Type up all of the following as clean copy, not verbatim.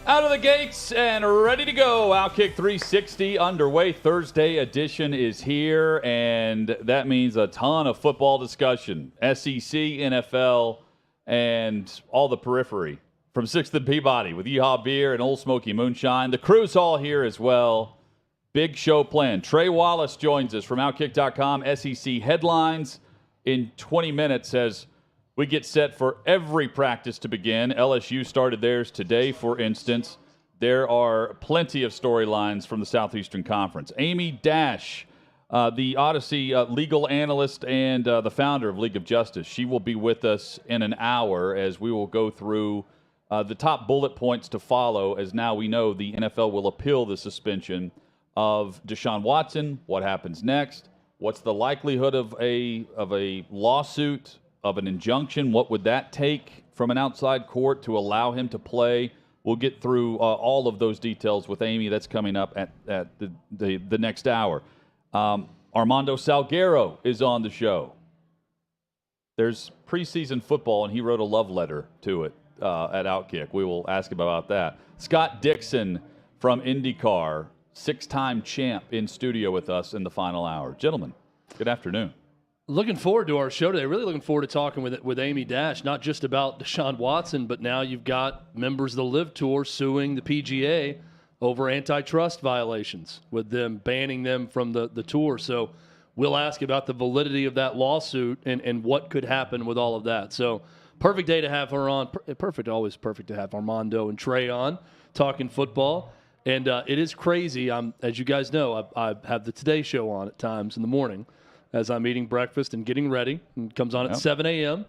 Out of the gates and ready to go. OutKick 360 underway. Thursday edition is here, and that means a ton of football discussion. SEC, NFL, and all the periphery from 6th and Peabody with Yeehaw Beer and Old Smoky Moonshine. The crew's all here as well. Big show planned. Trey Wallace joins us from OutKick.com. SEC headlines in 20 minutes as we get set for every practice to begin. LSU started theirs today, for instance. There are plenty of storylines from the Southeastern Conference. Amy Dash, the Odyssey legal analyst and the founder of League of Justice, she will be with us in an hour as we will go through the top bullet points to follow, as now we know the NFL will appeal the suspension of Deshaun Watson. What happens next? What's the likelihood of a lawsuit, of an injunction? What would that take from an outside court to allow him to play? We'll get through all of those details with Amy. That's coming up at the next hour. Armando Salguero is on the show. There's preseason football, and he wrote a love letter to it at OutKick. We will ask him about that. Scott Dixon from IndyCar, 6-time champ, in studio with us in the final hour. Gentlemen, good afternoon. Looking forward to our show today. Really looking forward to talking with Amy Dash, not just about Deshaun Watson, but now you've got members of the Live Tour suing the PGA over antitrust violations, with them banning them from the tour. So we'll ask about the validity of that lawsuit and what could happen with all of that. So perfect day to have her on. Always perfect to have Armando and Trey on talking football. And it is crazy. As you guys know, I have the Today Show on at times in the morning as I'm eating breakfast and getting ready. It comes on at 7 a.m.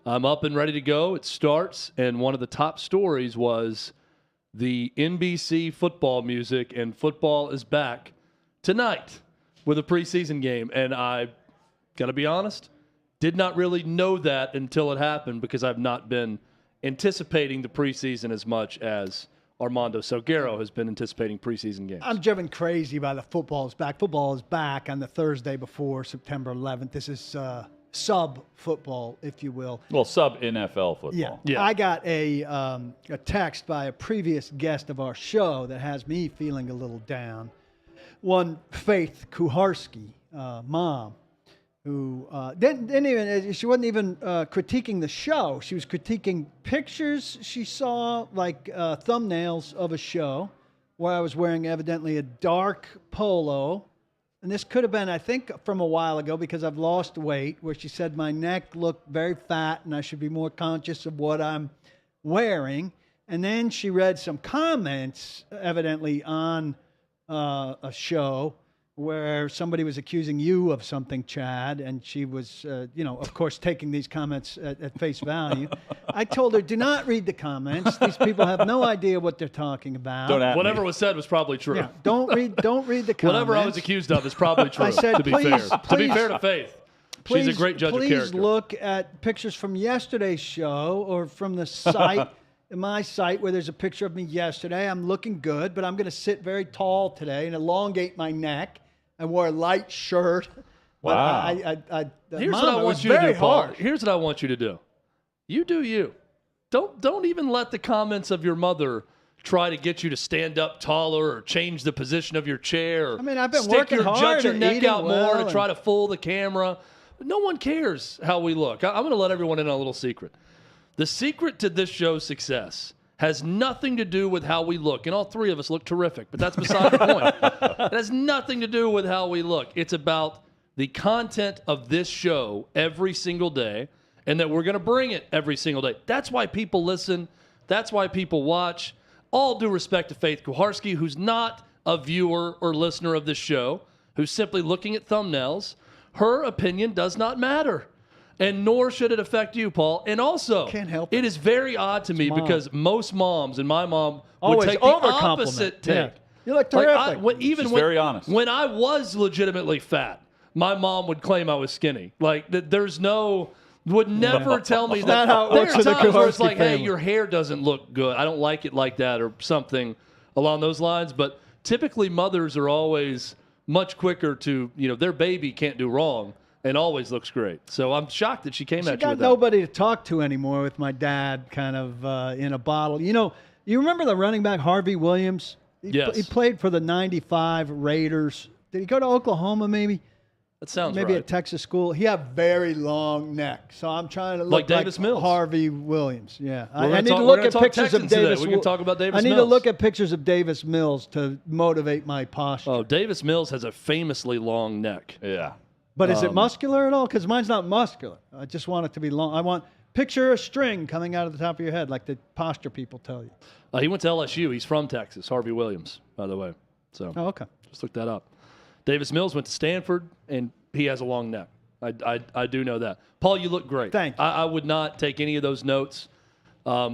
I'm up and ready to go. It starts, and one of the top stories was the NBC football music, and football is back tonight with a preseason game. And I got to be honest, did not really know that until it happened, because I've not been anticipating the preseason as much as Armando Salguero has been anticipating preseason games. I'm driven crazy by the football is back. Football is back on the Thursday before September 11th. This is sub-football, if you will. Well, sub-NFL football. Yeah. I got a text by a previous guest of our show that has me feeling a little down. One Faith Kuharski, mom, who she wasn't even critiquing the show. She was critiquing pictures she saw, like thumbnails of a show where I was wearing evidently a dark polo. And this could have been, I think, from a while ago, because I've lost weight, where she said my neck looked very fat and I should be more conscious of what I'm wearing. And then she read some comments, evidently on a show, where somebody was accusing you of something, Chad, and she was, of course, taking these comments at face value. I told her, do not read the comments. These people have no idea what they're talking about. Whatever was said was probably true. Yeah, don't read the comments. Whatever I was accused of is probably true, I said, to be fair. To be fair to Faith. She's a great judge of character. Please look at pictures from yesterday's show, or from the site, my site, where there's a picture of me yesterday. I'm looking good, but I'm going to sit very tall today and elongate my neck. I wore a light shirt. Wow. Here's what I want you to do, Paul. Here's what I want you to do. You do you. Don't even let the comments of your mother try to get you to stand up taller or change the position of your chair. Or I've been working hard, jut your neck out well, more to try to fool the camera. No one cares how we look. I'm going to let everyone in on a little secret. The secret to this show's success has nothing to do with how we look. And all three of us look terrific, but that's beside the point. It has nothing to do with how we look. It's about the content of this show every single day, and that we're going to bring it every single day. That's why people listen. That's why people watch. All due respect to Faith Kuharski, who's not a viewer or listener of this show, who's simply looking at thumbnails. Her opinion does not matter. And nor should it affect you, Paul. And also, can't help it is very odd to me, because most moms, and my mom would always take the opposite take. Yeah. You look terrific. She's very honest. When I was legitimately fat, my mom would claim I was skinny. Would never tell me that. Not how it works there are for the times where it's Kuharski like, family. hey, your hair doesn't look good. I don't like it like that, or something along those lines. But typically mothers are always much quicker to, their baby can't do wrong. And always looks great. So I'm shocked that she came at you with that. She got nobody to talk to anymore, with my dad kind of in a bottle. You remember the running back Harvey Williams? Yes. He played for the 95 Raiders. Did he go to Oklahoma maybe? That sounds maybe right. at Texas school. He had very long neck. So I'm trying to look Like Davis Mills. Harvey Williams. Yeah. We're I gonna need talk- to we're look gonna at talk pictures of Texans today. Davis. We can talk about Davis I need to Mills. look at pictures of Davis Mills to motivate my posture. Oh, Davis Mills has a famously long neck. Yeah. But is it muscular at all? Because mine's not muscular. I just want it to be long. I want picture a string coming out of the top of your head, like the posture people tell you. He went to LSU. He's from Texas. Harvey Williams, by the way. So Oh, okay. just look that up. Davis Mills went to Stanford, and he has a long neck. I do know that. Paul, you look great. Thank you. I would not take any of those notes.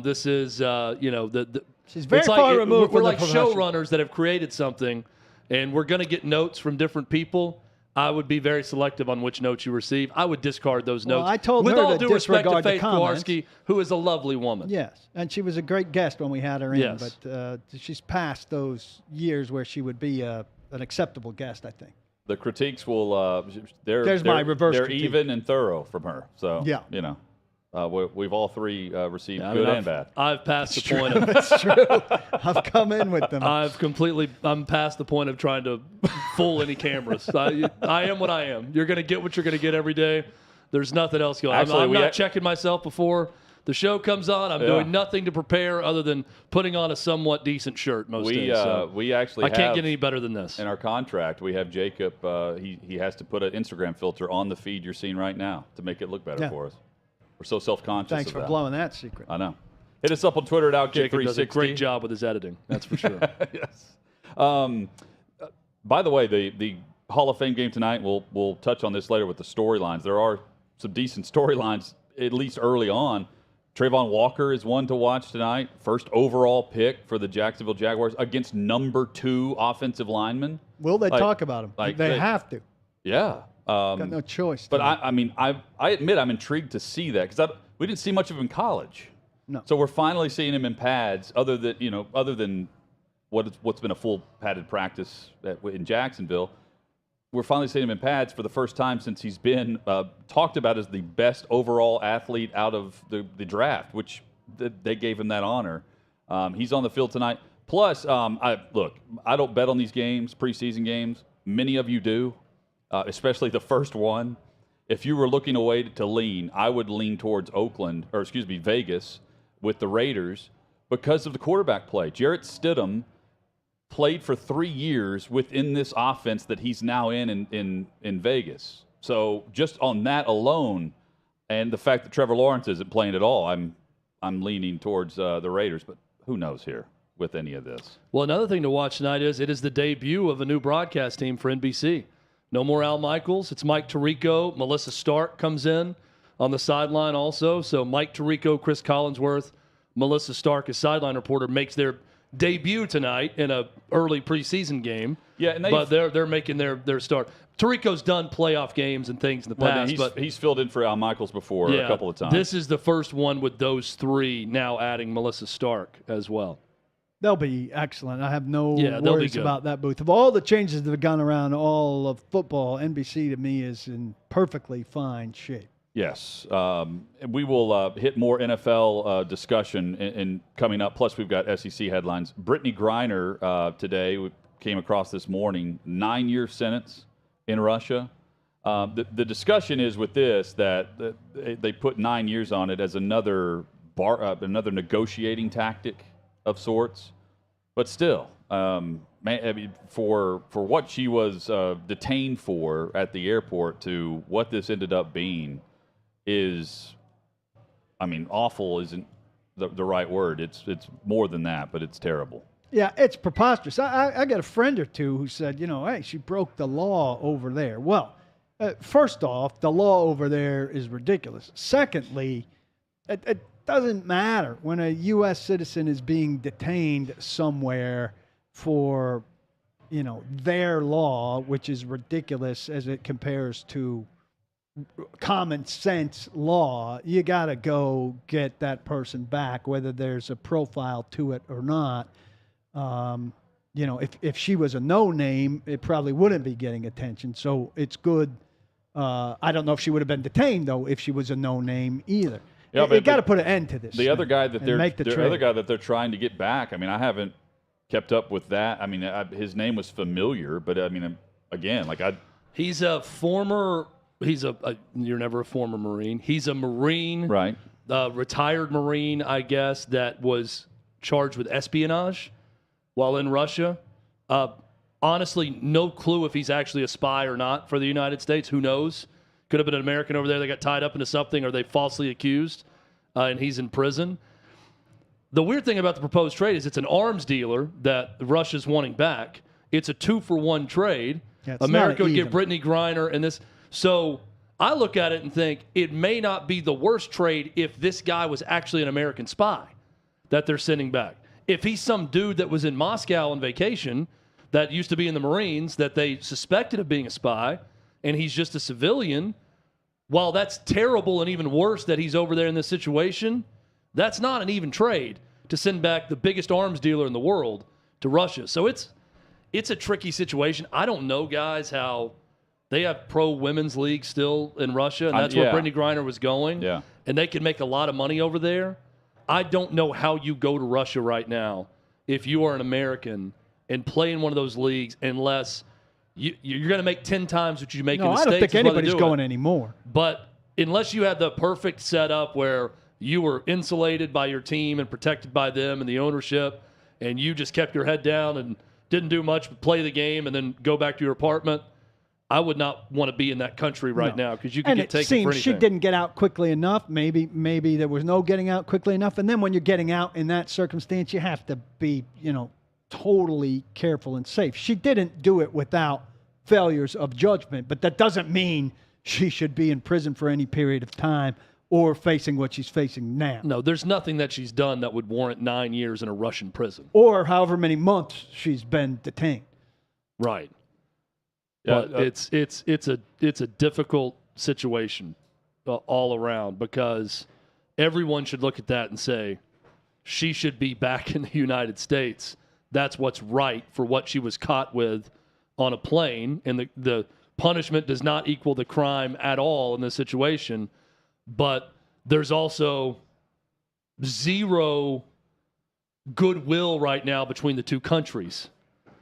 This is, She's very it's far like, removed We're from the like profession. showrunners that have created something, and we're going to get notes from different people. I would be very selective on which notes you receive. I would discard those Well, notes. I told with her all to due respect to disregard the Faith comments. Kowarski, who is a lovely woman. Yes, and she was a great guest when we had her in, Yes. but she's past those years where she would be an acceptable guest, I think. The critiques will. There's my reverse They're critique. even and thorough from her. So Yeah. we've all three received I good mean, and bad. I've passed the point of That's true. I've come in with them. I'm past the point of trying to fool any cameras. I am what I am. You're going to get what you're going to get every day. There's nothing else going on. Actually, I'm we not checking myself before the show comes on. I'm doing nothing to prepare other than putting on a somewhat decent shirt most days. So We actually I can't have, get any better than this. in our contract, we have Jacob. He has to put an Instagram filter on the feed you're seeing right now to make it look better Yeah. for us. We're so self-conscious. Thanks of for that. blowing that secret. I know. Hit us up on Twitter at Jacob does a OutKick360. great job with his editing. That's for sure. Yes. By the way, the Hall of Fame game tonight, we'll touch on this later with the storylines. There are some decent storylines, at least early on. Trayvon Walker is one to watch tonight. First overall pick for the Jacksonville Jaguars against number 2 offensive lineman. Will they talk about him? They have to. Yeah. Got no choice. But I admit I'm intrigued to see that because we didn't see much of him in college. No. So we're finally seeing him in pads, other than what's been a full padded practice in Jacksonville. We're finally seeing him in pads for the first time since he's been talked about as the best overall athlete out of the draft, which they gave him that honor. He's on the field tonight. Plus, I don't bet on these games, preseason games. Many of you do, especially the first one. If you were looking a way to lean, I would lean towards Vegas with the Raiders because of the quarterback play. Jarrett Stidham played for 3 years within this offense that he's now in Vegas. So just on that alone, and the fact that Trevor Lawrence isn't playing at all, I'm leaning towards the Raiders. But who knows here with any of this? Well, another thing to watch tonight is it is the debut of a new broadcast team for NBC. No more Al Michaels. It's Mike Tirico. Melissa Stark comes in on the sideline also. So Mike Tirico, Chris Collinsworth, Melissa Stark, as sideline reporter, makes their debut tonight in a early preseason game. Yeah, and but they're making their start. Tirico's done playoff games and things in the past, but he's filled in for Al Michaels before a couple of times. This is the first one with those three, now adding Melissa Stark as well. They'll be excellent. I have no they'll be worries good. about that booth. Of all the changes that have gone around all of football, NBC to me is in perfectly fine shape. Yes. We will hit more NFL discussion in coming up. Plus, we've got SEC headlines. Brittany Griner today, we came across this morning, 9-year sentence in Russia. The discussion is with this that they put 9 years on it as another negotiating tactic of sorts. But still, for what she was detained for at the airport to what this ended up being is, awful isn't the right word. It's more than that, but it's terrible. Yeah, it's preposterous. I got a friend or two who said, hey, she broke the law over there. Well, first off, the law over there is ridiculous. Secondly, it doesn't matter when a U.S. citizen is being detained somewhere for, their law, which is ridiculous as it compares to common sense law. You got to go get that person back, whether there's a profile to it or not. If she was a no-name, it probably wouldn't be getting attention. So it's good. I don't know if she would have been detained, though, if she was a no-name either. Yeah, you got to put an end to this. The other guy that they're trying to get back. I mean, I haven't kept up with that. I mean, his name was familiar, but I mean, again, he's a former. You're never a former Marine. He's a Marine, right? Retired Marine, I guess, that was charged with espionage while in Russia. Honestly, no clue if he's actually a spy or not for the United States. Who knows? Could have been an American over there that got tied up into something, or they falsely accused, and he's in prison. The weird thing about the proposed trade is it's an arms dealer that Russia's wanting back. It's a 2-for-1 trade. Yeah, America would get Brittany Griner and this. So I look at it and think it may not be the worst trade if this guy was actually an American spy that they're sending back. If he's some dude that was in Moscow on vacation that used to be in the Marines that they suspected of being a spy, and he's just a civilian, while that's terrible and even worse that he's over there in this situation, that's not an even trade to send back the biggest arms dealer in the world to Russia. So it's a tricky situation. I don't know, guys, how they have pro-women's league still in Russia, and that's where Brittany Griner was going. Yeah. And they can make a lot of money over there. I don't know how you go to Russia right now if you are an American and play in one of those leagues unless you're going to make 10 times what you make in the States. I don't think anybody's going anymore. But unless you had the perfect setup where you were insulated by your team and protected by them and the ownership, and you just kept your head down and didn't do much but play the game and then go back to your apartment, I would not want to be in that country right now because you could get taken for anything. And it seems she didn't get out quickly enough. Maybe there was no getting out quickly enough. And then when you're getting out in that circumstance, you have to be, totally careful and safe. She didn't do it without failures of judgment, but that doesn't mean she should be in prison for any period of time or facing what she's facing now. No, there's nothing that she's done that would warrant 9 years in a Russian prison. Or however many months she's been detained. Right. Yeah, but it's a difficult situation all around because everyone should look at that and say she should be back in the United States. That's what's right for what she was caught with on a plane, and the punishment does not equal the crime at all in this situation. But there's also zero goodwill right now between the two countries.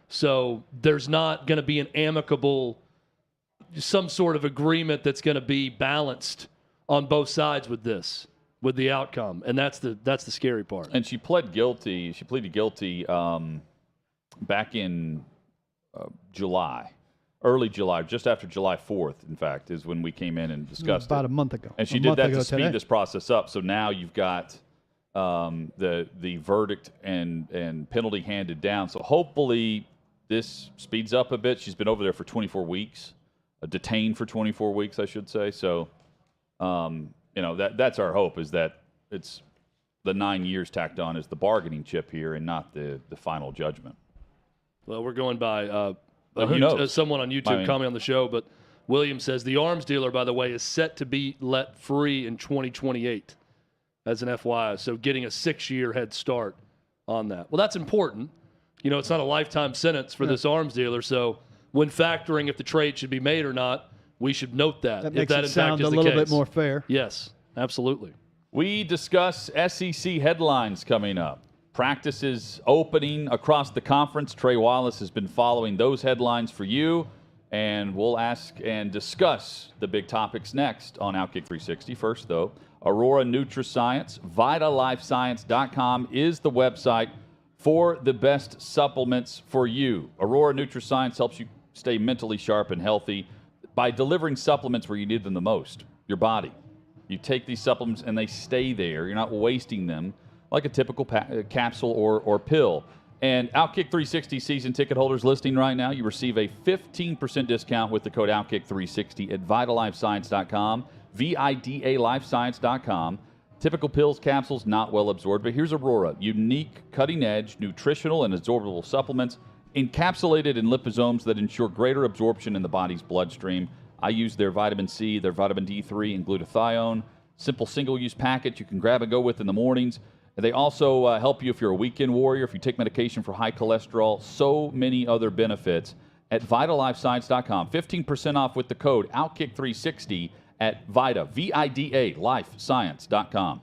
So there's not going to be an amicable, some sort of agreement that's going to be balanced on both sides with with the outcome, and that's the scary part. And she pleaded guilty. She pleaded guilty back in July, early July, just after July 4th. In fact, is when we came in and discussed about a month ago. And she did that to speed this process up. So now you've got the verdict and penalty handed down. So hopefully this speeds up a bit. She's been over there for 24 weeks, detained for 24 weeks, I should say. So, that's our hope, is that it's the 9 years tacked on as the bargaining chip here and not the final judgment. Well, we're going by someone on YouTube commenting on the show, but William says the arms dealer, by the way, is set to be let free in 2028 as an FYI. So getting a 6-year head start on that. Well, that's important. It's not a lifetime sentence for this arms dealer. So when factoring if the trade should be made or not, we should note that. That makes it sound a little bit more fair. Yes, absolutely. We discuss SEC headlines coming up. Practices opening across the conference. Trey Wallace has been following those headlines for you, and we'll ask and discuss the big topics next on OutKick 360. First, though, Aurora NutriScience, VitaLifeScience.com is the website for the best supplements for you. Aurora NutriScience helps you stay mentally sharp and healthy by delivering supplements where you need them the most, your body. You take these supplements and they stay there. You're not wasting them like a typical capsule or pill. And OutKick 360 season ticket holders listening right now, you receive a 15% discount with the code OutKick 360 at VitaLifeScience.com, VIDALifeScience.com. Typical pills, capsules, not well absorbed, but here's Aurora. Unique, cutting-edge, nutritional and absorbable supplements encapsulated in liposomes that ensure greater absorption in the body's bloodstream. I use their vitamin C, their vitamin D3, and glutathione. Simple single-use package you can grab and go with in the mornings. And they also help you if you're a weekend warrior, if you take medication for high cholesterol, so many other benefits at VitaLifeScience.com. 15% off with the code OutKick360 at VIDA, VIDA, lifescience.com.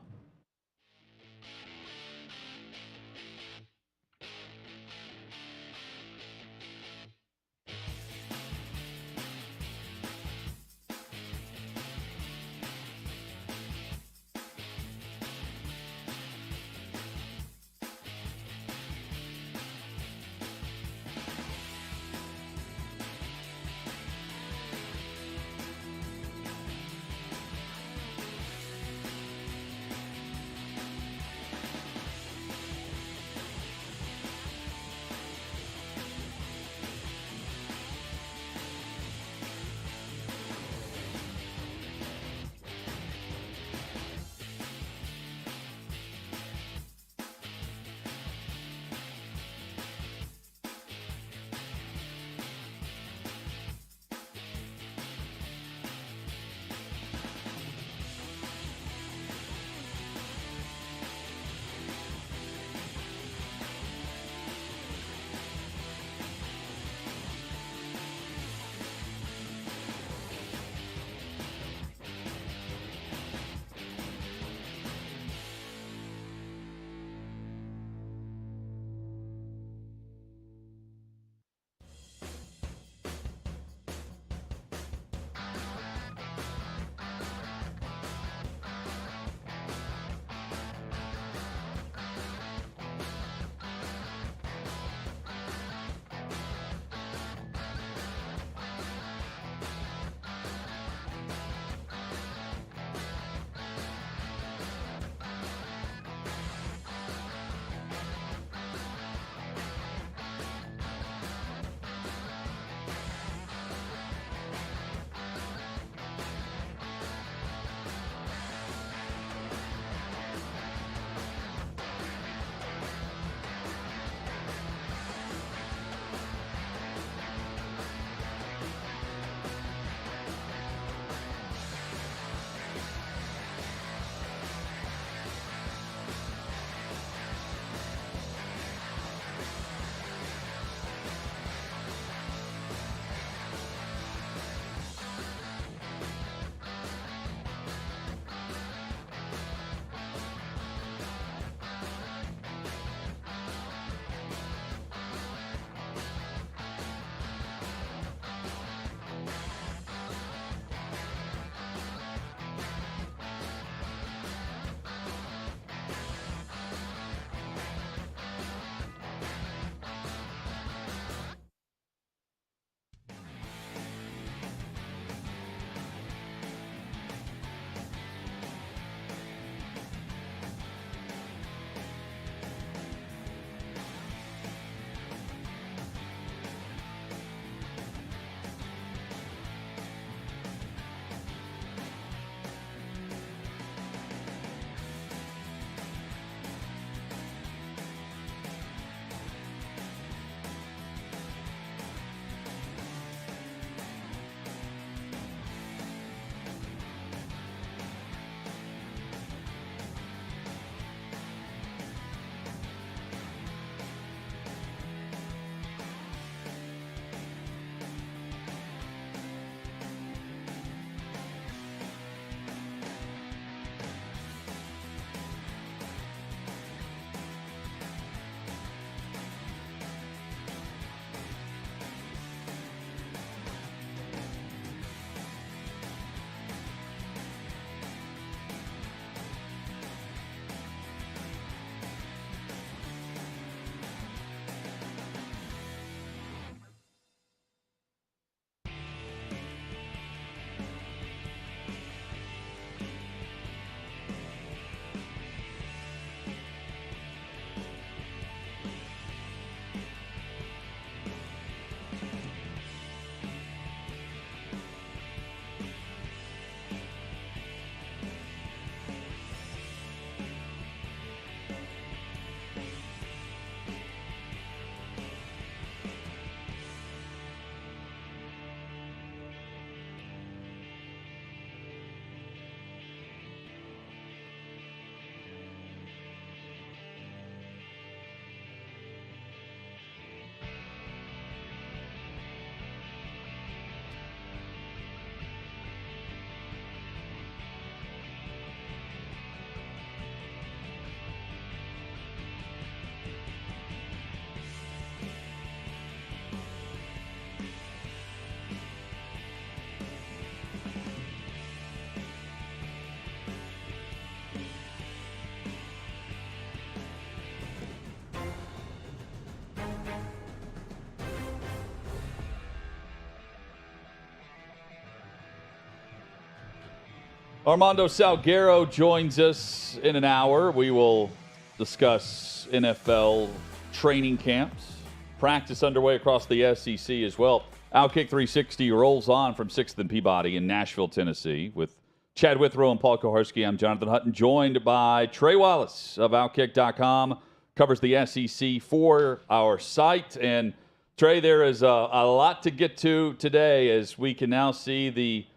Armando Salguero joins us in an hour. We will discuss NFL training camps, practice underway across the SEC as well. OutKick 360 rolls on from 6th and Peabody in Nashville, Tennessee, with Chad Withrow and Paul Koharski. I'm Jonathan Hutton, joined by Trey Wallace of OutKick.com, covers the SEC for our site. And Trey, there is a lot to get to today as we can now see the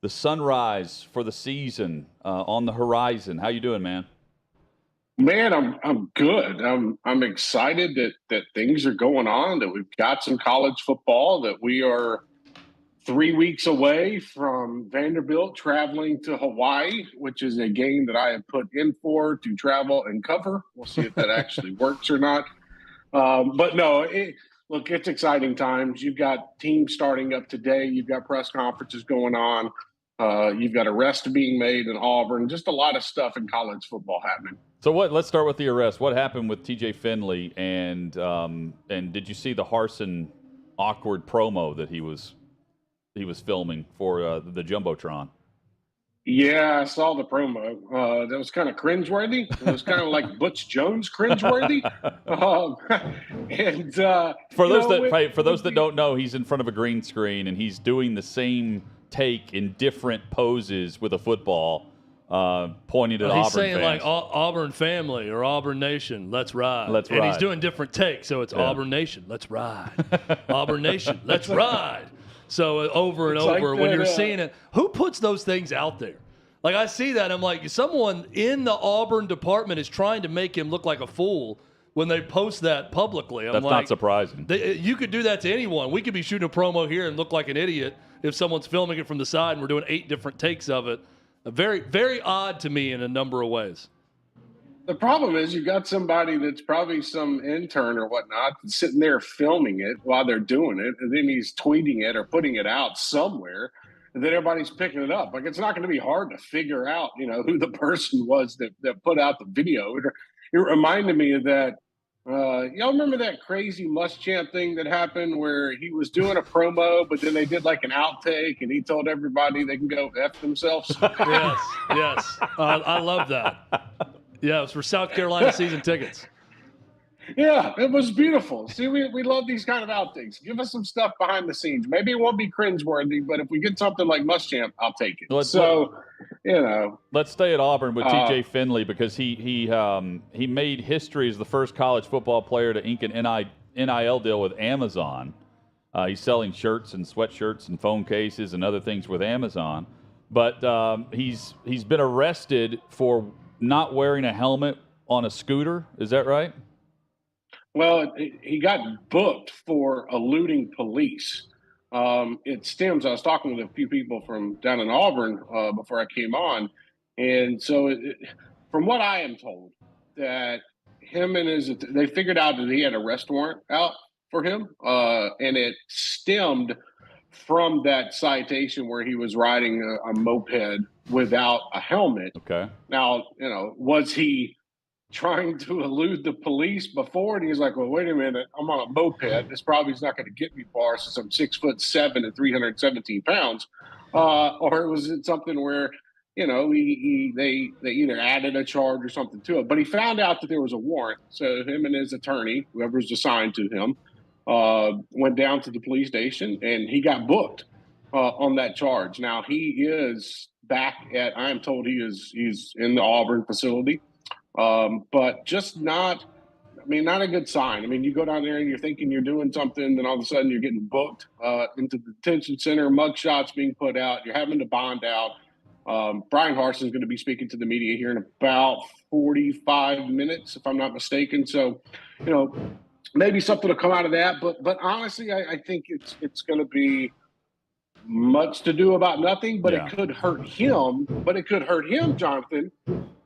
sunrise for the season on the horizon. How you doing, man? Man, I'm good. I'm excited that things are going on, that we've got some college football, that we are 3 weeks away from Vanderbilt traveling to Hawaii, which is a game that I have put in for to travel and cover. We'll see if that actually works or not. But no, look, it's exciting times. You've got teams starting up today. You've got press conferences going on. You've got arrests being made in Auburn. Just a lot of stuff in college football happening. So let's start with the arrest. What happened with TJ Finley, and did you see the Harsin awkward promo that he was filming for the Jumbotron? Yeah, I saw the promo. That was kind of cringeworthy. It was kind of like Butch Jones cringeworthy. For those that don't know, he's in front of a green screen and he's doing the same take in different poses with a football, pointing at Auburn. He's saying fans. like Auburn family or Auburn Nation, let's ride. And he's doing different takes, so it's Auburn Nation, let's ride. Auburn Nation, let's ride. So over and over, when you're seeing it, who puts those things out there? Like, I see that, I'm like, someone in the Auburn department is trying to make him look like a fool when they post that publicly. That's not surprising. You could do that to anyone. We could be shooting a promo here and look like an idiot if someone's filming it from the side and we're doing 8 different takes of it. Very, very odd to me in a number of ways. The problem is you've got somebody that's probably some intern or whatnot that's sitting there filming it while they're doing it, and then he's tweeting it or putting it out somewhere, and then everybody's picking it up. Like, it's not going to be hard to figure out, who the person was that put out the video. It reminded me of that. Y'all remember that crazy Muschamp thing that happened where he was doing a promo, but then they did like an outtake, and he told everybody they can go F themselves? Yes. I love that. Yeah, it was for South Carolina season tickets. Yeah, it was beautiful. See, we love these kind of outtakes. Give us some stuff behind the scenes. Maybe it won't be cringeworthy, but if we get something like Muschamp, I'll take it. Let's stay at Auburn with TJ Finley, because he made history as the first college football player to ink an NIL deal with Amazon. He's selling shirts and sweatshirts and phone cases and other things with Amazon. But he's been arrested for not wearing a helmet on a scooter. Is that right? Well, he got booked for eluding police. It stems, I was talking with a few people from down in Auburn before I came on. And so from what I am told, that they figured out that he had an arrest warrant out for him. And it stemmed from that citation where he was riding a moped without a helmet. Okay. Now, was he trying to elude the police before? And he's like, well, wait a minute, I'm on a moped. This probably is not going to get me far since I'm 6'7" and 317 pounds. Or was it something where, they either added a charge or something to it? But he found out that there was a warrant. So him and his attorney, whoever's assigned to him, went down to the police station and he got booked on that charge. Now he is back I am told he's in the Auburn facility. But just not a good sign. You go down there and you're thinking you're doing something, then all of a sudden you're getting booked into the detention center, mugshots being put out, you're having to bond out. Brian Harsin is going to be speaking to the media here in about 45 minutes, if I'm not mistaken. So, maybe something will come out of that. But honestly, I think it's going to be much to do about nothing, but it could hurt him. But it could hurt him, Jonathan,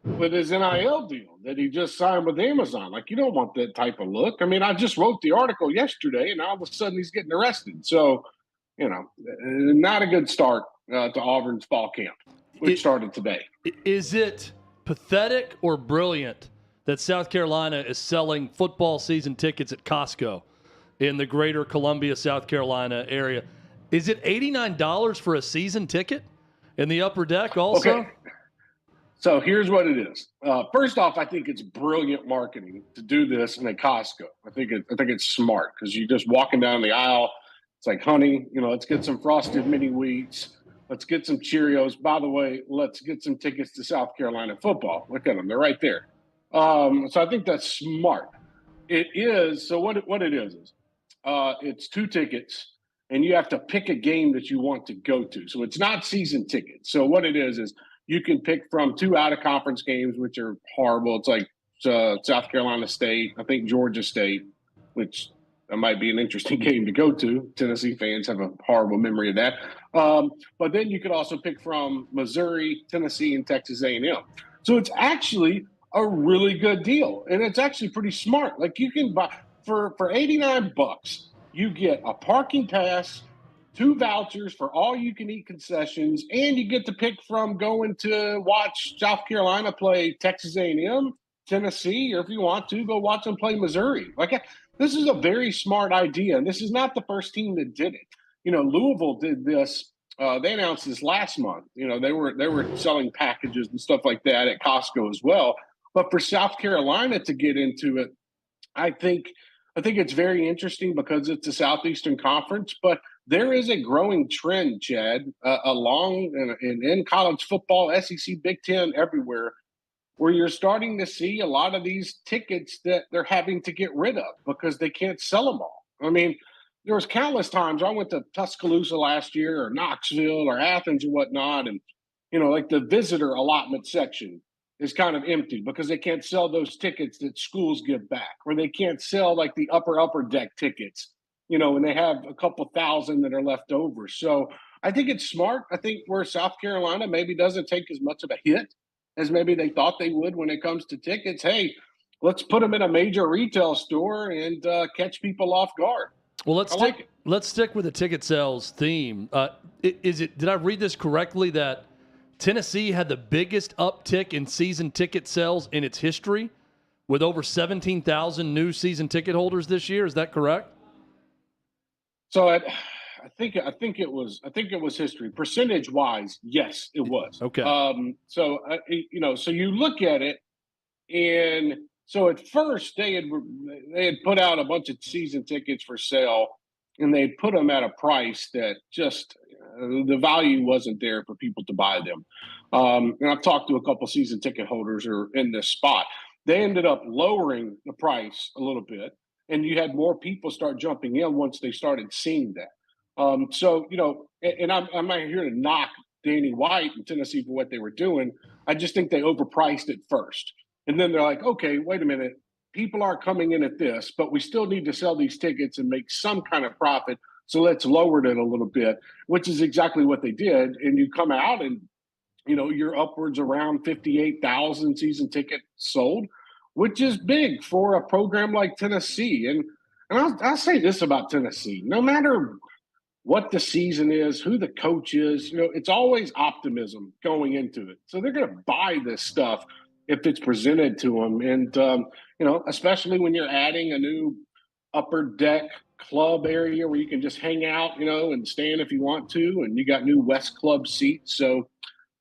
with his NIL deal that he just signed with Amazon. Like, you don't want that type of look. I just wrote the article yesterday, and all of a sudden he's getting arrested. So, not a good start to Auburn's fall camp, which started today. Is it pathetic or brilliant that South Carolina is selling football season tickets at Costco in the greater Columbia, South Carolina area? Is it $89 for a season ticket in the upper deck also? Okay. So here's what it is. First off, I think it's brilliant marketing to do this in a Costco. I think it's smart because you're just walking down the aisle. It's like, honey, let's get some frosted mini wheats. Let's get some Cheerios. By the way, let's get some tickets to South Carolina football. Look at them; they're right there. So I think that's smart. It is. So what it is it's 2 tickets, and you have to pick a game that you want to go to. So it's not season tickets. So what it is you can pick from 2 out-of-conference games, which are horrible. It's like South Carolina State, I think Georgia State, which that might be an interesting game to go to. Tennessee fans have a horrible memory of that. But then you could also pick from Missouri, Tennessee, and Texas A&M. So it's actually a really good deal, and it's actually pretty smart. Like you can buy for $89, you get a parking pass, 2 vouchers for all you can eat concessions, and you get to pick from going to watch South Carolina play Texas A&M, Tennessee, or if you want to, go watch them play Missouri. This is a very smart idea, and this is not the first team that did it. Louisville did this. They announced this last month. They were selling packages and stuff like that at Costco as well. But for South Carolina to get into it, I think it's very interesting because it's a Southeastern Conference, but there is a growing trend, Chad, along in college football, SEC, Big Ten, everywhere, where you're starting to see a lot of these tickets that they're having to get rid of because they can't sell them all. I mean, there was countless times I went to Tuscaloosa last year or Knoxville or Athens or whatnot, and, like the visitor allotment section is kind of empty because they can't sell those tickets that schools give back, or they can't sell like the upper deck tickets, and they have a couple thousand that are left over. So I think it's smart. I think where South Carolina maybe doesn't take as much of a hit as maybe they thought they would when it comes to tickets. Hey, let's put them in a major retail store and catch people off guard. Well, let's stick with the ticket sales theme. Did I read this correctly that Tennessee had the biggest uptick in season ticket sales in its history, with over 17,000 new season ticket holders this year? Is that correct? So I think it was history. Percentage wise, yes, it was. Okay. So you look at it, and so at first they had put out a bunch of season tickets for sale, and they put them at a price that just the value wasn't there for people to buy them. And I've talked to a couple season ticket holders who are in this spot. They ended up lowering the price a little bit, and you had more people start jumping in once they started seeing that. And I'm not here to knock Danny White and Tennessee for what they were doing. I just think they overpriced it first. And then they're like, okay, wait a minute. People aren't coming in at this, but we still need to sell these tickets and make some kind of profit. So let's lower it a little bit, which is exactly what they did. And you come out and, you're upwards around 58,000 season tickets sold, which is big for a program like Tennessee. And I'll say this about Tennessee. No matter what the season is, who the coach is, it's always optimism going into it. So they're going to buy this stuff if it's presented to them. And, especially when you're adding a new upper deck club area where you can just hang out, and stand if you want to, and you got new West Club seats. So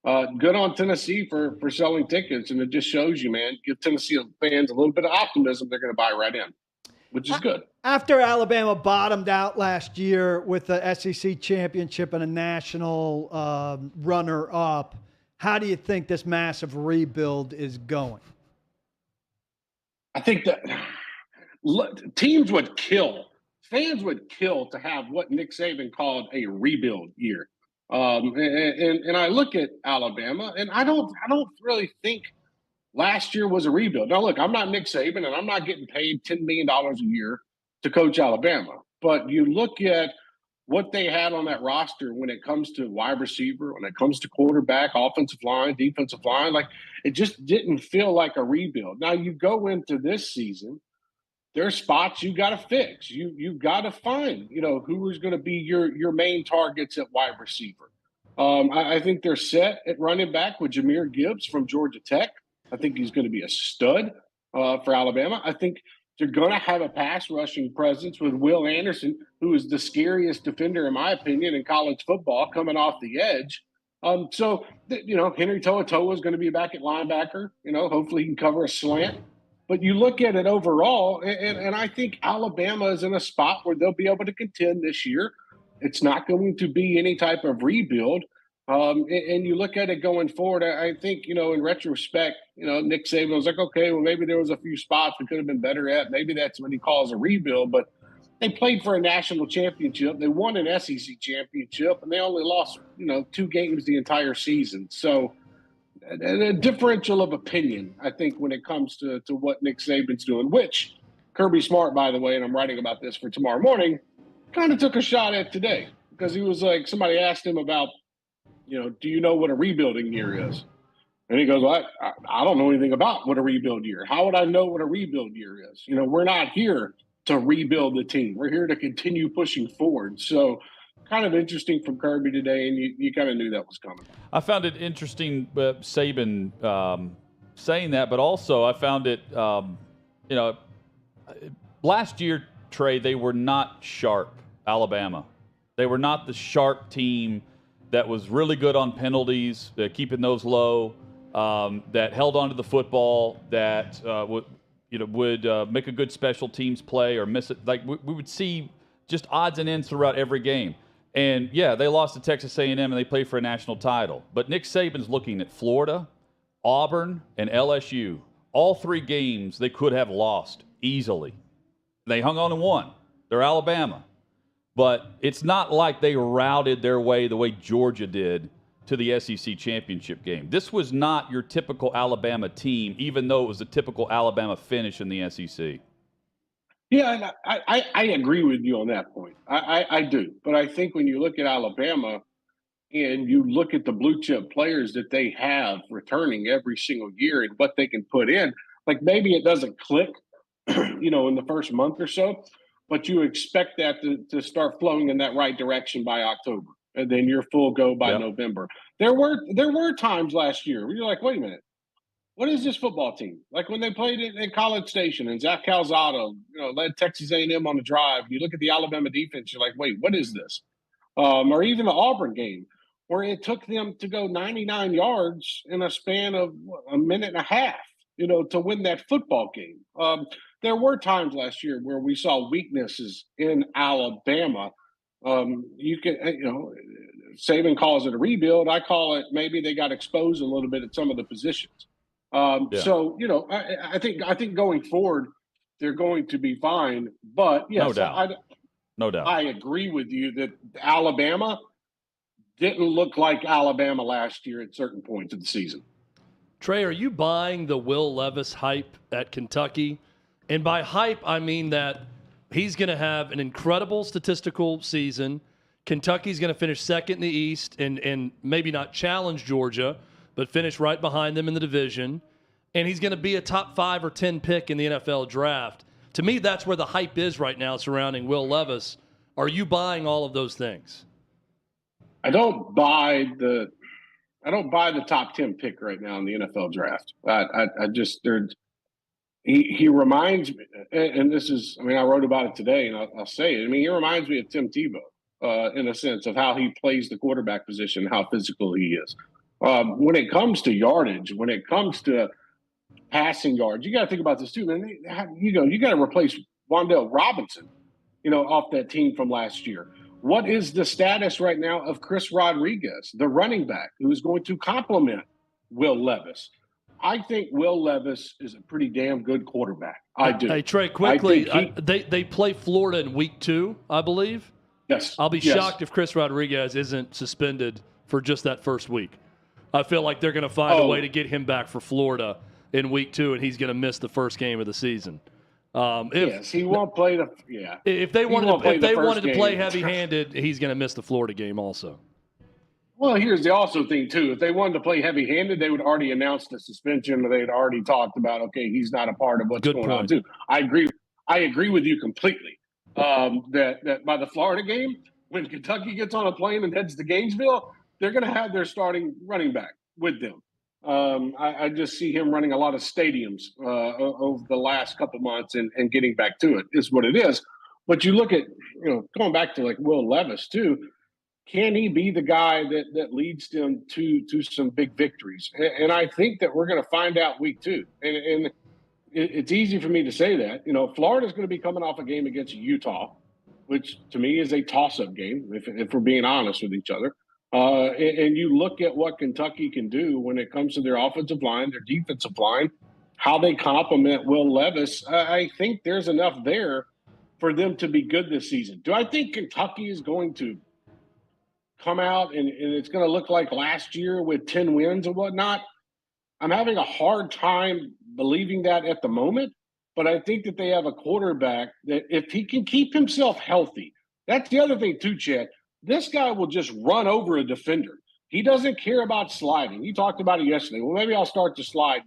good on Tennessee for selling tickets. And it just shows you, man, give Tennessee fans a little bit of optimism, they're going to buy right in, which is good. After Alabama bottomed out last year with the SEC championship and a national runner-up, how do you think this massive rebuild is going? I think that teams would kill, fans would kill to have what Nick Saban called a rebuild year. And I look at Alabama, and I don't really think last year was a rebuild. Now, look, I'm not Nick Saban, and I'm not getting paid $10 million a year to coach Alabama. But you look at what they had on that roster when it comes to wide receiver, when it comes to quarterback, offensive line, defensive line, like it just didn't feel like a rebuild. Now you go into this season, there's spots you got to fix. You've got to find, who is going to be your main targets at wide receiver. I think they're set at running back with Jahmyr Gibbs from Georgia Tech. I think he's going to be a stud for Alabama. I think they're going to have a pass rushing presence with Will Anderson, who is the scariest defender, in my opinion, in college football, coming off the edge. Henry To'oTo'o is going to be back at linebacker. Hopefully he can cover a slant. But you look at it overall, and I think Alabama is in a spot where they'll be able to contend this year. It's not going to be any type of rebuild. And you look at it going forward, I think, in retrospect, Nick Saban was like, okay, well, maybe there was a few spots we could have been better at. Maybe that's what he calls a rebuild. But they played for a national championship. They won an SEC championship, and they only lost, 2 games the entire season. So a differential of opinion, I think, when it comes to what Nick Saban's doing, which Kirby Smart, by the way, and I'm writing about this for tomorrow morning, kind of took a shot at today because he was like, somebody asked him about, do you know what a rebuilding year is? And he goes, well, I don't know anything about what a rebuild year. How would I know what a rebuild year is? We're not here to rebuild the team. We're here to continue pushing forward. So kind of interesting from Kirby today, and you kind of knew that was coming. I found it interesting, Saban saying that, but also I found it, last year, Trey, they were not sharp, Alabama. They were not the sharp team that was really good on penalties, keeping those low, that held onto the football, that would make a good special teams play or miss it. Like we would see just odds and ends throughout every game. And, yeah, they lost to Texas A&M and they played for a national title. But Nick Saban's looking at Florida, Auburn, and LSU. All 3 games they could have lost easily. They hung on and won. They're Alabama. But it's not like they routed their way the way Georgia did to the SEC championship game. This was not your typical Alabama team, even though it was a typical Alabama finish in the SEC. Yeah, and I agree with you on that point. I do. But I think when you look at Alabama and you look at the blue chip players that they have returning every single year and what they can put in, like maybe it doesn't click, in the first month or so, but you expect that to start flowing in that right direction by October, and then you're full go by November. There were times last year where you're like, wait a minute, what is this football team? Like when they played in College Station and Zach Calzado, led Texas A&M on the drive. You look at the Alabama defense, you're like, wait, what is this? Or even the Auburn game where it took them to go 99 yards in a span of a minute and a half, to win that football game. There were times last year where we saw weaknesses in Alabama. Saban calls it a rebuild. I call it maybe they got exposed a little bit at some of the positions. So, I think going forward, they're going to be fine. But, yes, no doubt. I agree with you that Alabama didn't look like Alabama last year at certain points of the season. Trey, are you buying the Will Levis hype at Kentucky? And by hype, I mean that he's going to have an incredible statistical season. Kentucky's going to finish second in the East and maybe not challenge Georgia, but finish right behind them in the division. And he's going to be a top 5 or 10 pick in the NFL draft. To me, that's where the hype is right now surrounding Will Levis. Are you buying all of those things? I don't buy the top 10 pick right now in the NFL draft. He reminds me, and this is, I wrote about it today, and I'll say it. He reminds me of Tim Tebow in a sense of how he plays the quarterback position, how physical he is. When it comes to yardage, when it comes to passing yards, you got to think about this too, man. You got to replace Wan'Dale Robinson, off that team from last year. What is the status right now of Chris Rodriguez, the running back, who is going to complement Will Levis? I think Will Levis is a pretty damn good quarterback. I do. Hey, Trey, quickly, they play Florida in week 2, I believe. Yes. I'll be shocked if Chris Rodriguez isn't suspended for just that first week. I feel like they're going to find a way to get him back for Florida in week 2, and he's going to miss the first game of the season. Yes, he won't play the – yeah. If they wanted to play heavy-handed, he's going to miss the Florida game also. Well, here's the also thing, too. If they wanted to play heavy-handed, they would already announce the suspension, or they'd already talked about, okay, he's not a part of what's going on, too. I agree with you completely that by the Florida game, when Kentucky gets on a plane and heads to Gainesville, they're going to have their starting running back with them. I just see him running a lot of stadiums over the last couple months and getting back to it is what it is. But you look at, going back to like Will Levis, too. can he be the guy that leads them to some big victories? And I think that we're going to find out week 2. And it's easy for me to say that. Florida's going to be coming off a game against Utah, which to me is a toss-up game, if we're being honest with each other. And you look at what Kentucky can do when it comes to their offensive line, their defensive line, how they complement Will Levis. I think there's enough there for them to be good this season. Do I think Kentucky is going to come out and it's going to look like last year with 10 wins and whatnot? I'm having a hard time believing that at the moment, but I think that they have a quarterback that if he can keep himself healthy, that's the other thing too, Chad. This guy will just run over a defender. He doesn't care about sliding. He talked about it yesterday. Well, maybe I'll start to slide.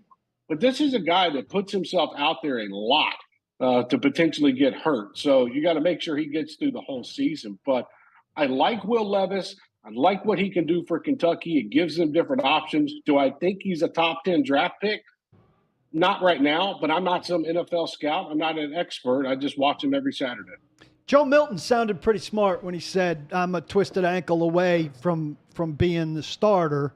But this is a guy that puts himself out there a lot to potentially get hurt. So you got to make sure he gets through the whole season. But I like Will Levis. I like what he can do for Kentucky. It gives them different options. Do I think he's a top 10 draft pick? Not right now, but I'm not some NFL scout. I'm not an expert. I just watch him every Saturday. Joe Milton sounded pretty smart when he said, I'm a twisted ankle away from being the starter,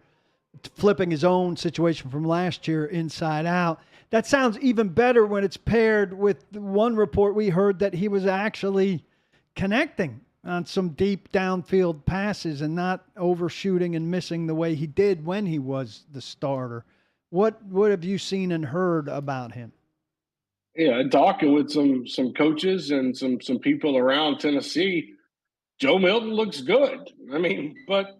flipping his own situation from last year inside out. That sounds even better when it's paired with one report we heard that he was actually connecting on some deep downfield passes and not overshooting and missing the way he did when he was the starter. What have you seen and heard about him? Yeah, talking with some coaches and some people around Tennessee, Joe Milton looks good. I mean, but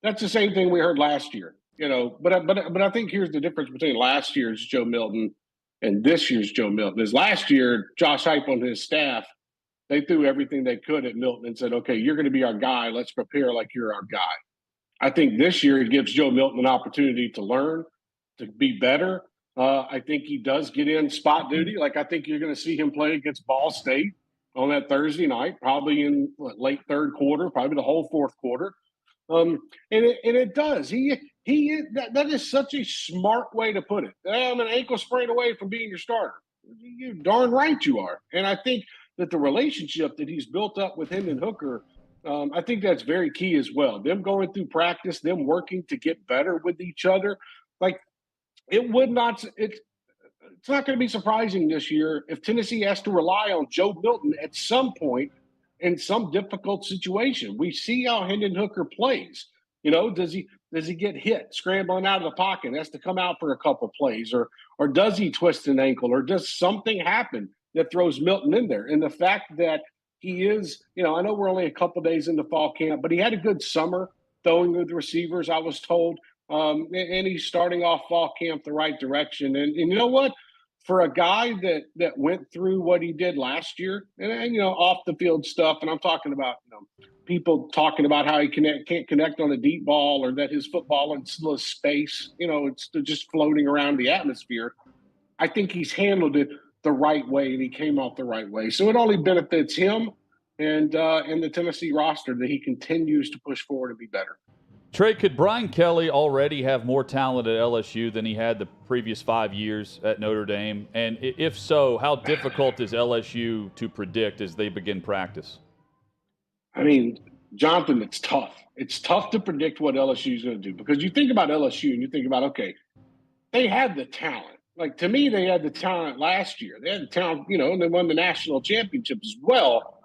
that's the same thing we heard last year. But I think here's the difference between last year's Joe Milton and this year's Joe Milton. Is last year Josh Heupel and his staff, they threw everything they could at Milton and said, "Okay, you're going to be our guy. Let's prepare like you're our guy." I think this year it gives Joe Milton an opportunity to learn, to be better. I think he does get in spot duty. Like I think you're going to see him play against Ball State on that Thursday night, probably in late third quarter, probably the whole fourth quarter. And it does. That is such a smart way to put it. I'm an ankle sprain away from being your starter. You darn right you are. And I think that the relationship that he's built up with him and Hooker, I think that's very key as well. Them going through practice, them working to get better with each other. Like it's not going to be surprising this year if Tennessee has to rely on Joe Milton at some point in some difficult situation. We see how Hendon Hooker plays. Does he get hit scrambling out of the pocket and has to come out for a couple plays, or does he twist an ankle, or does something happen that throws Milton in there? And the fact that he is, I know we're only a couple days into fall camp, but he had a good summer throwing with receivers, I was told. And he's starting off fall camp the right direction. And you know what? For a guy that went through what he did last year, and off the field stuff, and I'm talking about people talking about how he can't connect on a deep ball, or that his football in slow space, it's just floating around the atmosphere. I think he's handled it the right way, and he came off the right way. So it only benefits him and the Tennessee roster that he continues to push forward and be better. Trey, could Brian Kelly already have more talent at LSU than he had the previous 5 years at Notre Dame? And if so, how difficult is LSU to predict as they begin practice? I mean, Jonathan, it's tough. It's tough to predict what LSU is going to do, because you think about LSU and you think about, okay, they had the talent. Like, to me, they had the talent last year. They had the talent, and they won the national championship as well.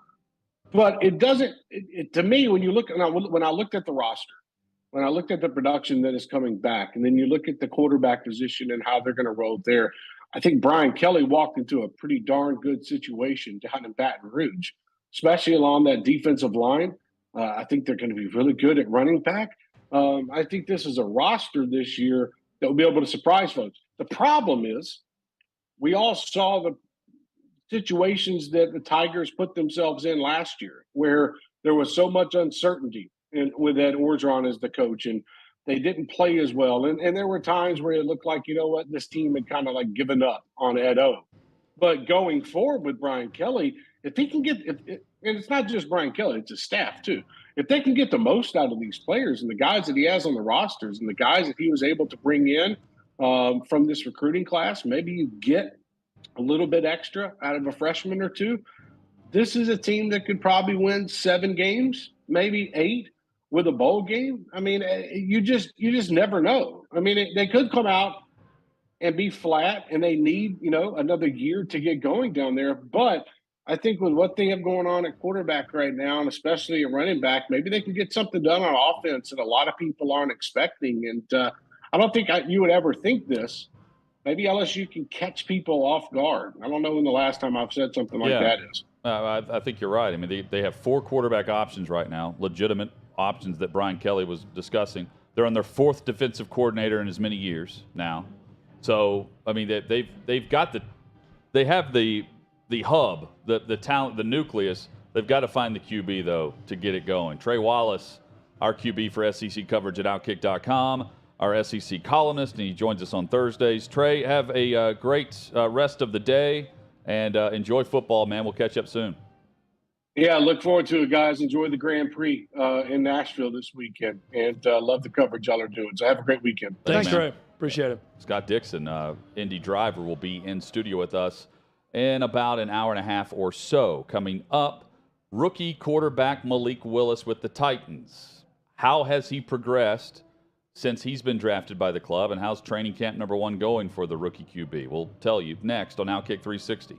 But it doesn't – to me, when I looked at the roster, when I looked at the production that is coming back, and then you look at the quarterback position and how they're going to roll there, I think Brian Kelly walked into a pretty darn good situation down in Baton Rouge, especially along that defensive line. I think they're going to be really good at running back. I think this is a roster this year that will be able to surprise folks. The problem is we all saw the situations that the Tigers put themselves in last year, where there was so much uncertainty with Ed Orgeron as the coach, and they didn't play as well. And there were times where it looked like, this team had kind of like given up on Ed O. But going forward with Brian Kelly, if he can and it's not just Brian Kelly, it's his staff too. If they can get the most out of these players and the guys that he has on the rosters and the guys that he was able to bring in from this recruiting class, maybe you get a little bit extra out of a freshman or two. This is a team that could probably win 7 games, maybe 8 with a bowl game. I mean, you just never know. I mean, they could come out and be flat, and they need, another year to get going down there. But I think with what they have going on at quarterback right now, and especially a running back, maybe they can get something done on offense that a lot of people aren't expecting. And I don't think you would ever think this. Maybe LSU can catch people off guard. I don't know when the last time I've said something like that is. I think you're right. I mean, they have 4 quarterback options right now, legitimate options that Brian Kelly was discussing. They're on their 4th defensive coordinator in as many years now. So, I mean, they've got they have the hub, the talent, the nucleus. They've got to find the QB, though, to get it going. Trey Wallace, our QB for SEC coverage at OutKick.com, our SEC columnist, and he joins us on Thursdays. Trey, have a great rest of the day, and enjoy football, man. We'll catch up soon. Yeah, look forward to it, guys. Enjoy the Grand Prix in Nashville this weekend, and love the coverage y'all are doing. So have a great weekend. Thanks, Trey. Appreciate it. Scott Dixon, Indy driver, will be in studio with us in about an hour and a half or so. Coming up, rookie quarterback Malik Willis with the Titans. How has he progressed since he's been drafted by the club, and how's training camp number 1 going for the rookie QB? We'll tell you next on OutKick 360.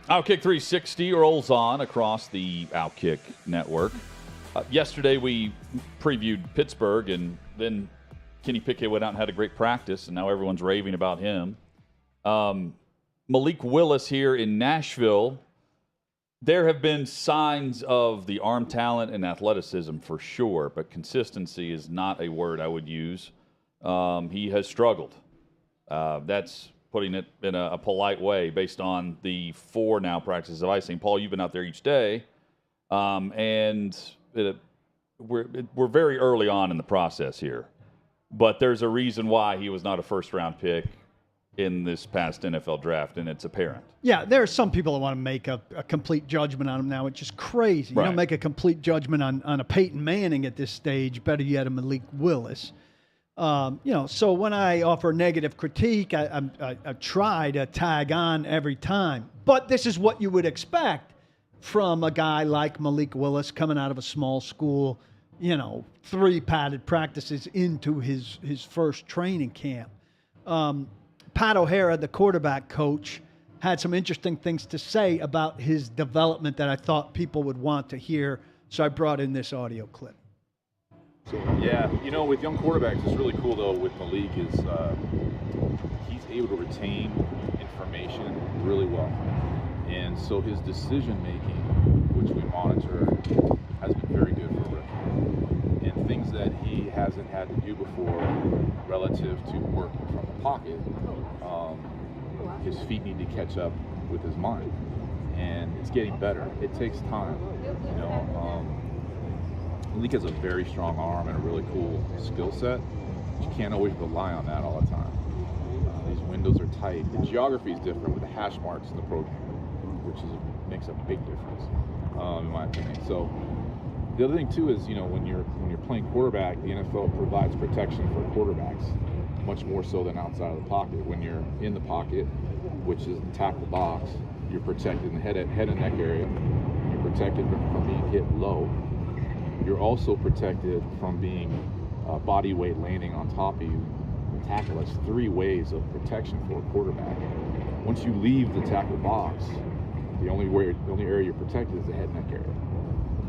OutKick 360 rolls on across the OutKick network. Yesterday we previewed Pittsburgh, and then Kenny Pickett went out and had a great practice, and now everyone's raving about him. Malik Willis here in Nashville. There have been signs of the arm talent and athleticism for sure, but consistency is not a word I would use. He has struggled. That's putting it in a polite way based on the 4 now practices of icing. Paul, you've been out there each day, and we're very early on in the process here. But there's a reason why he was not a first-round pick in this past NFL draft, and it's apparent. Yeah, there are some people that want to make a complete judgment on him now, which is crazy. Right. You don't make a complete judgment on a Peyton Manning at this stage, better yet a Malik Willis. So when I offer negative critique, I try to tag on every time. But this is what you would expect from a guy like Malik Willis coming out of a small school, 3 padded practices into his first training camp. Pat O'Hara, the quarterback coach, had some interesting things to say about his development that I thought people would want to hear. So I brought in this audio clip. Yeah, with young quarterbacks, it's really cool though with Malik is he's able to retain information really well. And so his decision making, which we monitor, has been very good for him. And things that he hasn't had to do before relative to working from the pocket, his feet need to catch up with his mind. And it's getting better. It takes time, Malik has a very strong arm and a really cool skill set. But you can't always rely on that all the time. These windows are tight. The geography is different with the hash marks in the program, which makes a big difference, in my opinion. So the other thing too is, when you're playing quarterback, the NFL provides protection for quarterbacks much more so than outside of the pocket. When you're in the pocket, which is the tackle box, you're protected in the head and neck area. You're protected from being hit low. You're also protected from being body weight landing on top of you. The tackle, that's 3 ways of protection for a quarterback. Once you leave the tackle box, the only area you're protected is the head and neck area.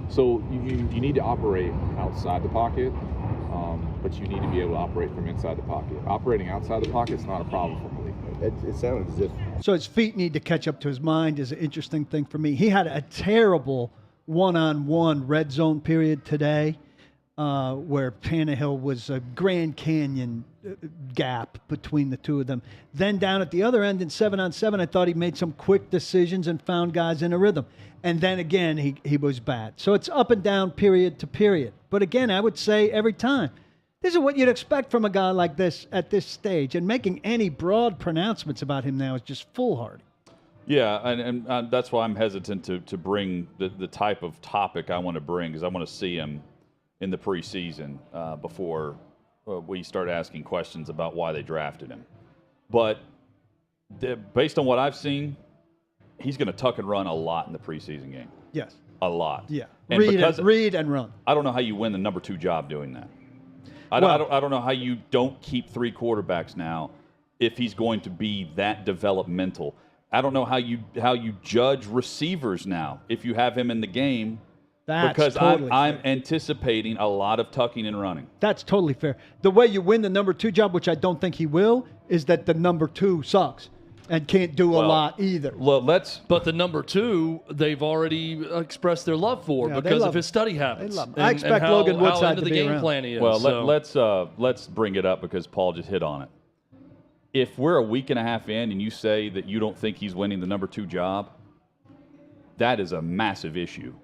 So you need to operate outside the pocket, but you need to be able to operate from inside the pocket. Operating outside the pocket is not a problem for Malik. It sounded as if... So his feet need to catch up to his mind is an interesting thing for me. He had a terrible one-on-one red zone period today where Tannehill was a Grand Canyon gap between the two of them. Then down at the other end in 7-on-7, I thought he made some quick decisions and found guys in a rhythm. And then again, he was bad. So it's up and down period to period. But again, I would say every time, this is what you'd expect from a guy like this at this stage. And making any broad pronouncements about him now is just foolhardy. Yeah, and that's why I'm hesitant to bring the type of topic I want to bring, because I want to see him in the preseason before we start asking questions about why they drafted him. But based on what I've seen, he's going to tuck and run a lot in the preseason game. Yes. A lot. Yeah. And read and run. I don't know how you win the number 2 job doing that. I don't know how you don't keep 3 quarterbacks now if he's going to be that developmental. I don't know how you judge receivers now if you have him in the game. That's because totally I'm fair. anticipating a lot of tucking and running. That's totally fair. The way you win the number 2 job, which I don't think he will, is that the number 2 sucks and can't do a lot either. But the number 2, they've already expressed their love for because of his study habits. They love him. And, I expect Logan Woodside how into to the be game around. plan he is. Well, let's bring it up because Paul just hit on it. If we're a week and a half in and you say that you don't think he's winning the number 2 job, that is a massive issue.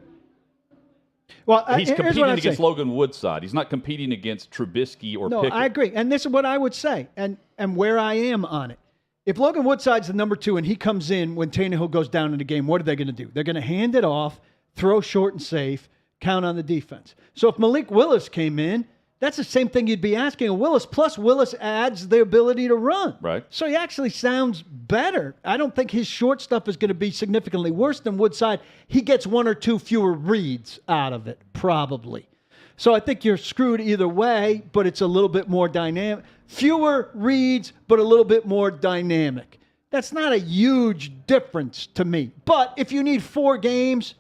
Well, he's competing against Logan Woodside. He's not competing against Trubisky or Pickett. No, I agree. And this is what I would say and where I am on it. If Logan Woodside's the number 2 and he comes in when Tannehill goes down in the game, what are they going to do? They're going to hand it off, throw short and safe, count on the defense. So if Malik Willis came in, that's the same thing you'd be asking of Willis. Plus, Willis adds the ability to run. Right. So he actually sounds better. I don't think his short stuff is going to be significantly worse than Woodside. He gets 1 or 2 fewer reads out of it, probably. So I think you're screwed either way, but it's a little bit more dynamic. Fewer reads, but a little bit more dynamic. That's not a huge difference to me. But if you need 4 games,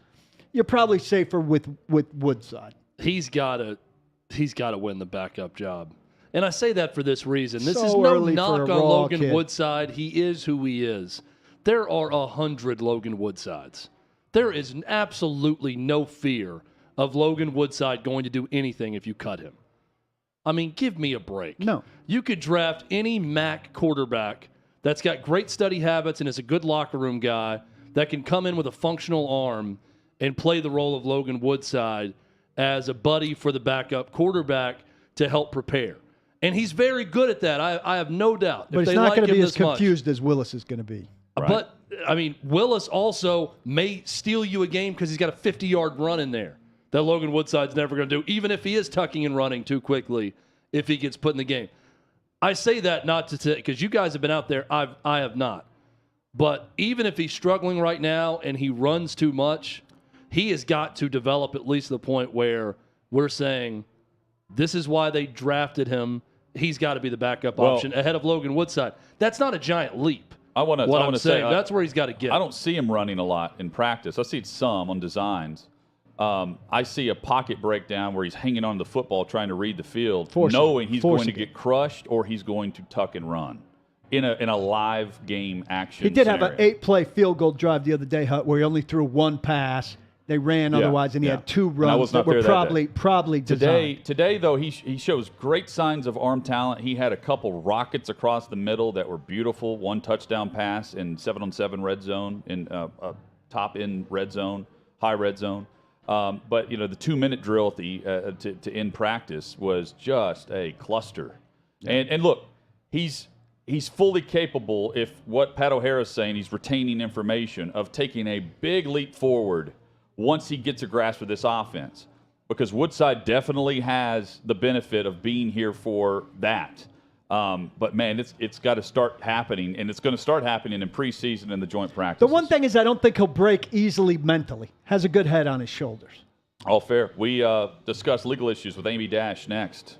you're probably safer with Woodside. He's got to win the backup job. And I say that for this reason. This So is no early knock for on a raw Logan kid. Woodside. He is who he is. There are 100 Logan Woodsides. There is absolutely no fear of Logan Woodside going to do anything if you cut him. I mean, give me a break. No. You could draft any MAC quarterback that's got great study habits and is a good locker room guy that can come in with a functional arm and play the role of Logan Woodside as a buddy for the backup quarterback to help prepare. And he's very good at that. I have no doubt. But If he's they not like going to him be as this much. confused as Willis is going to be. Right. But, I mean, Willis also may steal you a game because he's got a 50-yard run in there that Logan Woodside's never going to do, even if he is tucking and running too quickly if he gets put in the game. I say that not to say, because you guys have been out there. I have not. But even if he's struggling right now and he runs too much, he has got to develop at least to the point where we're saying this is why they drafted him. He's got to be the backup option ahead of Logan Woodside. That's not a giant leap. I want to say that's where he's got to get. I don't see him running a lot in practice. I see some on designs. I see a pocket breakdown where he's hanging on to the football trying to read the field, knowing he's going to get crushed or he's going to tuck and run in a live game action. He did scenario. have an 8-play field goal drive the other day, Hut, where he only threw 1 pass. They ran otherwise, and he had 2 runs that were probably designed. Today, though, he shows great signs of arm talent. He had a couple rockets across the middle that were beautiful. 1 touchdown pass in 7-on-7 red zone, in top end red zone, high red zone. But the 2-minute drill at the to end practice was just a cluster. Yeah. And look, he's fully capable, if what Pat O'Hara's saying, he's retaining information, of taking a big leap forward once he gets a grasp of this offense, because Woodside definitely has the benefit of being here for that. But, man, it's got to start happening, and it's going to start happening in preseason and the joint practice. The one thing is I don't think he'll break easily mentally. Has a good head on his shoulders. All fair. We discuss legal issues with Amy Dash next.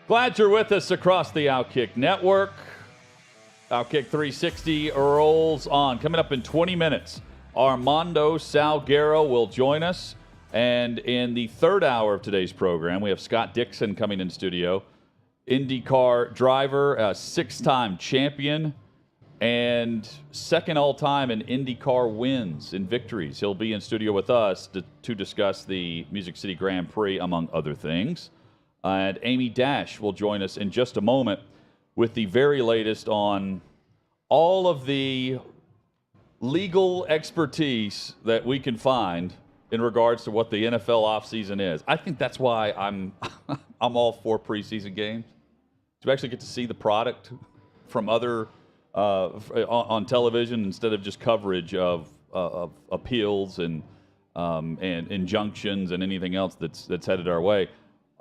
Glad you're with us across the OutKick network. OutKick 360 rolls on. Coming up in 20 minutes, Armando Salguero will join us. And in the third hour of today's program, we have Scott Dixon coming in studio. IndyCar driver, a 6-time champion, and second all-time in IndyCar wins and victories. He'll be in studio with us to discuss the Music City Grand Prix, among other things. And Amy Dash will join us in just a moment with the very latest on all of the legal expertise that we can find in regards to what the NFL offseason is. I think that's why I'm all for preseason games, to actually get to see the product from other on television instead of just coverage of appeals and injunctions and anything else that's headed our way.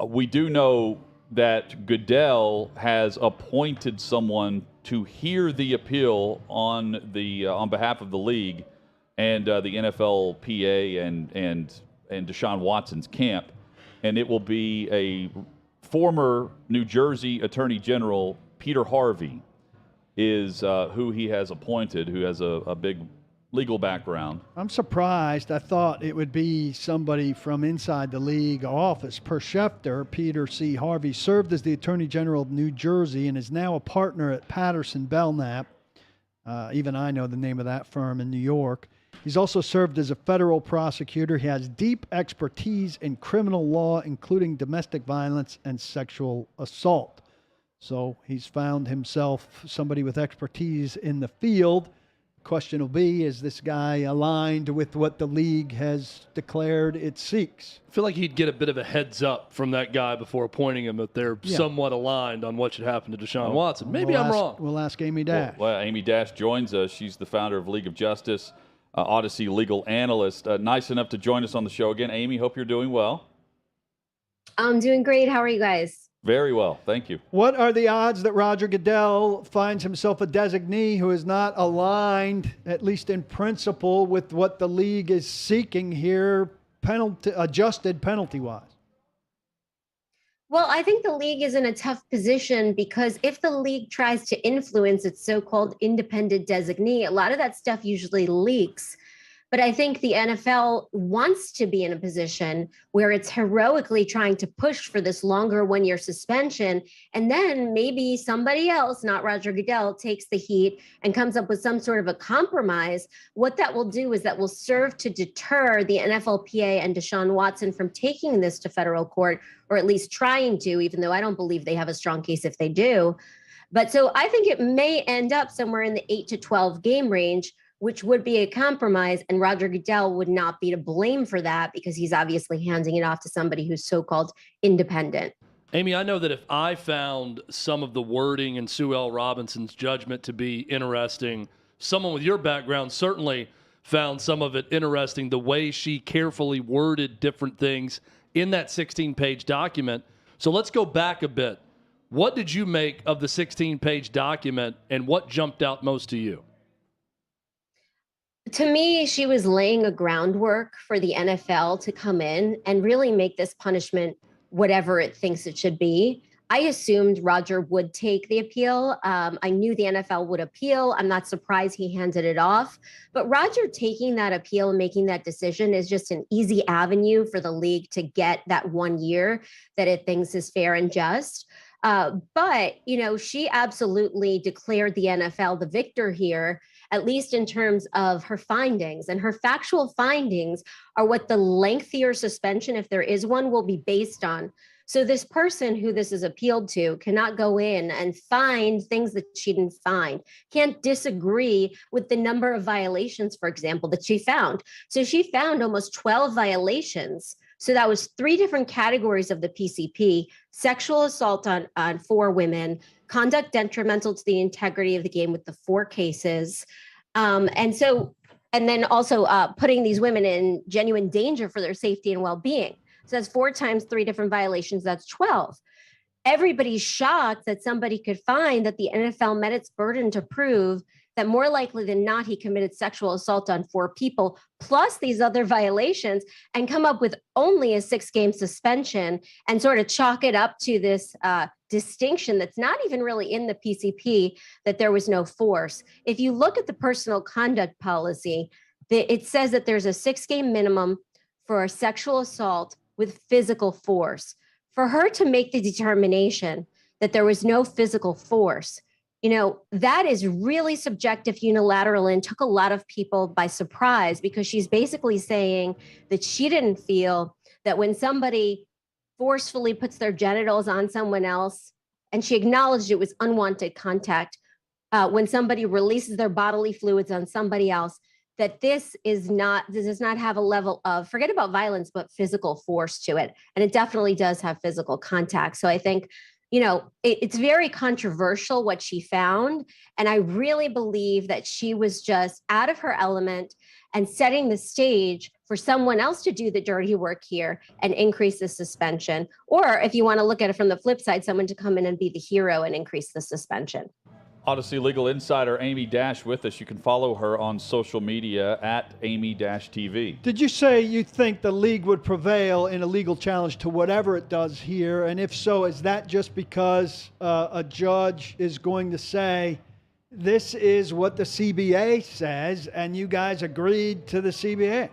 We do know that Goodell has appointed someone to hear the appeal on behalf of the league and the NFLPA and Deshaun Watson's camp, and it will be a former New Jersey Attorney General, Peter Harvey, is who he has appointed, who has a big legal background. I'm surprised. I thought it would be somebody from inside the league office. Per Schefter, Peter C. Harvey served as the Attorney General of New Jersey and is now a partner at Patterson Belknap. Even I know the name of that firm in New York. He's also served as a federal prosecutor. He has deep expertise in criminal law, including domestic violence and sexual assault. So he's found himself somebody with expertise in the field. Question will be, is this guy aligned with what the league has declared it seeks? I feel like he'd get a bit of a heads up from that guy before appointing him that they're somewhat aligned on what should happen to Deshaun Watson. Maybe I'm wrong. We'll ask Amy Dash. Well, Amy Dash joins us. She's the founder of League of Justice, Odyssey legal analyst. Nice enough to join us on the show again. Amy, hope you're doing well. I'm doing great. How are you guys? Very well, thank you. What are the odds that Roger Goodell finds himself a designee who is not aligned, at least in principle, with what the league is seeking here, adjusted penalty-wise? Well, I think the league is in a tough position because if the league tries to influence its so-called independent designee, a lot of that stuff usually leaks. But I think the NFL wants to be in a position where it's heroically trying to push for this longer one-year suspension. And then maybe somebody else, not Roger Goodell, takes the heat and comes up with some sort of a compromise. What that will do is that will serve to deter the NFLPA and Deshaun Watson from taking this to federal court, or at least trying to, even though I don't believe they have a strong case if they do. But so I think it may end up somewhere in the 8 to 12 game range, which would be a compromise, and Roger Goodell would not be to blame for that because he's obviously handing it off to somebody who's so-called independent. Amy, I know that if I found some of the wording in Sue L. Robinson's judgment to be interesting, someone with your background certainly found some of it interesting, the way she carefully worded different things in that 16-page document. So let's go back a bit. What did you make of the 16-page document, and what jumped out most to you? To me, she was laying a groundwork for the NFL to come in and really make this punishment whatever it thinks it should be. I assumed Roger would take the appeal. I knew the NFL would appeal. I'm not surprised he handed it off. But Roger taking that appeal and making that decision is just an easy avenue for the league to get that 1 year that it thinks is fair and just. But, you know, she absolutely declared the NFL the victor here, at least in terms of her findings. And her factual findings are what the lengthier suspension, if there is one, will be based on. So this person who this is appealed to cannot go in and find things that she didn't find, can't disagree with the number of violations, for example, that she found. So she found almost 12 violations. So that was 3 different categories of the PCP: sexual assault on 4 women, conduct detrimental to the integrity of the game with the 4 cases. And then also putting these women in genuine danger for their safety and well-being. So that's 4 times 3 different violations. That's 12. Everybody's shocked that somebody could find that the NFL met its burden to prove that more likely than not, he committed sexual assault on 4 people, plus these other violations, and come up with only a 6-game suspension and sort of chalk it up to this distinction that's not even really in the PCP, that there was no force. If you look at the personal conduct policy, it says that there's a 6-game minimum for a sexual assault with physical force. For her to make the determination that there was no physical force, that is really subjective, unilateral, and took a lot of people by surprise, because she's basically saying that she didn't feel that when somebody forcefully puts their genitals on someone else, and she acknowledged it was unwanted contact, when somebody releases their bodily fluids on somebody else, that this does not have a level of, forget about violence, but physical force to it. And it definitely does have physical contact. So I think, it's very controversial what she found. And I really believe that she was just out of her element and setting the stage for someone else to do the dirty work here and increase the suspension. Or if you want to look at it from the flip side, someone to come in and be the hero and increase the suspension. Odyssey legal insider Amy Dash with us. You can follow her on social media at Amy-TV. Did you say you think the league would prevail in a legal challenge to whatever it does here? And if so, is that just because a judge is going to say, this is what the CBA says, and you guys agreed to the CBA?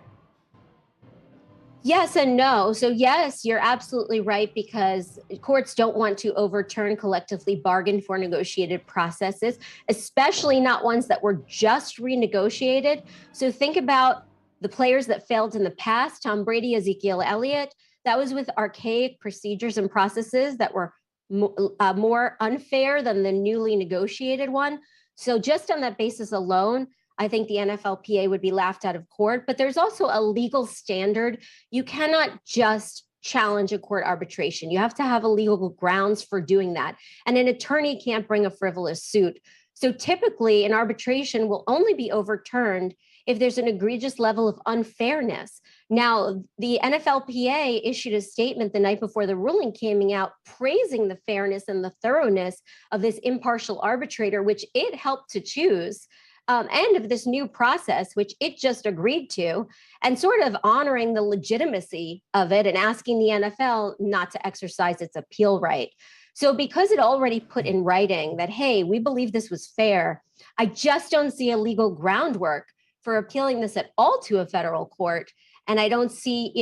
Yes and no. So yes, you're absolutely right, because courts don't want to overturn collectively bargained for negotiated processes, especially not ones that were just renegotiated. So think about the players that failed in the past, Tom Brady, Ezekiel Elliott. That was with archaic procedures and processes that were more unfair than the newly negotiated one. So just on that basis alone, I think the NFLPA would be laughed out of court. But there's also a legal standard. You cannot just challenge a court arbitration. You have to have a legal grounds for doing that. And an attorney can't bring a frivolous suit. So typically an arbitration will only be overturned if there's an egregious level of unfairness. Now, the NFLPA issued a statement the night before the ruling came out, praising the fairness and the thoroughness of this impartial arbitrator, which it helped to choose. And of this new process, which it just agreed to, and sort of honoring the legitimacy of it and asking the NFL not to exercise its appeal right. So because it already put in writing that, hey, we believe this was fair, I just don't see a legal groundwork for appealing this at all to a federal court. And I don't see,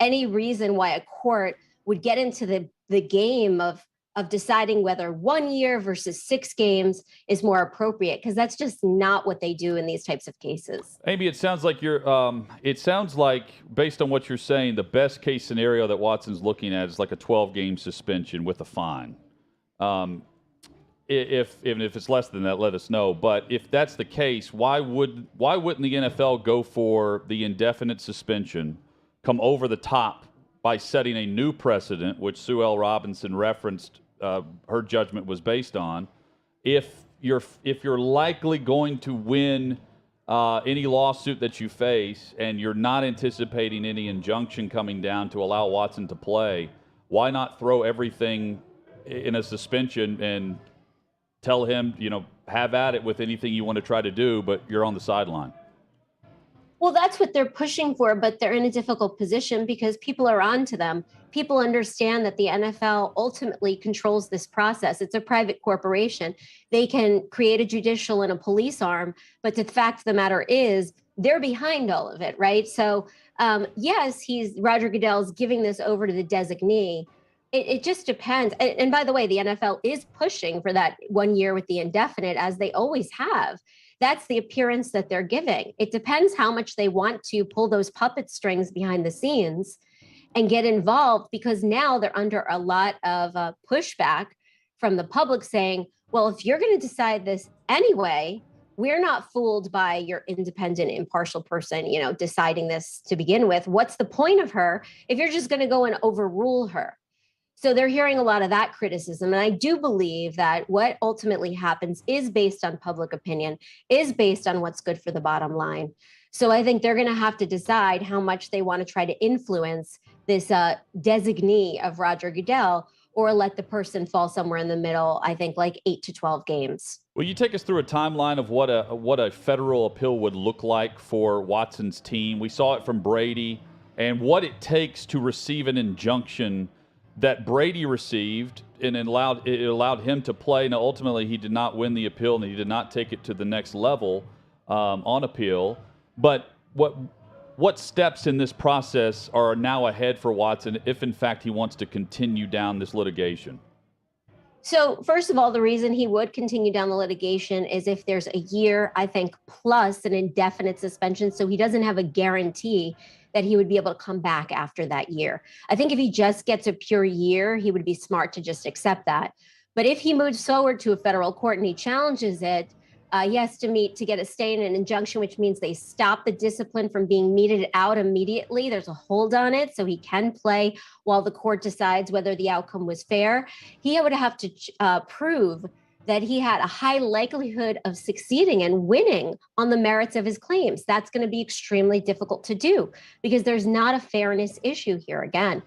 any reason why a court would get into the game of deciding whether 1 year versus 6 games is more appropriate, because that's just not what they do in these types of cases. Amy, it sounds like based on what you're saying, the best case scenario that Watson's looking at is like a 12-game suspension with a fine. If it's less than that, let us know. But if that's the case, why wouldn't the NFL go for the indefinite suspension, come over the top by setting a new precedent, which Sue L. Robinson referenced her judgment was based on? If you're likely going to win any lawsuit that you face and you're not anticipating any injunction coming down to allow Watson to play, why not throw everything in a suspension and tell him, have at it with anything you want to try to do, but you're on the sideline? Well, that's what they're pushing for, but they're in a difficult position because people are on to them. People understand that the NFL ultimately controls this process. It's a private corporation. They can create a judicial and a police arm, but the fact of the matter is they're behind all of it, right? So yes, Roger Goodell's giving this over to the designee. It just depends. And by the way, the NFL is pushing for that 1 year with the indefinite, as they always have. That's the appearance that they're giving. It depends how much they want to pull those puppet strings behind the scenes and get involved, because now they're under a lot of pushback from the public saying, well, if you're going to decide this anyway, we're not fooled by your independent, impartial person, deciding this to begin with. What's the point of her if you're just going to go and overrule her? So they're hearing a lot of that criticism. And I do believe that what ultimately happens is based on public opinion, is based on what's good for the bottom line. So I think they're going to have to decide how much they want to try to influence this designee of Roger Goodell, or let the person fall somewhere in the middle, I think like 8 to 12 games. Will you take us through a timeline of what a federal appeal would look like for Watson's team? We saw it from Brady, and what it takes to receive an injunction that Brady received, and it allowed him to play. Now, ultimately, he did not win the appeal, and he did not take it to the next level on appeal. But what steps in this process are now ahead for Watson if, in fact, he wants to continue down this litigation? So first of all, the reason he would continue down the litigation is if there's a year, I think, plus an indefinite suspension. So he doesn't have a guarantee that he would be able to come back after that year. I think if he just gets a pure year, he would be smart to just accept that. But if he moves forward to a federal court and he challenges it, he has to get a stay and an injunction, which means they stop the discipline from being meted out immediately. There's a hold on it, so he can play while the court decides whether the outcome was fair. He would have to prove that he had a high likelihood of succeeding and winning on the merits of his claims. That's going to be extremely difficult to do because there's not a fairness issue here again.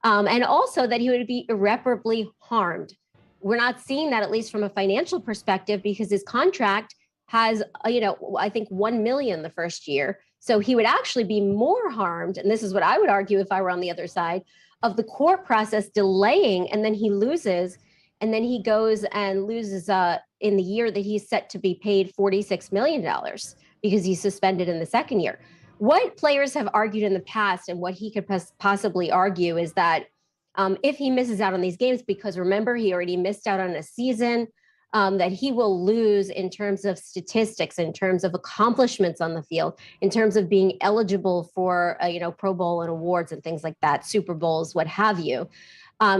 And also that he would be irreparably harmed. We're not seeing that, at least from a financial perspective, because his contract has, I think 1 million the first year. So he would actually be more harmed. And this is what I would argue if I were on the other side of the court process delaying, and then he loses, and then he goes and loses in the year that he's set to be paid $46 million because he's suspended in the second year. What players have argued in the past and what he could possibly argue is that if he misses out on these games, because remember, he already missed out on a season, that he will lose in terms of statistics, in terms of accomplishments on the field, in terms of being eligible for, Pro Bowl and awards and things like that, Super Bowls, what have you.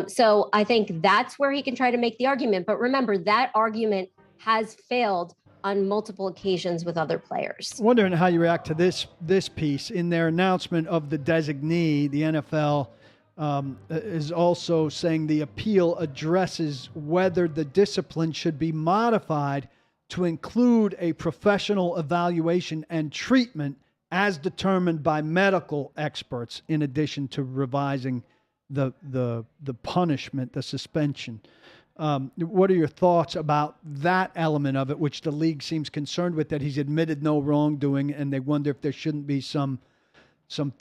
So I think that's where he can try to make the argument. But remember, that argument has failed on multiple occasions with other players. Wondering how you react to this piece. In their announcement of the designee, the NFL is also saying the appeal addresses whether the discipline should be modified to include a professional evaluation and treatment as determined by medical experts, in addition to revising the punishment, the suspension. What are your thoughts about that element of it, which the league seems concerned with, that he's admitted no wrongdoing, and they wonder if there shouldn't be some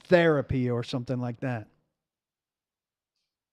therapy or something like that?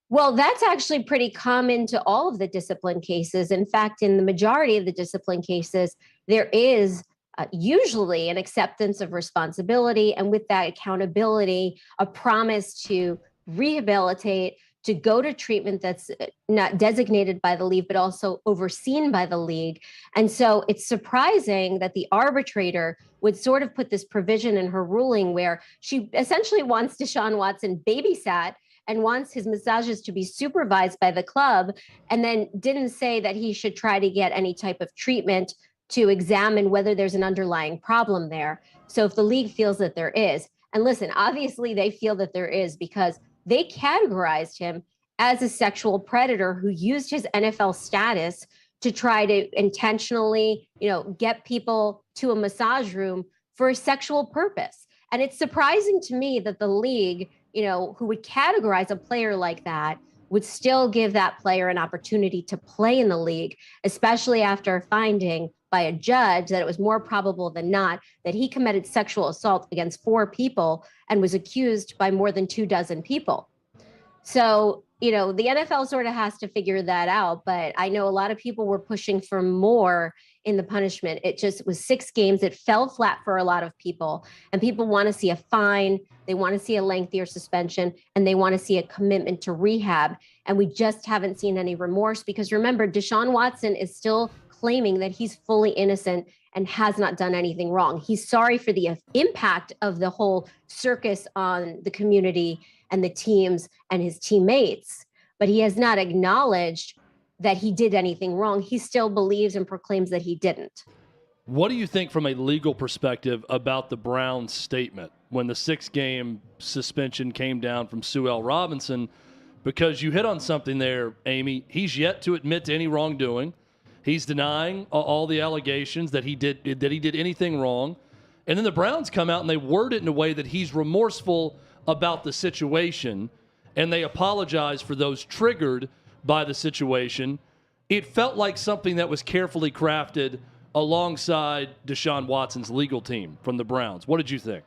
Well, that's actually pretty common to all of the discipline cases. In fact, in the majority of the discipline cases, there is usually an acceptance of responsibility, and with that accountability, a promise to rehabilitate, to go to treatment that's not designated by the league, but also overseen by the league. And so it's surprising that the arbitrator would sort of put this provision in her ruling where she essentially wants Deshaun Watson babysat and wants his massages to be supervised by the club, and then didn't say that he should try to get any type of treatment to examine whether there's an underlying problem there. So if the league feels that there is, and listen, obviously they feel that there is because they categorized him as a sexual predator who used his NFL status to try to intentionally, get people to a massage room for a sexual purpose. And it's surprising to me that the league, who would categorize a player like that, would still give that player an opportunity to play in the league, especially after finding by a judge that it was more probable than not that he committed sexual assault against 4 people and was accused by more than 24 people. So, the NFL sort of has to figure that out. But I know a lot of people were pushing for more in the punishment. It just was 6 games. It fell flat for a lot of people. And people want to see a fine. They want to see a lengthier suspension. And they want to see a commitment to rehab. And we just haven't seen any remorse because remember, Deshaun Watson is still claiming that he's fully innocent and has not done anything wrong. He's sorry for the impact of the whole circus on the community and the teams and his teammates, but he has not acknowledged that he did anything wrong. He still believes and proclaims that he didn't. What do you think from a legal perspective about the Browns' statement when the 6-game suspension came down from Sue L. Robinson? Because you hit on something there, Amy. He's yet to admit to any wrongdoing. He's denying all the allegations that he did anything wrong. And then the Browns come out and they word it in a way that he's remorseful about the situation, and they apologize for those triggered by the situation. it felt like something that was carefully crafted alongside Deshaun Watson's legal team from the Browns. What did you think?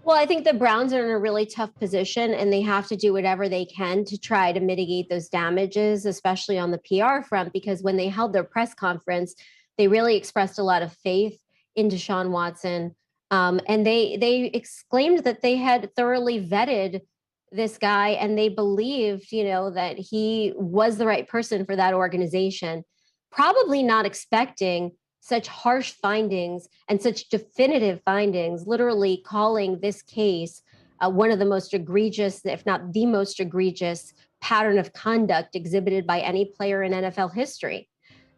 Well, I think the Browns are in a really tough position, and they have to do whatever they can to try to mitigate those damages, especially on the PR front, because when they held their press conference, they really expressed a lot of faith in Deshaun Watson. And they exclaimed that they had thoroughly vetted this guy, and they believed, that he was the right person for that organization, probably not expecting such harsh findings and such definitive findings, literally calling this case one of the most egregious, if not the most egregious pattern of conduct exhibited by any player in NFL history.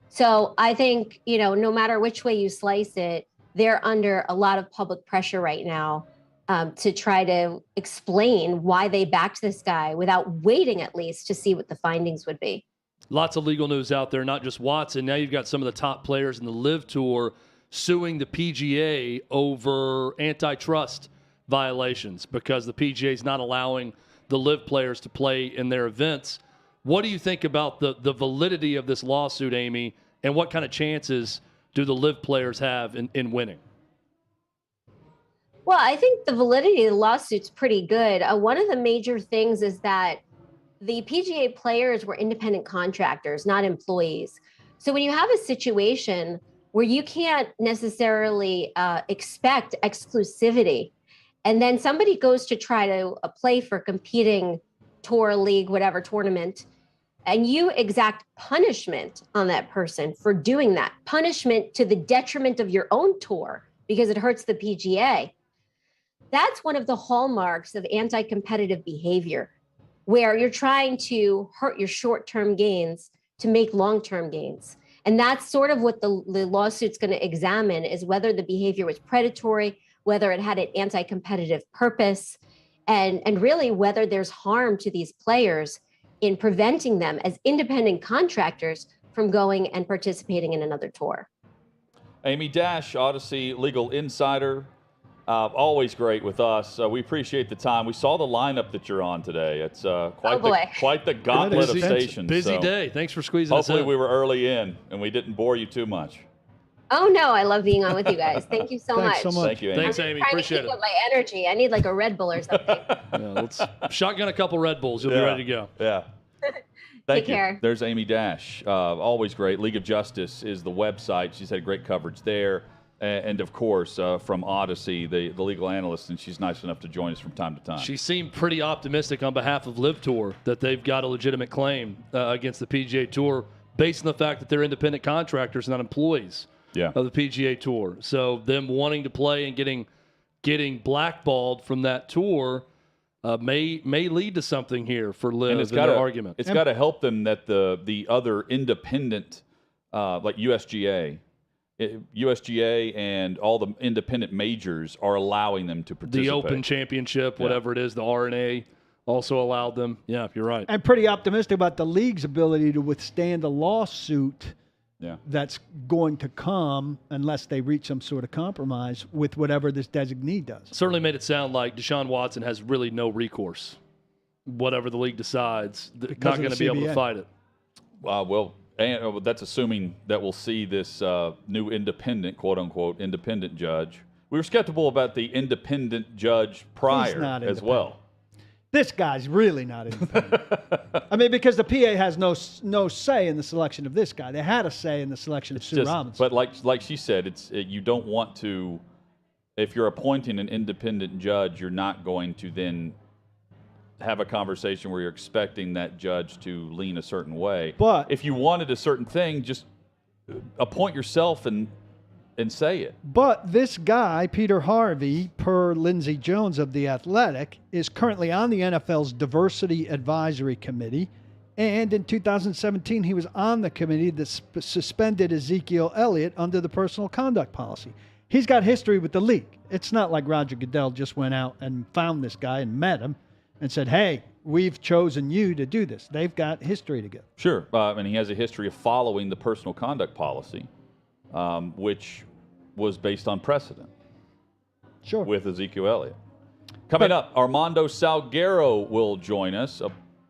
So I think, no matter which way you slice it, they're under a lot of public pressure right now to try to explain why they backed this guy without waiting at least to see what the findings would be. Lots of legal news out there, not just Watson. Now you've got some of the top players in the Live Tour suing the PGA over antitrust violations because the PGA is not allowing the Live players to play in their events. What do you think about the validity of this lawsuit, Amy, and what kind of chances do the Live players have in winning? Well, I think the validity of the lawsuit's pretty good. One of the major things is that the PGA players were independent contractors, not employees. So when you have a situation where you can't necessarily expect exclusivity, and then somebody goes to try to play for competing tour, league, whatever tournament, and you exact punishment on that person for doing that, punishment to the detriment of your own tour because it hurts the PGA, that's one of the hallmarks of anti-competitive behavior, where you're trying to hurt your short-term gains to make long-term gains. And that's sort of what the lawsuit's going to examine, is whether the behavior was predatory, whether it had an anti-competitive purpose, and really whether there's harm to these players in preventing them as independent contractors from going and participating in another tour. Amy Dash, Odyssey Legal Insider. Always great with us. We appreciate the time. We saw the lineup that you're on today. It's quite the gauntlet of stations. Busy day. Thanks for squeezing us in. Hopefully we were early in and we didn't bore you too much. Oh, no, I love being on with you guys. Thank you so much. Thank you, Amy. Thanks, Amy. Appreciate it. Up my energy. I need like a Red Bull or something. Let's shotgun a couple Red Bulls. You'll be ready to go. Yeah. Take care. There's Amy Dash. Always great. League of Justice is the website. She's had great coverage there. And, of course, from Odyssey, the legal analyst, and she's nice enough to join us from time to time. She seemed pretty optimistic on behalf of Live Tour that they've got a legitimate claim against the PGA Tour based on the fact that they're independent contractors, not employees of the PGA Tour. So them wanting to play and getting blackballed from that tour may lead to something here for Live in their argument. It's got to help them that the other independent, like USGA and all the independent majors are allowing them to participate. The Open Championship, whatever it is, the RNA also allowed them. Yeah, you're right. I'm pretty optimistic about the league's ability to withstand a lawsuit that's going to come unless they reach some sort of compromise with whatever this designee does. Certainly made it sound like Deshaun Watson has really no recourse. Whatever the league decides, they're not going to be able to fight it. And that's assuming that we'll see this new independent, quote-unquote, independent judge. We were skeptical about the independent judge prior as well. This guy's really not independent. I mean, because the PA has no say in the selection of this guy. They had a say in the selection of Sue Robinson. But like she said, you don't want to, if you're appointing an independent judge, you're not going to then have a conversation where you're expecting that judge to lean a certain way. But if you wanted a certain thing, just appoint yourself and say it. But this guy, Peter Harvey, per Lindsey Jones of The Athletic, is currently on the NFL's Diversity Advisory Committee. And in 2017, he was on the committee that suspended Ezekiel Elliott under the personal conduct policy. He's got history with the league. It's not like Roger Goodell just went out and found this guy and met him and said, hey, we've chosen you to do this. They've got history together. Sure. And he has a history of following the personal conduct policy, which was based on precedent. Sure. With Ezekiel Elliott. Coming up, Armando Salguero will join us.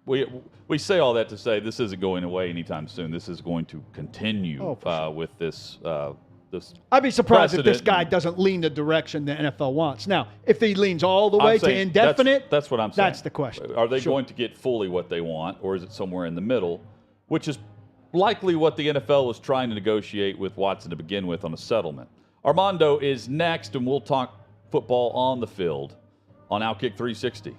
we say all that to say this isn't going away anytime soon. This is going to continue with this. This I'd be surprised if this precedent. guy doesn't lean the direction the NFL wants. Now, if he leans all the way to indefinite, that's what I'm saying. That's the question. Are they going to get fully what they want, or is it somewhere in the middle, which is likely what the NFL was trying to negotiate with Watson to begin with on a settlement? Armando is next, and we'll talk football on the field on OutKick 360.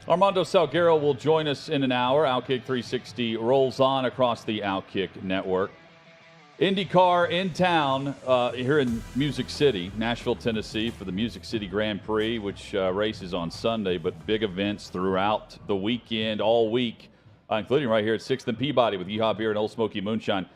Armando Salguero will join us in an hour. OutKick 360 rolls on across the OutKick network. IndyCar in town here in Music City, Nashville, Tennessee, for the Music City Grand Prix, which races on Sunday, but big events throughout the weekend, all week, including right here at 6th and Peabody with Yeehaw Beer and Old Smoky Moonshine.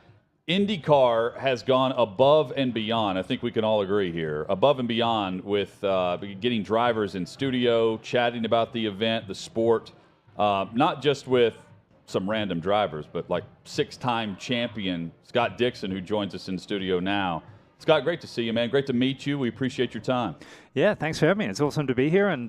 IndyCar has gone above and beyond. I think we can all agree here. Above and beyond with getting drivers in studio, chatting about the event, the sport, not just with some random drivers, but like 6-time champion Scott Dixon, who joins us in studio now. Scott, great to see you, man. Great to meet you. We appreciate your time. Yeah, thanks for having me. It's awesome to be here, and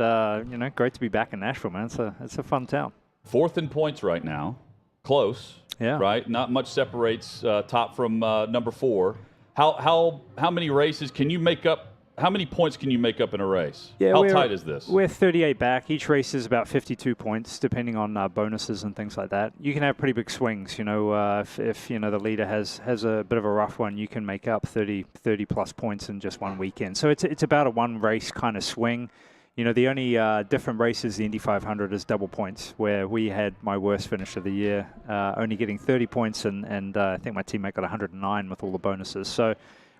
great to be back in Nashville, man. It's a fun town. 4th in points right now. Close. Yeah. Right? Not much separates top from number 4. How many races can you make up? How many points can you make up in a race? Yeah, how tight is this? We're 38 back. Each race is about 52 points, depending on bonuses and things like that. You can have pretty big swings. If the leader has a bit of a rough one, you can make up 30 plus points in just one weekend. So it's about a one race kind of swing. The only different race is the Indy 500 is double points, where we had my worst finish of the year, only getting 30 points, and I think my teammate got 109 with all the bonuses. So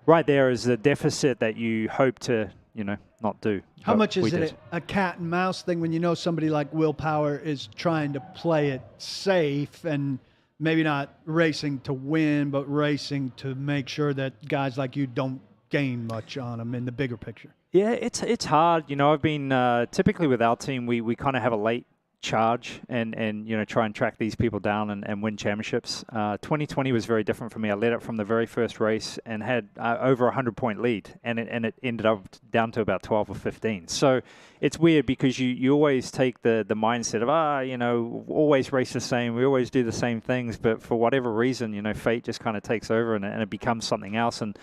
right there is the deficit that you hope to, not do. How much is it a cat and mouse thing when somebody like Will Power is trying to play it safe and maybe not racing to win, but racing to make sure that guys like you don't gain much on them in the bigger picture? Yeah, it's hard. I've been typically with our team, we kind of have a late charge and try and track these people down and win championships. 2020 was very different for me. I led it from the very first race and had over 100-point lead, and it ended up down to about 12 or 15. So it's weird because you always take the mindset of always race the same. We always do the same things, but for whatever reason, fate just kind of takes over and it becomes something else. And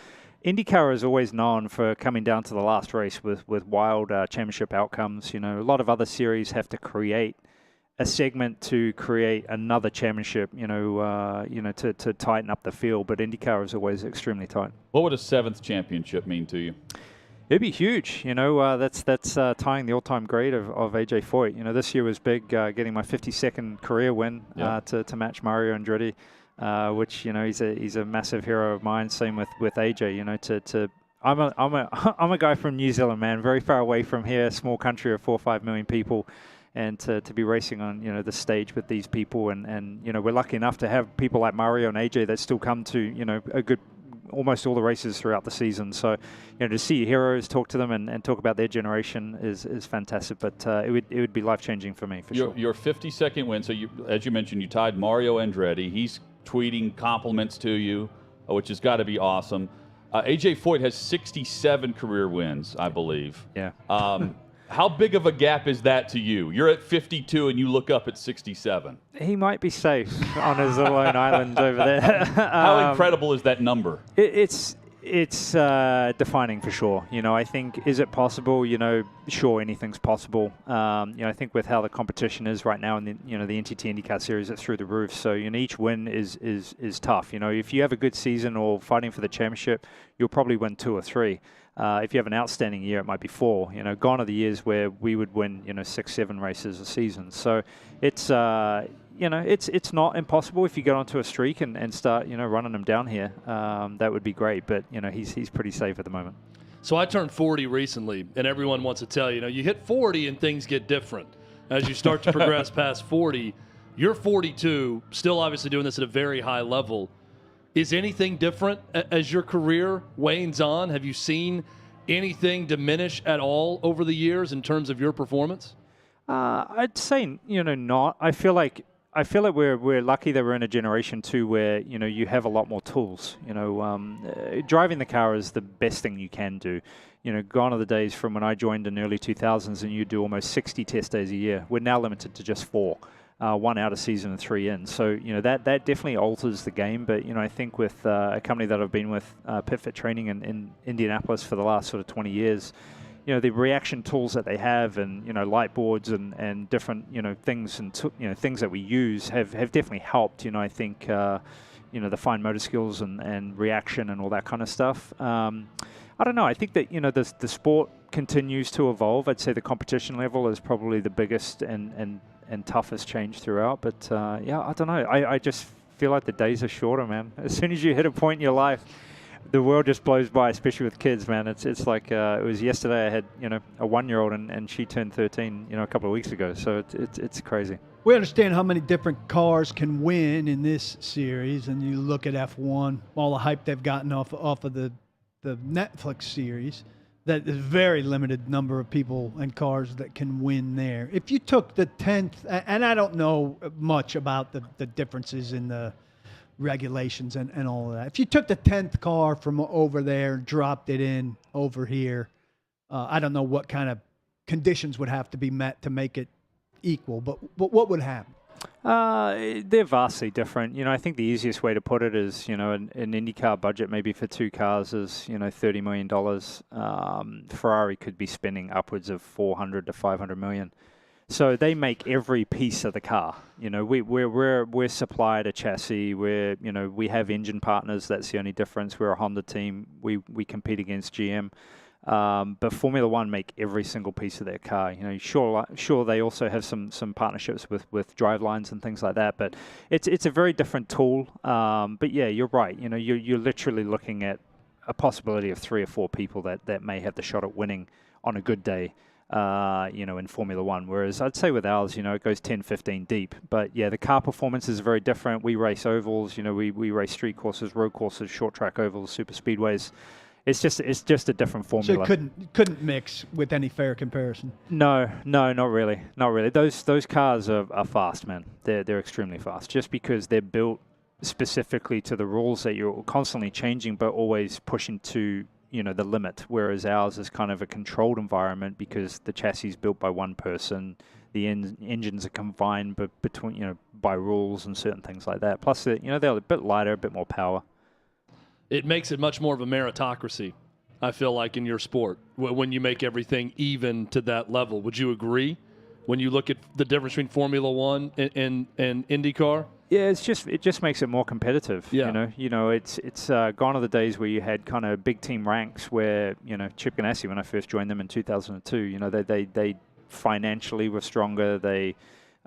IndyCar is always known for coming down to the last race with wild championship outcomes. A lot of other series have to create a segment to create another championship, to tighten up the field. But IndyCar is always extremely tight. What would a 7th championship mean to you? It'd be huge. That's tying the all-time great of AJ Foyt. This year was big, getting my 52nd career win to match Mario Andretti. Which he's a massive hero of mine. Same with AJ. I'm a guy from New Zealand, man, very far away from here, small country of 4 or 5 million people, and to be racing on the stage with these people, and we're lucky enough to have people like Mario and AJ that still come to a good almost all the races throughout the season. So to see your heroes, talk to them, and talk about their generation is fantastic. But it would be life-changing for me, for sure. Your 52nd win, so as you mentioned, you tied Mario Andretti. He's tweeting compliments to you, which has got to be awesome. AJ Foyt has 67 career wins, I believe. Yeah. How big of a gap is that to you? You're at 52 and you look up at 67. He might be safe on his little own island over there. How incredible is that number? It's defining for sure. I think, is it possible? Sure, anything's possible. I think with how the competition is right now in the NTT IndyCar series, it's through the roof. So each win is tough. If you have a good season or fighting for the championship, you'll probably win 2 or 3. If you have an outstanding year, it might be 4. Gone are the years where we would win 6, 7 races a season. So it's it's not impossible if you get onto a streak and start running them down here. That would be great, but he's pretty safe at the moment. So I turned 40 recently, and everyone wants to tell you hit 40 and things get different as you start to progress past 40. You're 42, still obviously doing this at a very high level. Is anything different as your career wanes on? Have you seen anything diminish at all over the years in terms of your performance? I'd say not. I feel like we're lucky that we're in a generation too where you have a lot more tools. Driving the car is the best thing you can do. Gone are the days from when I joined in the early 2000s and you do almost 60 test days a year. We're now limited to just 4. 1 out of season and 3 in. So, that definitely alters the game. But, I think with a company that I've been with, PitFit Training in Indianapolis for the last sort of 20 years, the reaction tools that they have and, light boards and different, things and, things that we use have definitely helped, I think, the fine motor skills and reaction and all that kind of stuff. I don't know. I think that, the sport continues to evolve. I'd say the competition level is probably the biggest and toughest change throughout. But, I don't know. I just feel like the days are shorter, man. As soon as you hit a point in your life, the world just blows by, especially with kids, man. It's like it was yesterday I had, a 1-year-old and she turned 13, a couple of weeks ago. So it's crazy. We understand how many different cars can win in this series, and you look at F1, all the hype they've gotten off of the Netflix series, that there's very limited number of people and cars that can win there. If you took the 10th, and I don't know much about the differences in the regulations and all of that. If you took the 10th car from over there and dropped it in over here, I don't know what kind of conditions would have to be met to make it equal, but what would happen? They're vastly different. I think the easiest way to put it is, an IndyCar budget maybe for 2 cars is, $30 million. Ferrari could be spending upwards of $400 to $500 million. So they make every piece of the car. We're supplied a chassis. We have engine partners. That's the only difference. We're a Honda team. We compete against GM. But Formula One make every single piece of their car. Sure they also have some partnerships with drivelines and things like that. But it's a very different tool. But yeah, you're right. You're literally looking at a possibility of 3 or 4 people that may have the shot at winning on a good day. In Formula One, whereas I'd say with ours, it goes 10, 15 deep. But yeah, the car performance is very different. We race ovals, we race street courses, road courses, short track ovals, super speedways. It's just a different formula. So it couldn't mix with any fair comparison. No, not really. Those cars are fast, man. They're extremely fast, just because they're built specifically to the rules that you're constantly changing, but always pushing to the limit, whereas ours is kind of a controlled environment because the chassis is built by one person, the engines are confined between by rules and certain things like that. Plus, they're a bit lighter, a bit more power. It makes it much more of a meritocracy, I feel like, in your sport when you make everything even to that level. Would you agree? When you look at the difference between Formula One and IndyCar? Yeah, it just makes it more competitive. Yeah. It's gone are the days where you had kind of big team ranks where Chip Ganassi, when I first joined them in 2002, they financially were stronger. They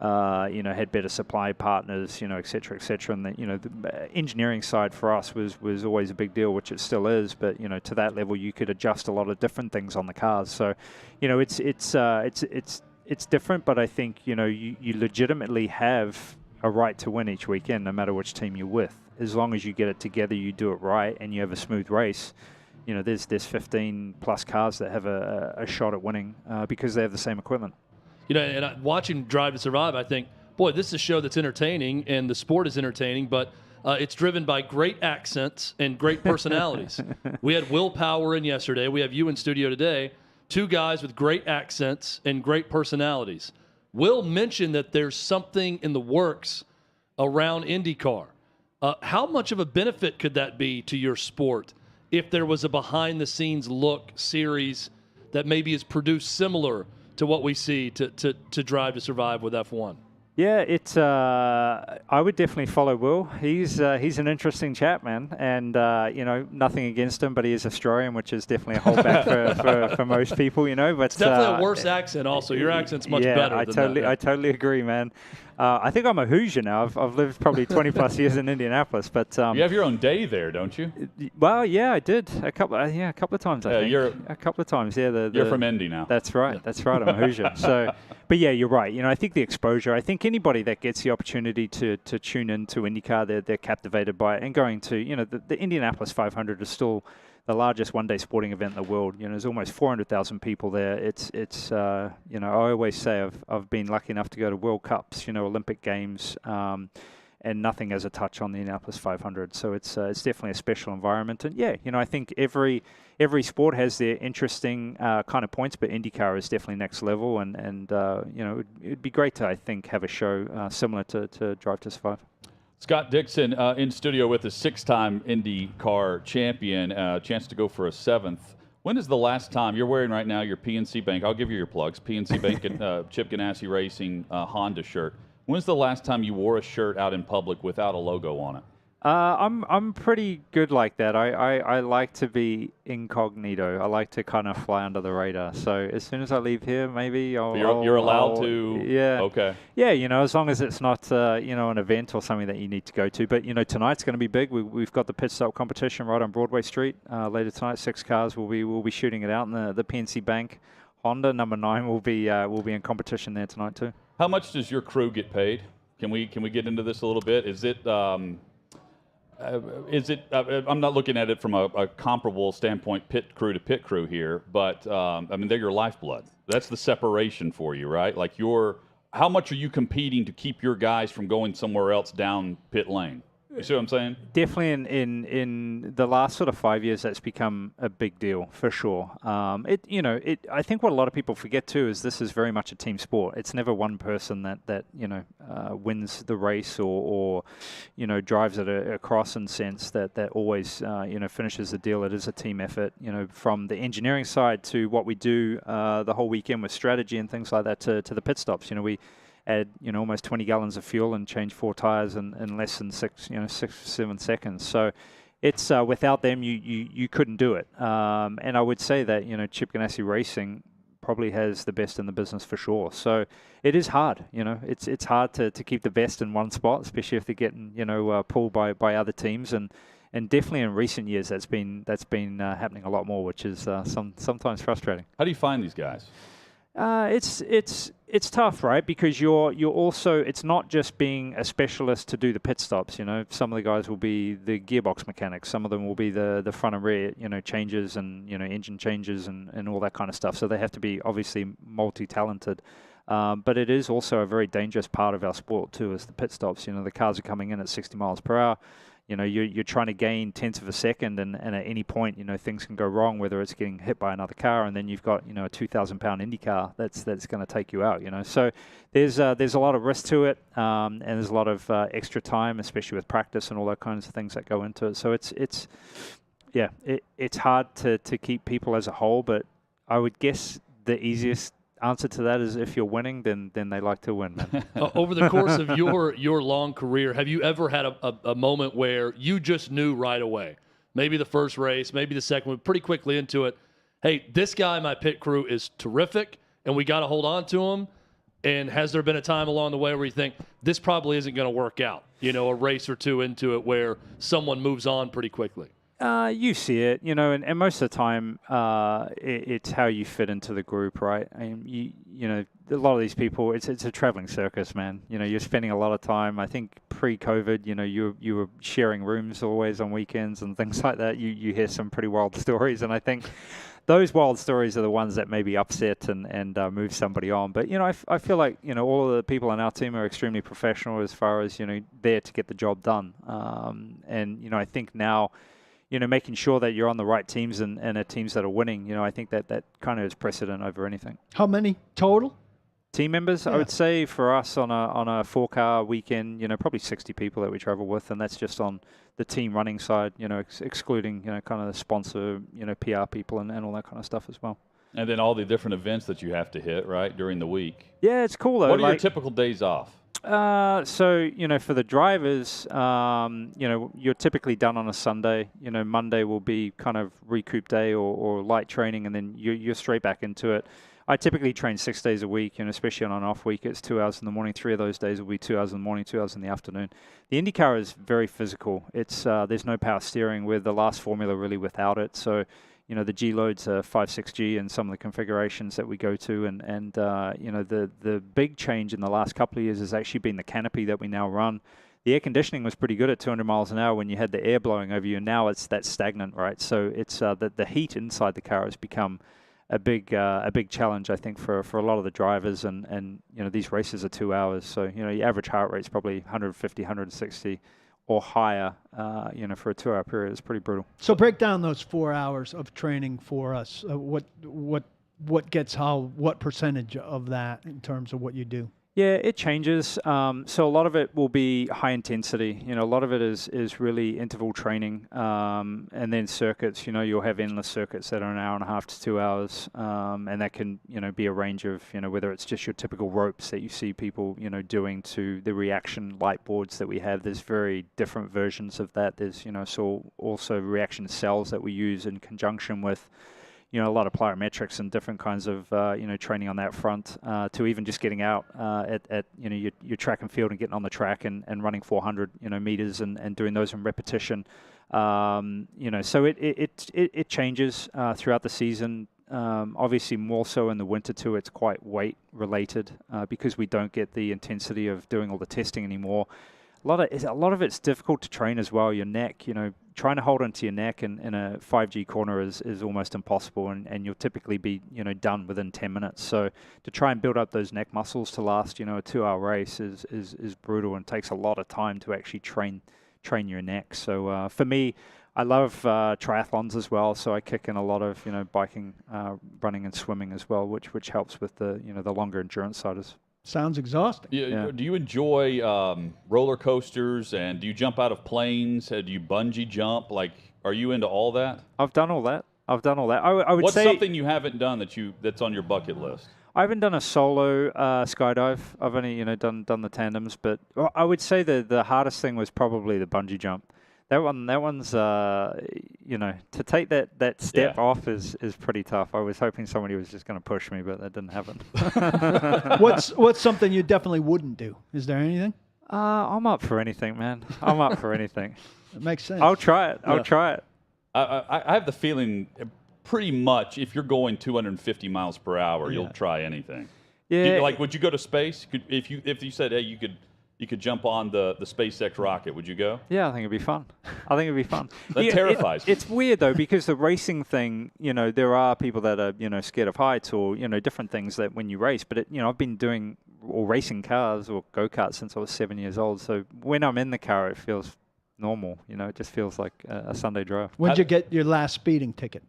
had better supply partners, et cetera, et cetera. And the engineering side for us was always a big deal, which it still is. But to that level, you could adjust a lot of different things on the cars. So it's different, but I think you legitimately have a right to win each weekend, no matter which team you're with. As long as you get it together, you do it right, and you have a smooth race. There's 15 plus cars that have a shot at winning because they have the same equipment. And watching Drive to Survive, I think, boy, this is a show that's entertaining, and the sport is entertaining, but it's driven by great accents and great personalities. We had Will Power in yesterday. We have you in studio today. 2 guys with great accents and great personalities. Will mentioned that there's something in the works around IndyCar. How much of a benefit could that be to your sport if there was a behind-the-scenes look series that maybe is produced similar to what we see to Drive to Survive with F1? Yeah, it's. I would definitely follow Will. He's an interesting chap, man, and nothing against him, but he is Australian, which is definitely a holdback for most people, But it's definitely a worse accent. Also, your accent's much better. I totally agree, man. I think I'm a Hoosier now. I've lived probably 20 plus years in Indianapolis, but you have your own day there, don't you? Well, yeah, I did a couple of times. I think a couple of times. Yeah, you're from Indy now. That's right. That's right. I'm a Hoosier. So, but yeah, you're right. I think the exposure. I think anybody that gets the opportunity to tune into IndyCar, they're captivated by it, and going to the Indianapolis 500 is still the largest one-day sporting event in the world. There's almost 400,000 people there. It's I always say I've been lucky enough to go to World Cups, Olympic Games, and nothing has a touch on the Indianapolis 500. So it's definitely a special environment. And yeah, I think every sport has their interesting kind of points, but IndyCar is definitely next level. And it'd be great to, I think, have a show similar to Drive to Survive. Scott Dixon in studio with a 6-time IndyCar champion, chance to go for a 7th. When is the last time you're wearing right now your PNC Bank? I'll give you your plugs. PNC Bank and Chip Ganassi Racing Honda shirt. When's the last time you wore a shirt out in public without a logo on it? I'm pretty good like that. I like to be incognito. I like to kind of fly under the radar. So as soon as I leave here, maybe You're allowed to. Yeah. Okay. Yeah, as long as it's not an event or something that you need to go to. But tonight's going to be big. We've got the pit stop competition right on Broadway Street later tonight. 6 cars we'll be shooting it out, and the PNC Bank Honda number 9 will be in competition there tonight too. How much does your crew get paid? Can we get into this a little bit? Is it I'm not looking at it from a comparable standpoint, pit crew to pit crew here, but they're your lifeblood. That's the separation for you, right? Like how much are you competing to keep your guys from going somewhere else down pit lane? You see what I'm saying? Definitely in the last sort of 5 years, that's become a big deal for sure. I think what a lot of people forget too is this is very much a team sport. It's never one person that wins the race or drives it across in sense that always finishes the deal. It is a team effort. From the engineering side to what we do the whole weekend with strategy and things like that to the pit stops. We add almost 20 gallons of fuel and change 4 tires in less than 6 or 7 seconds. So it's without them you couldn't do it. And I would say that Chip Ganassi Racing probably has the best in the business for sure. So it is hard. It's hard to keep the best in one spot, especially if they're getting pulled by other teams. And definitely in recent years that's been happening a lot more, which is sometimes frustrating. How do you find these guys? It's tough, right? Because you're also, it's not just being a specialist to do the pit stops. Some of the guys will be the gearbox mechanics. Some of them will be the front and rear, changes and engine changes and all that kind of stuff. So they have to be obviously multi-talented. But it is also a very dangerous part of our sport too, is the pit stops. The cars are coming in at 60 miles per hour. You're trying to gain tenths of a second, and at any point, things can go wrong, whether it's getting hit by another car, and then you've got, a 2,000-pound IndyCar that's going to take you out, So there's a lot of risk to it, and there's a lot of extra time, especially with practice and all that kinds of things that go into it. So it's hard to keep people as a whole, but I would guess the easiest answer to that is if you're winning, then they like to win, man. Over the course of your long career, have you ever had a moment where you just knew right away, maybe the first race, maybe the second one, pretty quickly into it, hey, this guy in my pit crew is terrific, and we got to hold on to him? And has there been a time along the way where you think this probably isn't going to work out, a race or two into it where someone moves on pretty quickly? You see it, and most of the time, it's how you fit into the group, right? A lot of these people, it's a traveling circus, man. You're spending a lot of time. I think pre-COVID, you were sharing rooms always on weekends and things like that. You hear some pretty wild stories, and I think those wild stories are the ones that maybe upset and move somebody on. But I feel like all of the people on our team are extremely professional as far as there to get the job done. And I think now, making sure that you're on the right teams and teams that are winning, I think that kind of is precedent over anything. How many total? Team members, yeah. I would say for us on a 4-car weekend, probably 60 people that we travel with, and that's just on the team running side, excluding, kind of the sponsor, PR people and all that kind of stuff as well. And then all the different events that you have to hit, right, during the week. Yeah, it's cool though. What are your typical days off? So, for the drivers, you're typically done on a Sunday. Monday will be kind of recoup day or light training, and then you're straight back into it. I typically train 6 days a week, especially on an off week, it's 2 hours in the morning. 3 of those days will be 2 hours in the morning, 2 hours in the afternoon. The IndyCar is very physical. It's there's no power steering. We're the last formula really without it. So, the G loads are 5.6G and some of the configurations that we go to. And the big change in the last couple of years has actually been the canopy that we now run. The air conditioning was pretty good at 200 miles an hour when you had the air blowing over you. And now that's stagnant, right? So it's the heat inside the car has become a big challenge, I think, for a lot of the drivers. And these races are 2 hours. So, your average heart rate is probably 150, 160. Or higher, for a 2 hour period. It's pretty brutal. So break down those 4 hours of training for us. What gets what percentage of that in terms of what you do? Yeah, it changes. So a lot of it will be high intensity. A lot of it is really interval training, and then circuits. You'll have endless circuits that are an hour and a half to 2 hours, and that can be a range of whether it's just your typical ropes that you see people doing to the reaction light boards that we have. There's very different versions of that. There's so also reaction cells that we use in conjunction with a lot of plyometrics and different kinds of training on that front, to even just getting out at your track and field and getting on the track and running 400 meters and doing those in repetition. So it changes throughout the season. Obviously more so in the winter too. It's quite weight related because we don't get the intensity of doing all the testing anymore. A lot of it's difficult to train as well. Your neck, trying to hold onto your neck in a 5G corner is almost impossible, and you'll typically be done within 10 minutes. So to try and build up those neck muscles to last a 2-hour race is brutal and takes a lot of time to actually train your neck. So for me, I love triathlons as well. So I kick in a lot of biking, running, and swimming as well, which helps with the the longer endurance side. Sounds exhausting. Yeah. Do you enjoy roller coasters, and do you jump out of planes? Do you bungee jump? Like, are you into all that? I've done all that. I would What's say something you haven't done that's on your bucket list? I haven't done a solo skydive. I've only done the tandems, but I would say the hardest thing was probably the bungee jump. That one's to take that step off is pretty tough. I was hoping somebody was just going to push me, but that didn't happen. What's something you definitely wouldn't do? Is there anything? I'm up for anything, man. I'm up for anything. It makes sense. I'll try it. I have the feeling pretty much if you're going 250 miles per hour, you'll try anything. Yeah. Would you go to space? If you said, hey, you could jump on the SpaceX rocket, would you go? Yeah, I think it'd be fun. That terrifies me. It's weird though, because the racing thing, there are people that are scared of heights or different things that when you race. But I've been doing or racing cars or go-karts since I was 7 years old. So when I'm in the car, it feels normal. It just feels like a Sunday drive. When did you get your last speeding ticket?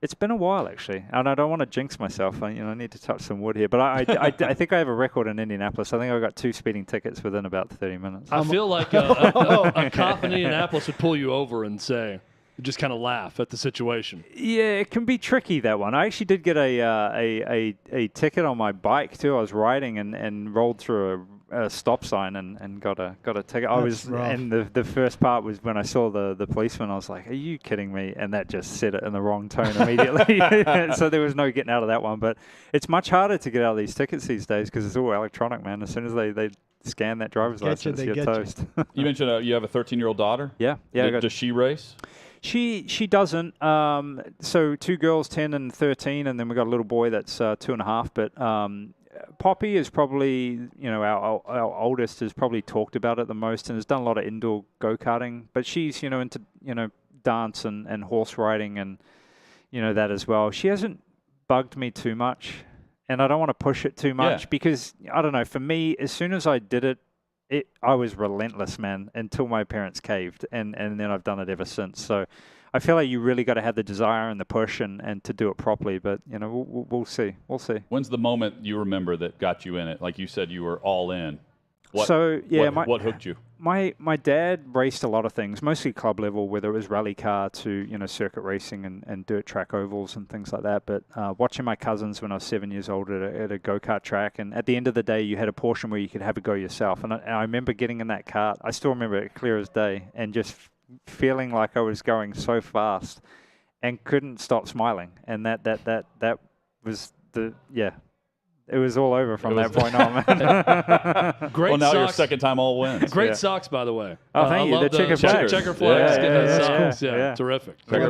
It's been a while, actually, and I don't want to jinx myself. I need to touch some wood here, but I think I have a record in Indianapolis. I think I got 2 speeding tickets within about 30 minutes. I feel like a cop in Indianapolis would pull you over and say, just kind of laugh at the situation. Yeah, it can be tricky, that one. I actually did get a ticket on my bike too. I was riding and rolled through a stop sign and got a ticket. And the first part was when I saw the policeman. I was like, "Are you kidding me?" And that just set it in the wrong tone immediately. So there was no getting out of that one. But it's much harder to get out of these tickets these days because it's all electronic, man. As soon as they scan that driver's license, you're toast. You mentioned you have a 13-year-old daughter. Yeah. Does she race? She doesn't. So 2 girls, 10 and 13, and then we got a little boy that's 2.5. But Poppy is probably, our oldest has probably talked about it the most and has done a lot of indoor go-karting. But she's, into, dance and horse riding and, that as well. She hasn't bugged me too much, and I don't want to push it too much because, I don't know, for me, as soon as I did it, I was relentless, man, until my parents caved, and then I've done it ever since. So I feel like you really got to have the desire and the push and to do it properly. But we'll see. When's the moment you remember that got you in it? Like you said, you were all in. What hooked you? My dad raced a lot of things, mostly club level, whether it was rally car to circuit racing and dirt track ovals and things like that. But watching my cousins when I was 7 years old at a go-kart track, and at the end of the day, you had a portion where you could have a go yourself. And I remember getting in that kart. I still remember it clear as day, and just feeling like I was going so fast and couldn't stop smiling. And that was it was all over from that point on, man. Great well, now socks. your second time all wins. Great socks, by the way. Oh, thank you. The checker flags. Checker flags. Yeah, terrific. Checker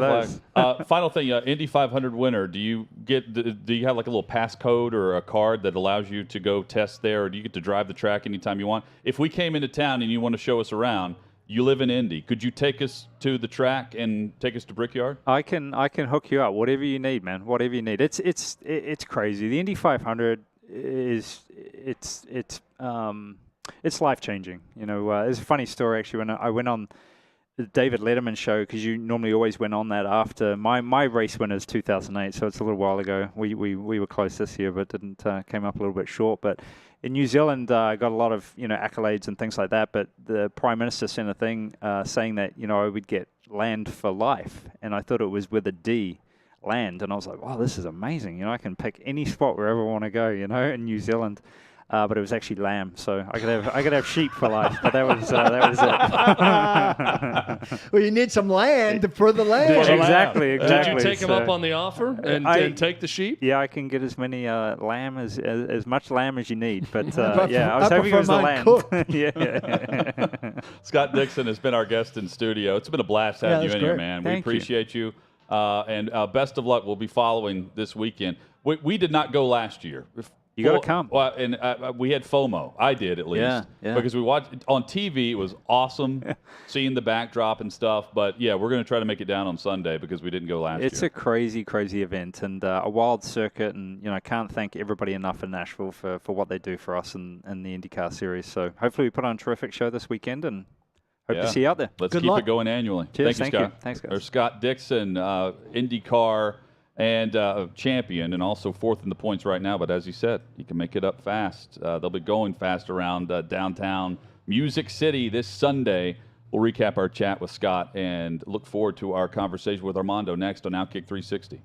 flag. Final thing, Indy 500 winner. Do you have like a little pass code or a card that allows you to go test there, or do you get to drive the track anytime you want? If we came into town and you want to show us around, you live in Indy. Could you take us to the track and take us to Brickyard? I can hook you up. Whatever you need, man. Whatever you need. It's crazy. The Indy 500 it's life changing. There's a funny story actually when I went on David Letterman show, because you normally always went on that after my race win is 2008, so it's a little while ago. We were close this year, but didn't came up a little bit short. But in New Zealand, I got a lot of accolades and things like that. But the Prime Minister sent a thing saying that I would get land for life, and I thought it was with a D, land, and I was like, wow, this is amazing. I can pick any spot wherever I want to go. In New Zealand. But it was actually lamb, so I could have sheep for life. But that was it. Well, you need some land for the land. Exactly. Did you take him up on the offer and take the sheep? Yeah, I can get as many lamb as much lamb as you need. But I was hoping it was the land. Yeah. Scott Dixon has been our guest in studio. It's been a blast having you in here, man. We appreciate you. And best of luck. We'll be following this weekend. We did not go last year. You got to come. Well, and we had FOMO. I did, at least. Yeah. Because we watched on TV. It was awesome seeing the backdrop and stuff. But, yeah, we're going to try to make it down on Sunday because we didn't go last year. It's a crazy, crazy event and a wild circuit. And, I can't thank everybody enough in Nashville for what they do for us in the IndyCar series. So hopefully we put on a terrific show this weekend and hope to see you out there. Let's keep it going annually. Cheers. Thank you, Scott. Thanks, guys. There's Scott Dixon, IndyCar and champion, and also fourth in the points right now. But as he said, he can make it up fast. They'll be going fast around downtown Music City this Sunday. We'll recap our chat with Scott and look forward to our conversation with Armando next on OutKick 360.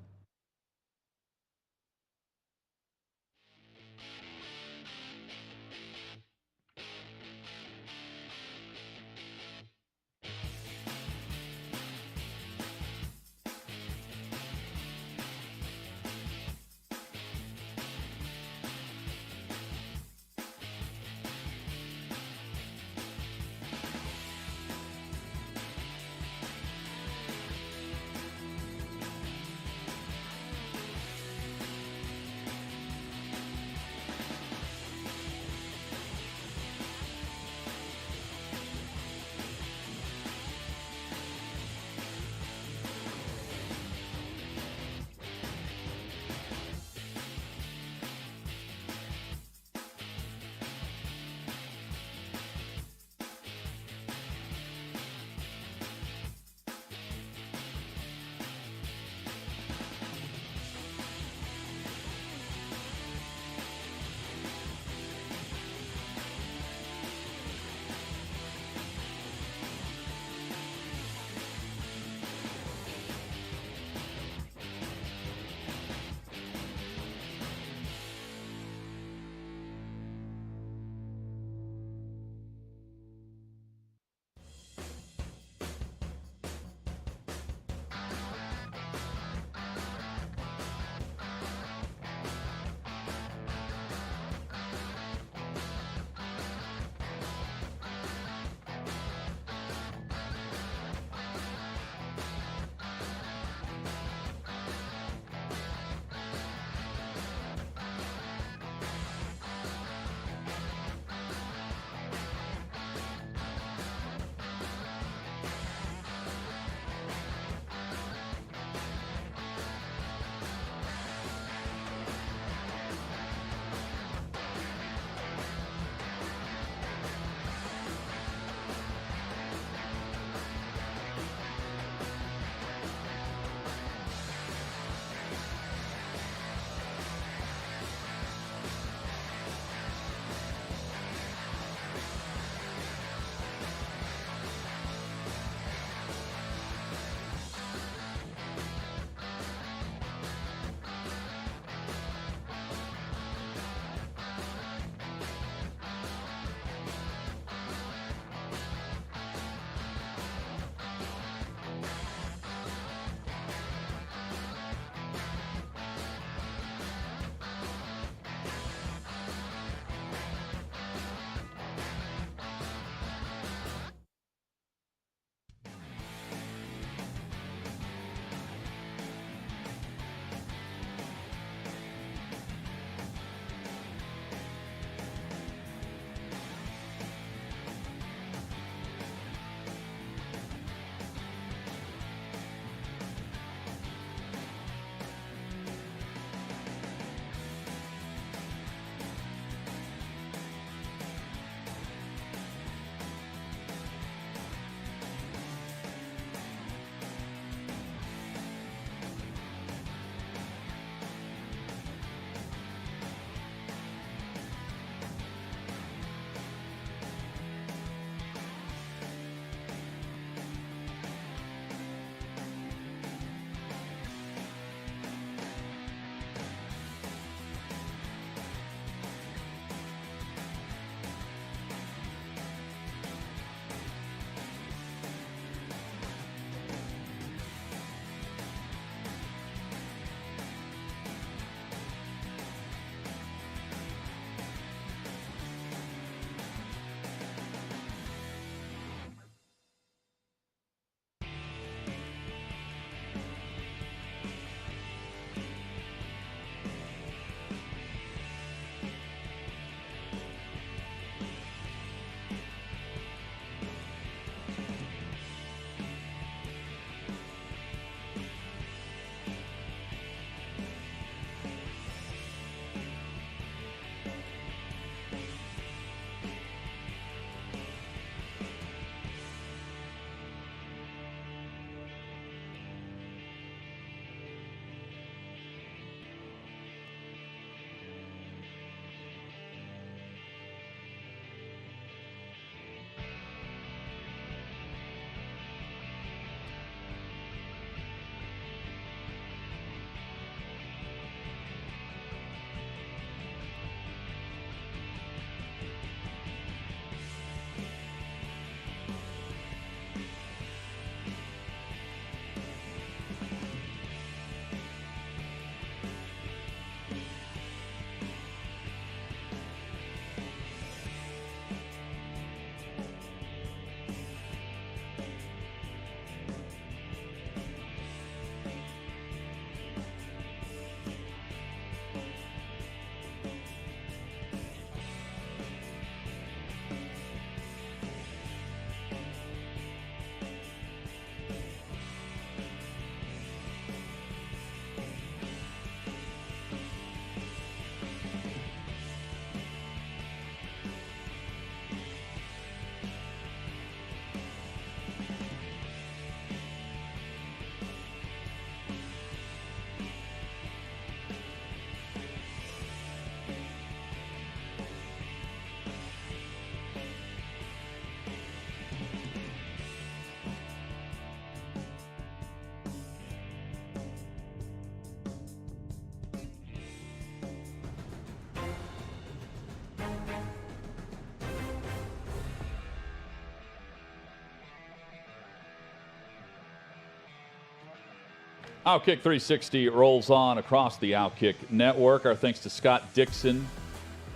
OutKick 360 rolls on across the OutKick network. Our thanks to Scott Dixon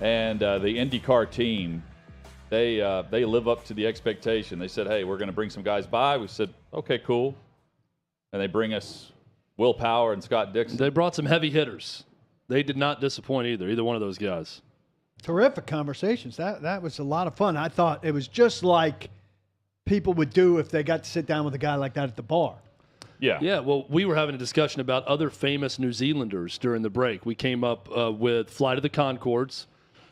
and the IndyCar team. They live up to the expectation. They said, hey, we're going to bring some guys by. We said, okay, cool. And they bring us Will Power and Scott Dixon. They brought some heavy hitters. They did not disappoint either one of those guys. Terrific conversations. That was a lot of fun. I thought it was just like people would do if they got to sit down with a guy like that at the bar. Yeah. Yeah, well, we were having a discussion about other famous New Zealanders during the break. We came up with Flight of the Conchords,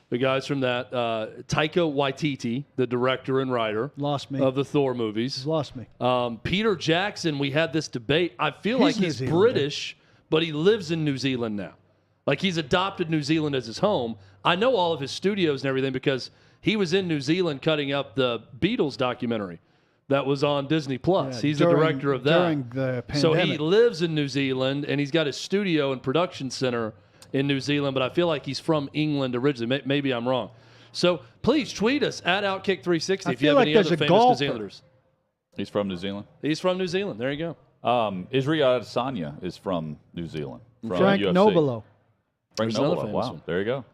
the guys from that. Taika Waititi, the director and writer of the Thor movies. Lost me. Peter Jackson, we had this debate. I feel like he's British, but he lives in New Zealand now. Like he's adopted New Zealand as his home. I know all of his studios and everything because he was in New Zealand cutting up the Beatles documentary that was on Disney Plus. He's the director of that. During the pandemic. So he lives in New Zealand, and he's got his studio and production center in New Zealand, but I feel like he's from England originally. Maybe I'm wrong. So please tweet us at OutKick360 if you have any other famous New Zealanders. He's from New Zealand? He's from New Zealand. There you go. Israel Adesanya is from New Zealand. From Frank UFC. Nobilo. Frank Nobilo. Wow. There you go.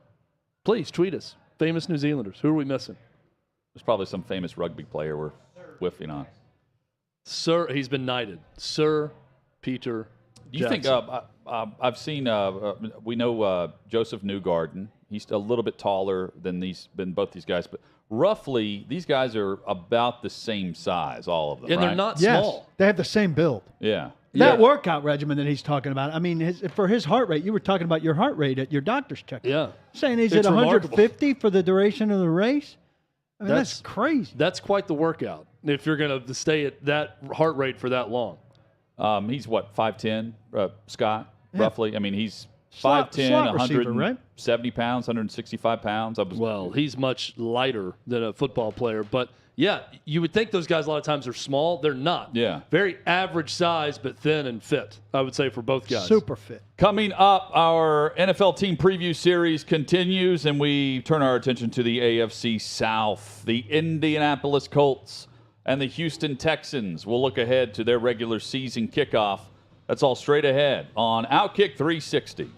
Please tweet us. Famous New Zealanders. Who are we missing? There's probably some famous rugby player we're whiffing on. Sir, he's been knighted. Sir Peter Do you Jackson. think, I've seen, we know Joseph Newgarden. He's a little bit taller than both these guys, but roughly these guys are about the same size, all of them, And right? they're not Yes, small. they have the same build. Yeah. That workout regimen that he's talking about, I mean, for his heart rate, you were talking about your heart rate at your doctor's check. Yeah. Saying he's It's at 150 remarkable. for the duration of the race? I mean, that's crazy. That's quite the workout if you're going to stay at that heart rate for that long. He's what, 5'10", Scott, Yeah. roughly? I mean, he's Slot 5'10", receiver, right? 170 pounds, 165 pounds. Well, he's much lighter than a football player. But, yeah, you would think those guys a lot of times are small. They're not. Yeah. Very average size, but thin and fit, I would say, for both guys. Super fit. Coming up, our NFL team preview series continues, and we turn our attention to the AFC South. The Indianapolis Colts and the Houston Texans will look ahead to their regular season kickoff. That's all straight ahead on OutKick 360.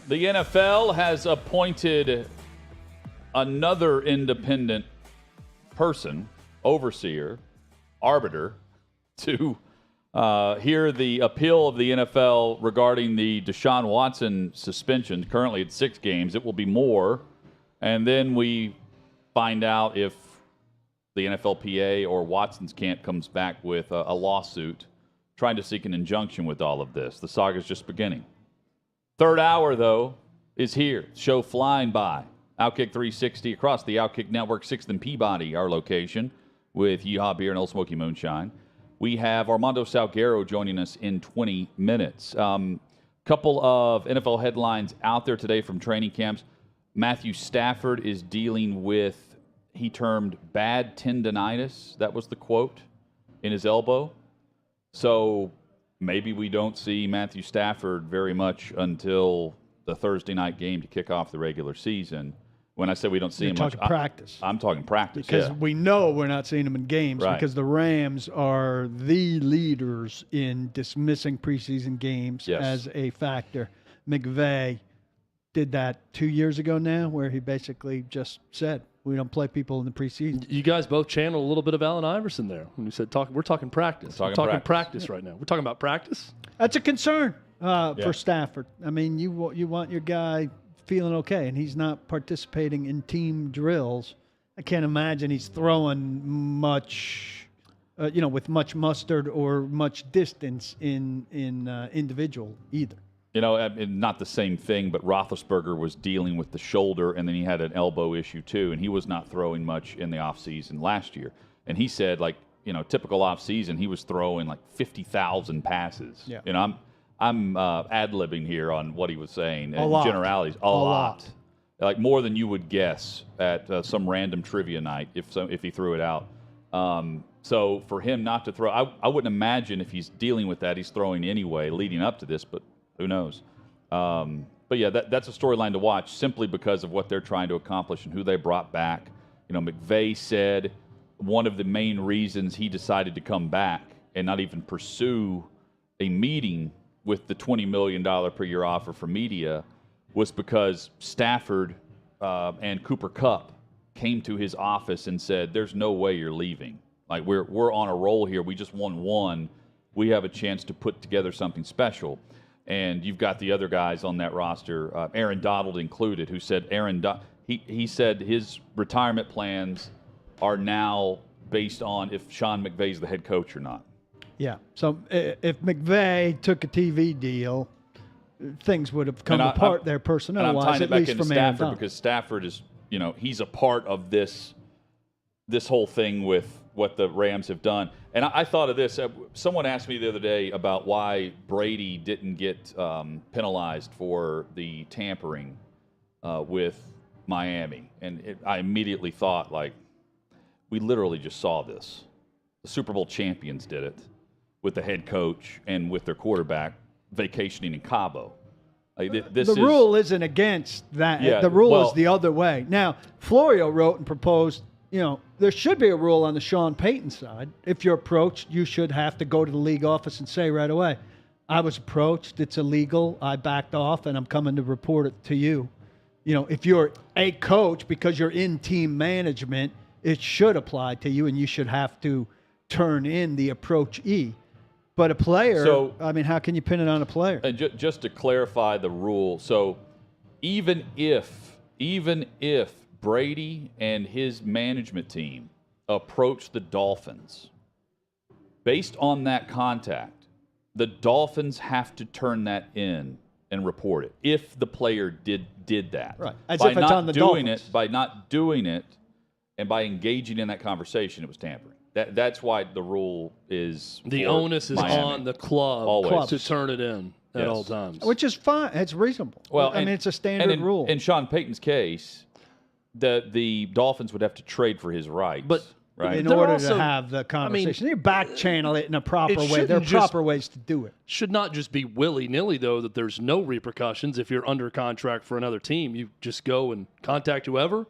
The NFL has appointed another independent person, overseer, arbiter, to hear the appeal of the NFL regarding the Deshaun Watson suspension. Currently it's 6 games. It will be more. And then we find out if the NFLPA or Watson's camp comes back with a lawsuit trying to seek an injunction with all of this. The saga's just beginning. Third hour, though, is here. Show flying by. OutKick 360 across the OutKick Network, 6th and Peabody, our location, with Yeehaw Beer and Old Smoky Moonshine. We have Armando Salguero joining us in 20 minutes. Couple of NFL headlines out there today from training camps. Matthew Stafford is dealing with, he termed bad tendonitis. That was the quote in his elbow. So maybe we don't see Matthew Stafford very much until the Thursday night game to kick off the regular season. When I say we don't see him much, practice. I'm talking practice. Because yeah. we know we're not seeing him in games Right. because the Rams are the leaders in dismissing preseason games Yes. as a factor. McVay did that 2 years ago now, where he basically just said, we don't play people in the preseason. You guys both channeled a little bit of Allen Iverson there when you said we're talking practice. We're We're talking talking practice right now. We're talking about practice. That's a concern for Stafford. I mean, you want your guy feeling okay, and he's not participating in team drills. I can't imagine he's throwing much, with much mustard or much distance in individual either. You know, not the same thing, but Roethlisberger was dealing with the shoulder, and then he had an elbow issue too, and he was not throwing much in the offseason last year. And he said, typical offseason, he was throwing like 50,000 passes. Yeah. You know, I'm ad-libbing here on what he was saying. A lot. Generalities. A lot. Like more than you would guess at some random trivia night if he threw it out. So for him not to throw, I wouldn't imagine if he's dealing with that, he's throwing anyway leading up to this, but who knows? But yeah, that's a storyline to watch simply because of what they're trying to accomplish and who they brought back. You know, McVay said one of the main reasons he decided to come back and not even pursue a meeting with the $20 million per year offer for media was because Stafford and Cooper Kupp came to his office and said, there's no way you're leaving. Like, we're on a roll here. We just won one. We have a chance to put together something special. And you've got the other guys on that roster, Aaron Donald included, who said he said his retirement plans are now based on if Sean McVay's the head coach or not. Yeah. So if McVay took a TV deal, things would have come apart there personnel-wise, I'm tying it at back least into from Aaron Stafford Donald. because Stafford is, he's a part of this whole thing with what the Rams have done. And I thought of this. Someone asked me the other day about why Brady didn't get penalized for the tampering with Miami. And I immediately thought, we literally just saw this. The Super Bowl champions did it with the head coach and with their quarterback vacationing in Cabo. The rule isn't against that. Yeah, the rule is the other way. Now, Florio wrote and proposed, there should be a rule on the Sean Payton side. If you're approached, you should have to go to the league office and say right away, I was approached, it's illegal, I backed off, and I'm coming to report it to you. If you're a coach, because you're in team management, it should apply to you, and you should have to turn in the approachee. But a player, how can you pin it on a player? And just to clarify the rule, so even if Brady and his management team approach the Dolphins, based on that contact, the Dolphins have to turn that in and report it if the player did that. Right. As if it's on the Dolphins. By not doing it and by engaging in that conversation, it was tampering. That's why the rule is the onus is Miami. on the club to turn it in at all times. Which is fine. It's reasonable. Well, it's a standard rule. In Sean Payton's case, the Dolphins would have to trade for his rights. But right? In order to have the conversation. You back channel it in a proper way. There are proper ways to do it. Should not just be willy-nilly, though, that there's no repercussions. If you're under contract for another team, you just go and contact whoever.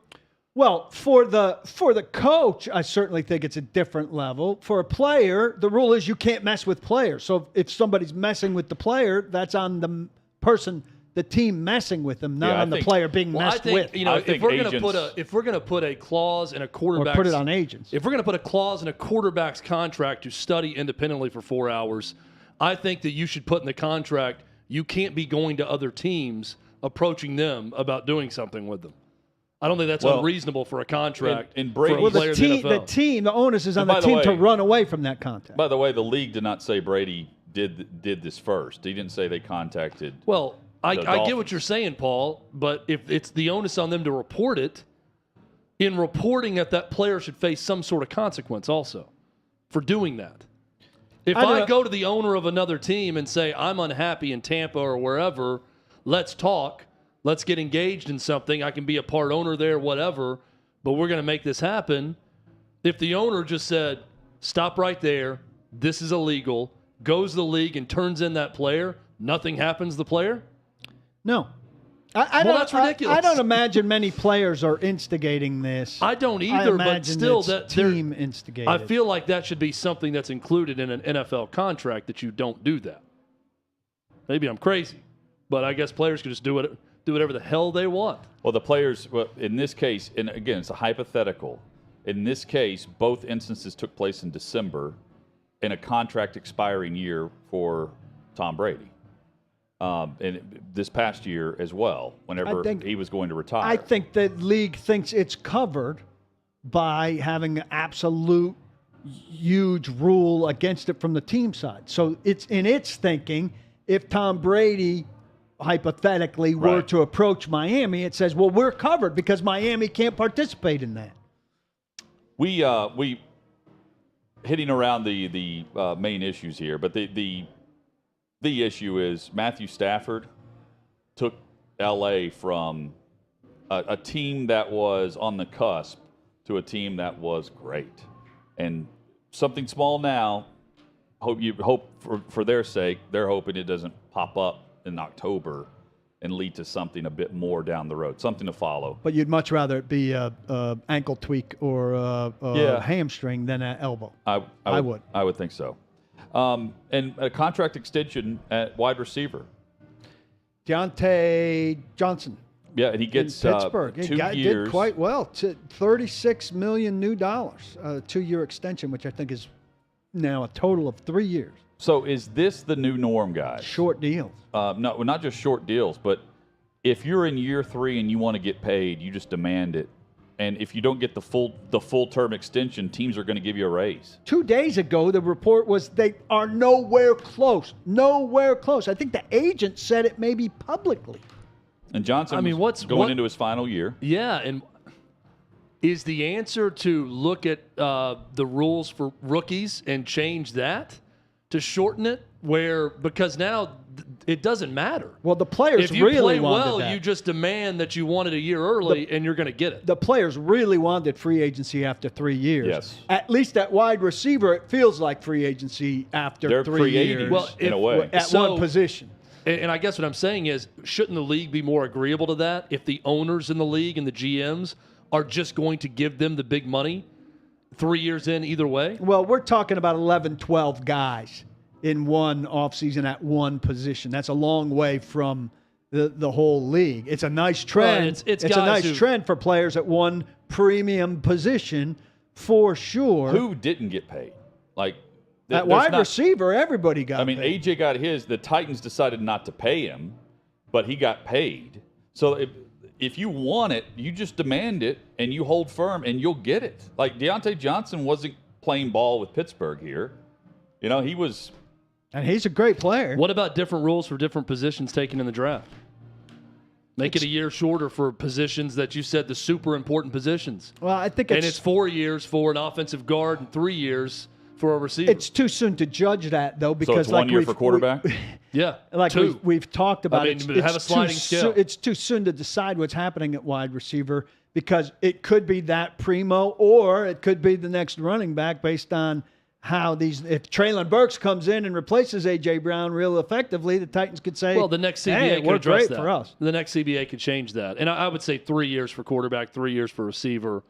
Well, for the coach, I certainly think it's a different level. For a player, the rule is you can't mess with players. So if somebody's messing with the player, that's on the person the team messing with them, not Yeah, I on the think- player being Well, I messed think with. you know I if think we're going to agents- put a clause in a Or quarterback's put it on agents. if we're going to put a clause in a quarterback's contract to study independently for 4 hours, I think that you should put in the contract you can't be going to other teams approaching them about doing something with them. I don't think that's Well, unreasonable for a contract in for a Brady's- Well, player the in the NFL. team, the onus is on And the by the team to way- run away from that contact. By the way, the league did not say Brady did this first. He didn't say they contacted. Well, I the get what Dolphins. you're saying, Paul, but if it's the onus on them to report it, in reporting it, that player should face some sort of consequence also for doing that. If I go to the owner of another team and say, I'm unhappy in Tampa or wherever, let's talk, let's get engaged in something, I can be a part owner there, whatever, but we're going to make this happen. If the owner just said, stop right there, this is illegal, goes to the league and turns in that player, nothing happens to the player? No. That's ridiculous. I don't imagine many players are instigating this. I don't I either, but imagine still, it's that they're- team instigated. I feel like that should be something that's included in an NFL contract that you don't do that. Maybe I'm crazy, but I guess players could just do whatever the hell they want. Well, the players, in this case, and again, it's a hypothetical. In this case, both instances took place in December in a contract expiring year for Tom Brady. And this past year as well, whenever he was going to retire. I think the league thinks it's covered by having an absolute huge rule against it from the team side. So it's in its thinking, if Tom Brady hypothetically were Right. to approach Miami, it says, well, we're covered because Miami can't participate in that. We hitting around the main issues here, but the issue is Matthew Stafford took LA from a team that was on the cusp to a team that was great, and something small now. Hope for their sake, they're hoping it doesn't pop up in October and lead to something a bit more down the road, something to follow. But you'd much rather it be a ankle tweak or a hamstring than an elbow. I would think so. And a contract extension at wide receiver. Deontay Johnson. Yeah, and he gets in Pittsburgh. 2 He years. did quite well. $36 million new dollars. 2-year extension, which I think is now a total of 3 years. So is this the new norm, guys? Short deals. No, not just short deals, but if you're in year 3 and you want to get paid, you just demand it. And if you don't get the full term extension, teams are going to give you a raise. 2 days ago, the report was they are nowhere close. Nowhere close. I think the agent said it maybe publicly. And Johnson was going into his final year. Yeah, and is the answer to look at the rules for rookies and change that to shorten it? Because now it doesn't matter. Well, the players if you really play wanted well, that. you just demand that you want it a year early, and you're going to get it. The players really wanted free agency after 3 years. Yes. At least at wide receiver, it feels like free agency after They're 3 creating years. Well, in a way. At one position. And I guess what I'm saying is, shouldn't the league be more agreeable to that if the owners in the league and the GMs are just going to give them the big money 3 years in either way? Well, we're talking about 11, 12 guys in one offseason at one position. That's a long way from the whole league. It's a nice trend. Well, it's a guys nice trend for players at one premium position for sure. Who didn't get paid? At wide receiver, everybody got paid. AJ got his. The Titans decided not to pay him, but he got paid. So if you want it, you just demand it, and you hold firm, and you'll get it. Like Deontay Johnson wasn't playing ball with Pittsburgh here. He was. And he's a great player. What about different rules for different positions taken in the draft? Make it a year shorter for positions that you said the super important positions. Well, I think it's 4 years for an offensive guard and 3 years for a receiver. It's too soon to judge that, though, because so it's 1 year for quarterback? Yeah. Like we've talked about, have a sliding scale. It's too soon to decide what's happening at wide receiver because it could be that primo or it could be the next running back based on how if Traylon Burks comes in and replaces A.J. Brown real effectively, the Titans could say, well, the next CBA hey, could we're address great that. for us. The next CBA could change that. And I would say 3 years for quarterback, 3 years for receiver.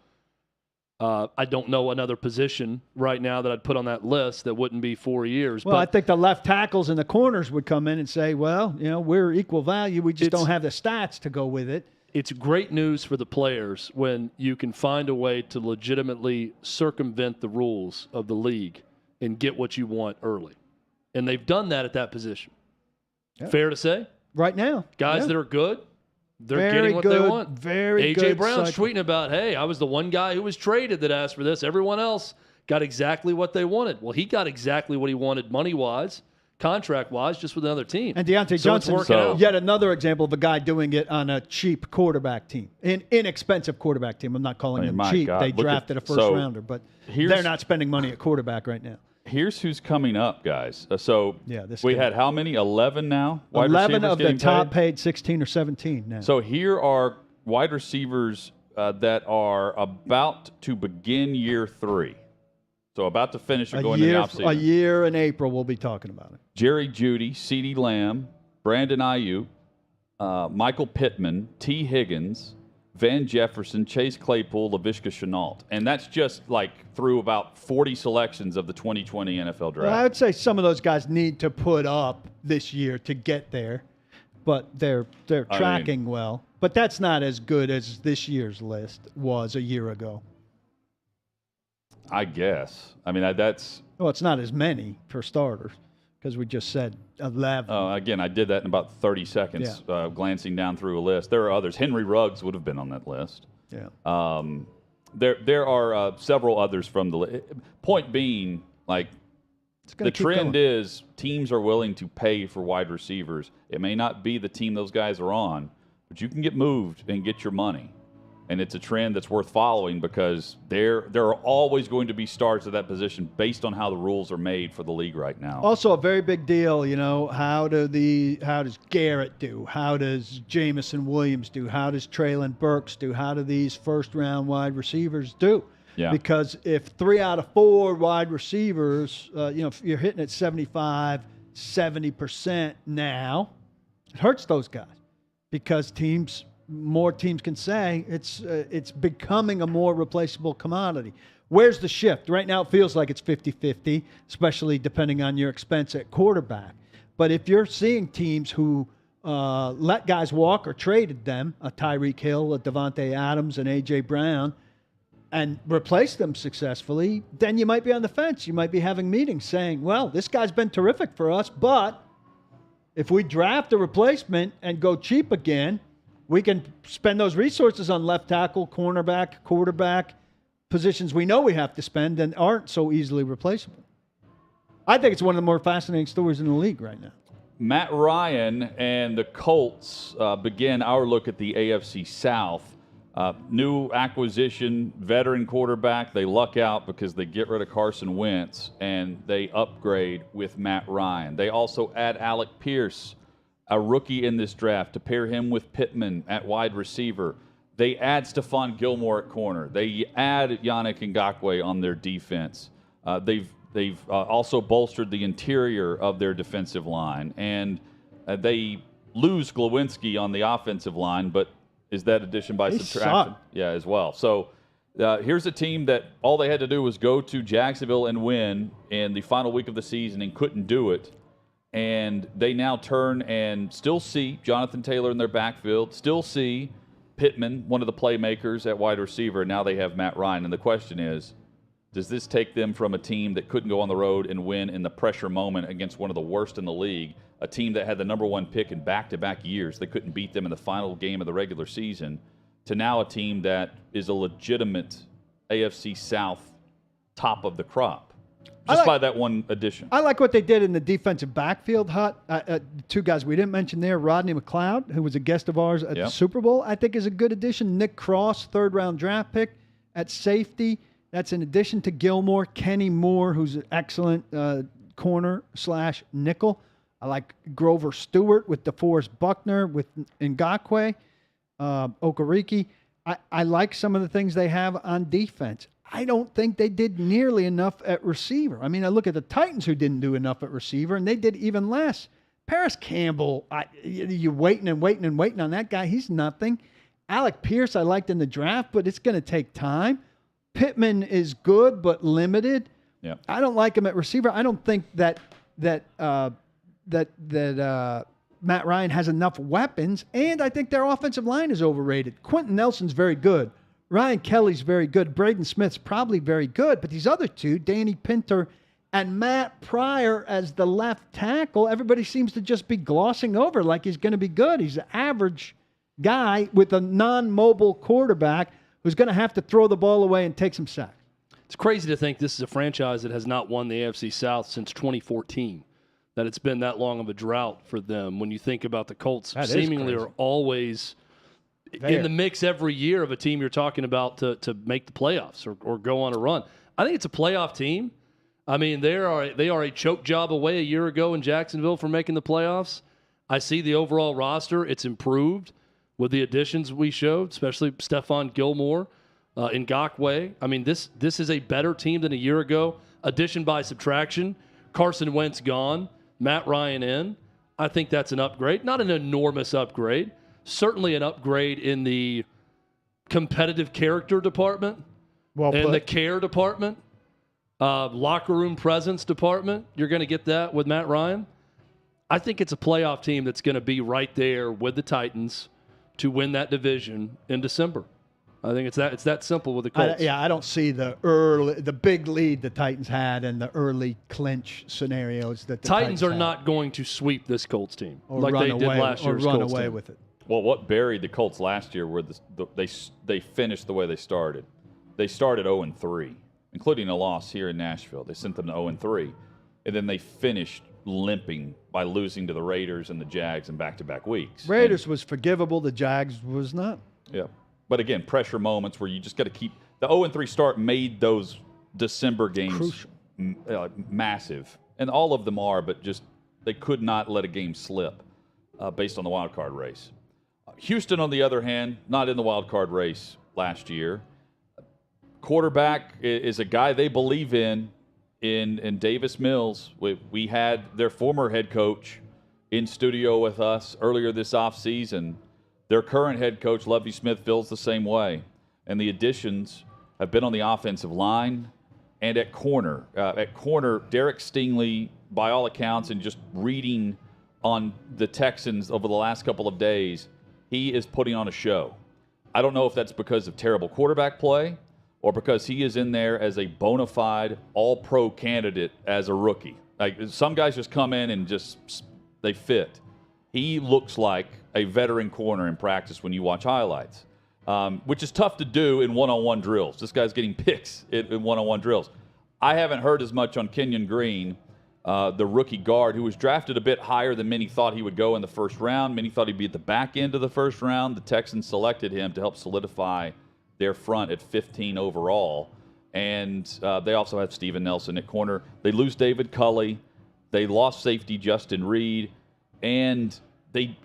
I don't know another position right now that I'd put on that list that wouldn't be 4 years. Well, but I think the left tackles and the corners would come in and say, well, we're equal value. We just don't have the stats to go with it. It's great news for the players when you can find a way to legitimately circumvent the rules of the league and get what you want early. And they've done that at that position. Yeah. Fair to say? Right now. Guys yeah. that are good, they're Very getting what good, they want. very A.J. good Brown's cycle. tweeting about, hey, I was the one guy who was traded that asked for this. Everyone else got exactly what they wanted. Well, he got exactly what he wanted money-wise, contract-wise, just with another team. And Deontay So it's Johnson working out. yet another example of a guy doing it on a cheap quarterback team, an inexpensive quarterback team. I'm not calling them my cheap. God. They Look drafted at- a first-rounder, but here's- they're not spending money at quarterback right now. Here's who's coming up, guys. We had how many? 11 now? Wide 11 receivers of the getting top paid? paid 16 or 17 now. So here are wide receivers that are about to begin year 3. So about to finish or going into the offseason. A year in April, we'll be talking about it. Jerry Jeudy, CeeDee Lamb, Brandon Ayuk, Michael Pittman, T. Higgins, Van Jefferson, Chase Claypool, Laviska Shenault. And that's just like through about 40 selections of the 2020 NFL draft. Well, I would say some of those guys need to put up this year to get there, but they're tracking well. But that's not as good as this year's list was a year ago. I guess. I mean, that's... Well, it's not as many for starters because we just said 11. Again, I did that in about 30 seconds, glancing down through a list. There are others. Henry Ruggs would have been on that list. Yeah. There are several others from the list. Point being, like, the trend is teams are willing to pay for wide receivers. It may not be the team those guys are on, but you can get moved and get your money. And it's a trend that's worth following because there are always going to be stars at that position based on how the rules are made for the league right now. Also, a very big deal, how does Garrett do? How does Jamison Williams do? How does Traylon Burks do? How do these first-round wide receivers do? Yeah. Because if 3 out of 4 wide receivers, if you're hitting at 75, 70% now, it hurts those guys because more teams can say it's becoming a more replaceable commodity. Where's the shift? Right now it feels like it's 50-50, especially depending on your expense at quarterback. But if you're seeing teams who let guys walk or traded them, a Tyreek Hill, a Devontae Adams, and A.J. Brown, and replace them successfully, then you might be on the fence. You might be having meetings saying, well, this guy's been terrific for us, but if we draft a replacement and go cheap again, we can spend those resources on left tackle, cornerback, quarterback, positions we know we have to spend and aren't so easily replaceable. I think it's one of the more fascinating stories in the league right now. Matt Ryan and the Colts begin our look at the AFC South. New acquisition, veteran quarterback. They luck out because they get rid of Carson Wentz and they upgrade with Matt Ryan. They also add Alec Pierce, a rookie in this draft, to pair him with Pittman at wide receiver. They add Stephon Gilmore at corner. They add Yannick Ngakoue on their defense. They've also bolstered the interior of their defensive line, and they lose Glowinski on the offensive line, but is that addition by subtraction? Suck. Yeah, as well. So here's a team that all they had to do was go to Jacksonville and win in the final week of the season and couldn't do it. And they now turn and still see Jonathan Taylor in their backfield, still see Pittman, one of the playmakers at wide receiver. Now they have Matt Ryan. And the question is, does this take them from a team that couldn't go on the road and win in the pressure moment against one of the worst in the league, a team that had the number 1 pick in back-to-back years, they couldn't beat them in the final game of the regular season, to now a team that is a legitimate AFC South top of the crop? Just by that one addition. I like what they did in the defensive backfield, Hut. 2 guys we didn't mention there. Rodney McLeod, who was a guest of ours at the Super Bowl, I think is a good addition. Nick Cross, 3rd-round draft pick at safety. That's in addition to Gilmore. Kenny Moore, who's an excellent corner/nickel. I like Grover Stewart with DeForest Buckner, with Ngakoue, Okereke. I like some of the things they have on defense. I don't think they did nearly enough at receiver. I mean, I look at the Titans who didn't do enough at receiver, and they did even less. Paris Campbell, you're waiting and waiting and waiting on that guy. He's nothing. Alec Pierce I liked in the draft, but it's going to take time. Pittman is good but limited. Yeah. I don't like him at receiver. I don't think that Matt Ryan has enough weapons, and I think their offensive line is overrated. Quentin Nelson's very good. Ryan Kelly's very good. Braden Smith's probably very good, but these other two, Danny Pinter and Matt Pryor as the left tackle, everybody seems to just be glossing over like he's going to be good. He's an average guy with a non-mobile quarterback who's going to have to throw the ball away and take some sacks. It's crazy to think this is a franchise that has not won the AFC South since 2014, that it's been that long of a drought for them. When you think about the Colts, That is seemingly crazy. are always There. in the mix every year of a team you're talking about to make the playoffs or go on a run. I think it's a playoff team. I mean, they are a choke job away a year ago in Jacksonville from making the playoffs. I see the overall roster. It's improved with the additions we showed, especially Stephon Gilmore, Ngakoue. I mean, this is a better team than a year ago. Addition by subtraction. Carson Wentz gone. Matt Ryan in. I think that's an upgrade. Not an enormous upgrade. Certainly an upgrade in the competitive character department and the care department. Locker room presence department. You're going to get that with Matt Ryan. I think it's a playoff team that's going to be right there with the Titans to win that division in December. I think it's that simple with the Colts. I don't see the big lead the Titans had and the early clinch scenarios that the Titans are had. not going to sweep this Colts team Or like run they did away, last or year's run Colts away team. with it. Well, what buried the Colts last year were they finished the way they started. They started 0-3, including a loss here in Nashville. They sent them to 0-3, and then they finished limping by losing to the Raiders and the Jags in back-to-back weeks. Raiders was forgivable. The Jags was not. Yeah. But again, pressure moments where you just got to keep the 0-3 start made those December games massive, and all of them are. But just they could not let a game slip based on the wild card race. Houston, on the other hand, not in the wild card race last year. Quarterback is a guy they believe in Davis Mills. We had their former head coach in studio with us earlier this offseason. Their current head coach, Lovie Smith, feels the same way. And the additions have been on the offensive line and at corner. At corner, Derek Stingley, by all accounts, and just reading on the Texans over the last couple of days, he is putting on a show. I don't know if that's because of terrible quarterback play or because he is in there as a bona fide all-pro candidate as a rookie. Like, some guys just come in and just they fit. He looks like a veteran corner in practice when you watch highlights, which is tough to do in one-on-one drills. This guy's getting picks in one-on-one drills. I haven't heard as much on Kenyon Green, the rookie guard, who was drafted a bit higher than many thought he would go in the first round. Many thought he'd be at the back end of the first round. The Texans selected him to help solidify their front at 15 overall. And they also have Steven Nelson at corner. They lose David Culley. They lost safety Justin Reed. And they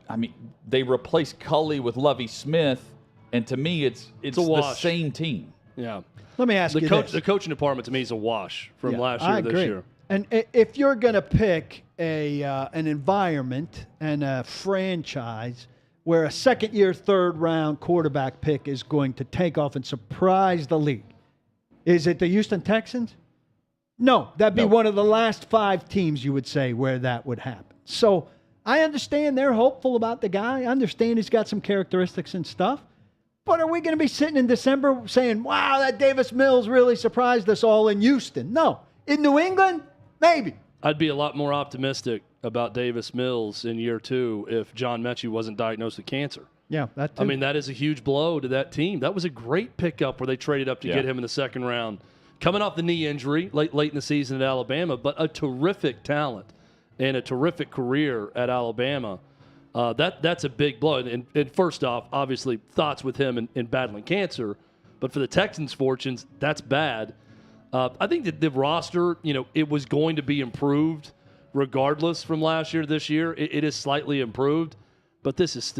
replace Culley with Lovie Smith, and to me, it's the same team. Yeah. Let me ask you this. The coaching department to me is a wash from last year to this year. And if you're going to pick an environment and a franchise where a second-year, third-round quarterback pick is going to take off and surprise the league, is it the Houston Texans? No, that'd be one of the last 5 teams you would say where that would happen. So I understand they're hopeful about the guy. I understand he's got some characteristics and stuff. But are we going to be sitting in December saying, wow, that Davis Mills really surprised us all in Houston? No. In New England, maybe. I'd be a lot more optimistic about Davis Mills in year 2 if John Mechie wasn't diagnosed with cancer. Yeah, that too. I mean, that is a huge blow to that team. That was a great pickup where they traded up to get him in the second round. Coming off the knee injury late in the season at Alabama, but a terrific talent and a terrific career at Alabama. That's a big blow. And first off, obviously, thoughts with him in battling cancer. But for the Texans' fortunes, that's bad. I think that the roster, it was going to be improved regardless from last year to this year. It is slightly improved. But this is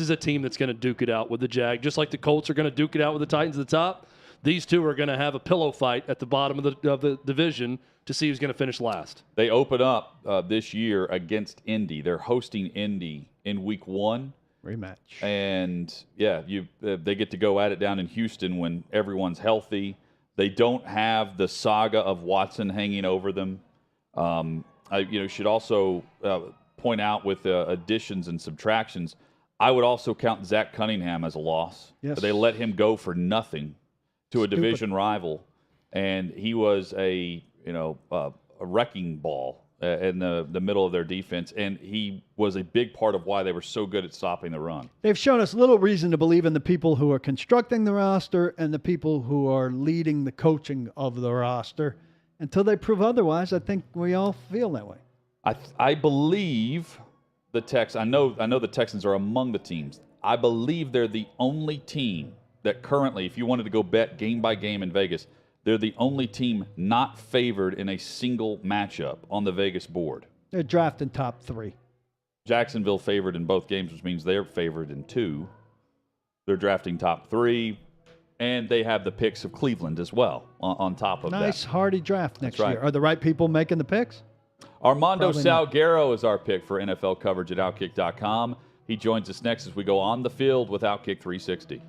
a team that's going to duke it out with the Jag. Just like the Colts are going to duke it out with the Titans at the top, these two are going to have a pillow fight at the bottom of the division to see who's going to finish last. They open up this year against Indy. They're hosting Indy in week 1. Rematch. And yeah, they get to go at it down in Houston when everyone's healthy. They don't have the saga of Watson hanging over them. I should also point out with additions and subtractions, I would also count Zach Cunningham as a loss. Yes. They let him go for nothing to a Stupid. division rival, and he was a wrecking ball in the middle of their defense, and he was a big part of why they were so good at stopping the run. They've shown us little reason to believe in the people who are constructing the roster and the people who are leading the coaching of the roster. Until they prove otherwise, I think we all feel that way. I believe the I know the Texans are among the teams. I believe they're the only team that currently, if you wanted to go bet game by game in Vegas, they're the only team not favored in a single matchup on the Vegas board. They're drafting top 3. Jacksonville favored in both games, which means they're favored in 2. They're drafting top 3, and they have the picks of Cleveland as well on top of that. Nice, hearty draft next right. year. Are the right people making the picks? Armando Probably not. Salguero is our pick for NFL coverage at OutKick.com. He joins us next as we go on the field with OutKick 360.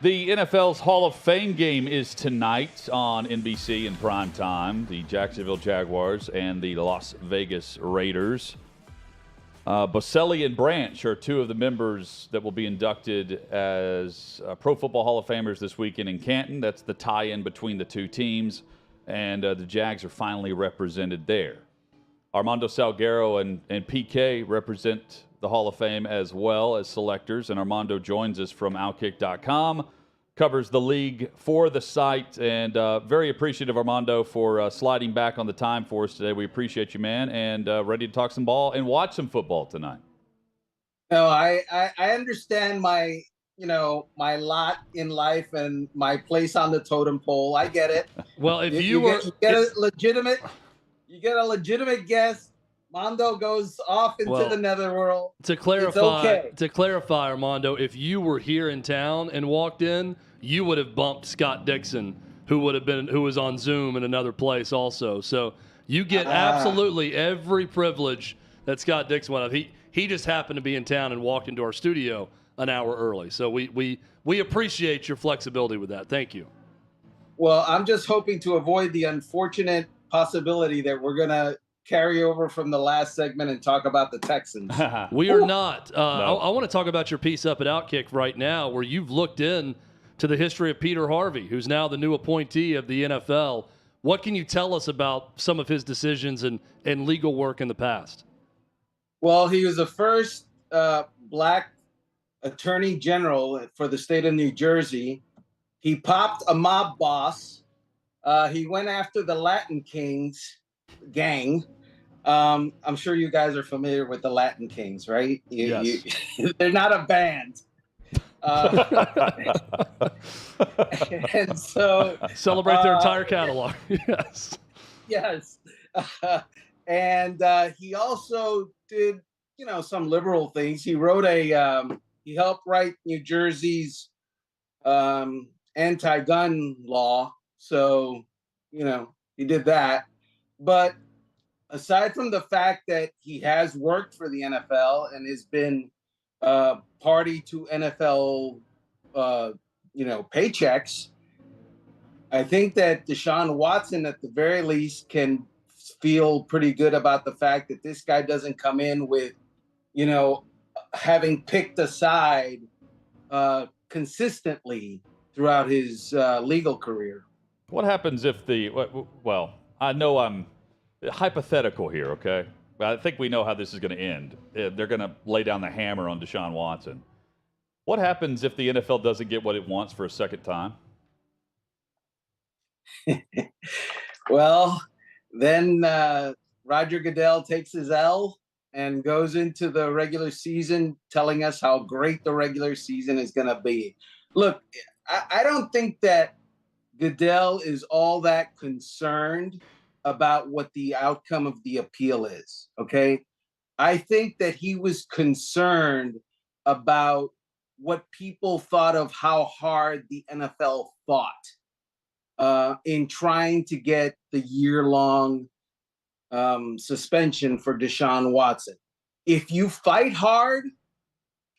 The NFL's Hall of Fame game is tonight on NBC in prime time. The Jacksonville Jaguars and the Las Vegas Raiders. Boselli and Branch are two of the members that will be inducted as Pro Football Hall of Famers this weekend in Canton. That's the tie-in between the two teams, and the Jags are finally represented there. Armando Salguero and PK represent the Hall of Fame as well as selectors, and Armando joins us from OutKick.com, covers the league for the site, and very appreciative, Armando, for sliding back on the time for us today. We appreciate you, man, and ready to talk some ball and watch some football tonight. No, I understand my lot in life and my place on the totem pole. I get it. Well, you get a legitimate guess. Mondo goes off into the netherworld. To clarify, Armando, if you were here in town and walked in, you would have bumped Scott Dixon, who was on Zoom in another place also. So you get absolutely every privilege that Scott Dixon would have. He just happened to be in town and walked into our studio an hour early. So we appreciate your flexibility with that. Thank you. Well, I'm just hoping to avoid the unfortunate possibility that we're going to carry over from the last segment and talk about the Texans. We are not. No. I want to talk about your piece up at OutKick right now, where you've looked in to the history of Peter Harvey, who's now the new appointee of the NFL. What can you tell us about some of his decisions and legal work in the past? Well, he was the first black attorney general for the state of New Jersey. He popped a mob boss. He went after the Latin Kings gang. I'm sure you guys are familiar with the Latin Kings, right? Yes. They're not a band. And so celebrate their entire catalog. Yes. And he also did, some liberal things. He wrote he helped write New Jersey's anti-gun law. So, he did that. But aside from the fact that he has worked for the NFL and has been party to NFL, paychecks, I think that Deshaun Watson, at the very least, can feel pretty good about the fact that this guy doesn't come in with, having picked a side consistently throughout his legal career. What happens if I know I'm hypothetical here, okay? But I think we know how this is going to end. They're going to lay down the hammer on Deshaun Watson. What happens if the NFL doesn't get what it wants for a second time? Well, then Roger Goodell takes his L and goes into the regular season telling us how great the regular season is going to be. Look, I don't think that Goodell is all that concerned about what the outcome of the appeal is, okay? I think that he was concerned about what people thought of how hard the NFL fought in trying to get the year-long suspension for Deshaun Watson. If you fight hard,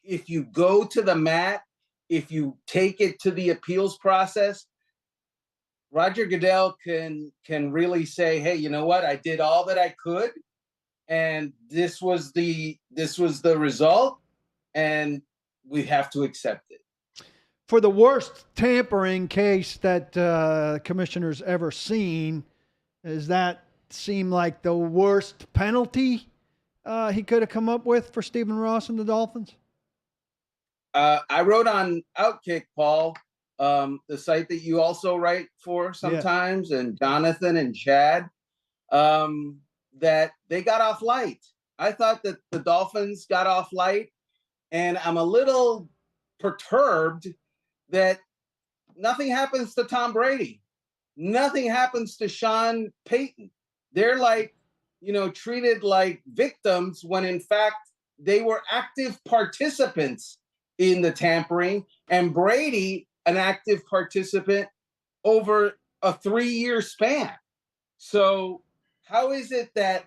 if you go to the mat, if you take it to the appeals process, Roger Goodell can really say, hey, you know what? I did all that I could, and this was the result, and we have to accept it. For the worst tampering case that commissioner's ever seen, does that seem like the worst penalty he could have come up with for Stephen Ross and the Dolphins? I wrote on OutKick, Paul, the site that you also write for sometimes, and Jonathan and Chad, that they got off light. I thought that the Dolphins got off light, and I'm a little perturbed that nothing happens to Tom Brady. Nothing happens to Sean Payton. They're treated like victims when in fact they were active participants in the tampering, and Brady an active participant over a 3-year span. So how is it that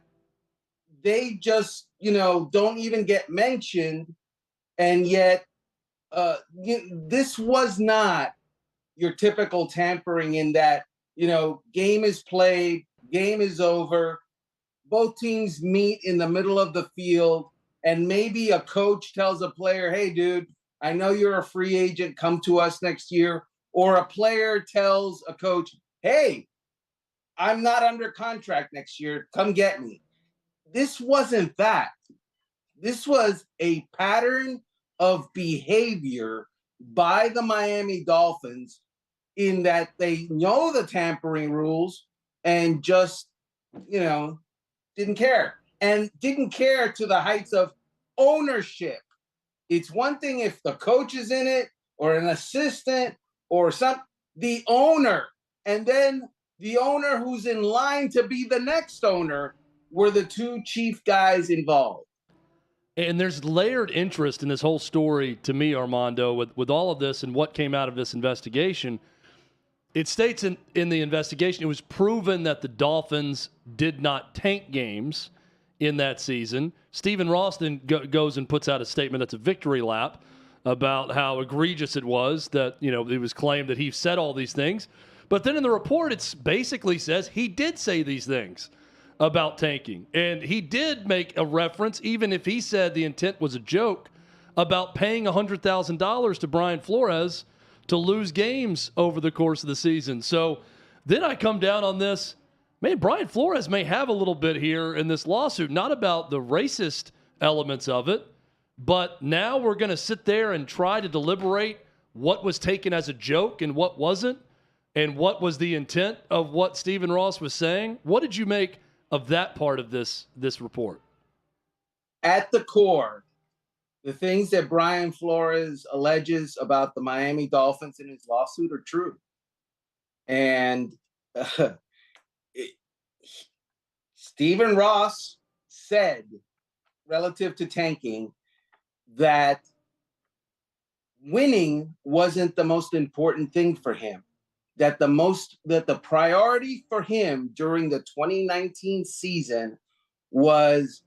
they just, don't even get mentioned, and yet this was not your typical tampering in that, game is played, game is over, both teams meet in the middle of the field, and maybe a coach tells a player, hey, dude, I know you're a free agent, come to us next year. Or a player tells a coach, hey, I'm not under contract next year, come get me. This wasn't that. This was a pattern of behavior by the Miami Dolphins in that they know the tampering rules and just, didn't care. And didn't care to the heights of ownership. It's one thing if the coach is in it or an assistant or the owner, and then the owner who's in line to be the next owner were the two chief guys involved. And there's layered interest in this whole story to me, Armando, with all of this and what came out of this investigation. It states in the investigation, it was proven that the Dolphins did not tank games in that season. Stephen Ross then goes and puts out a statement that's a victory lap about how egregious it was that, it was claimed that he said all these things. But then in the report, it basically says he did say these things about tanking. And he did make a reference, even if he said the intent was a joke, about paying $100,000 to Brian Flores to lose games over the course of the season. So then I come down on this, man, Brian Flores may have a little bit here in this lawsuit, not about the racist elements of it, but now we're going to sit there and try to deliberate what was taken as a joke and what wasn't, and what was the intent of what Stephen Ross was saying. What did you make of that part of this report? At the core, the things that Brian Flores alleges about the Miami Dolphins in his lawsuit are true. And Stephen Ross said, relative to tanking, that winning wasn't the most important thing for him. That the priority for him during the 2019 season was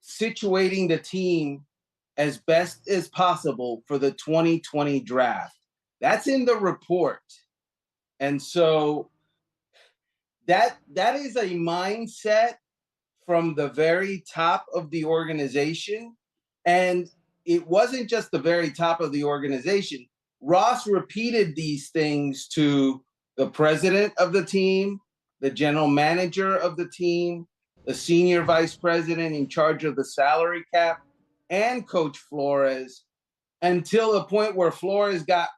situating the team as best as possible for the 2020 draft. That's in the report. And so that is a mindset from the very top of the organization. And it wasn't just the very top of the organization. Ross repeated these things to the president of the team, the general manager of the team, the senior vice president in charge of the salary cap, and Coach Flores, until the point where Flores got,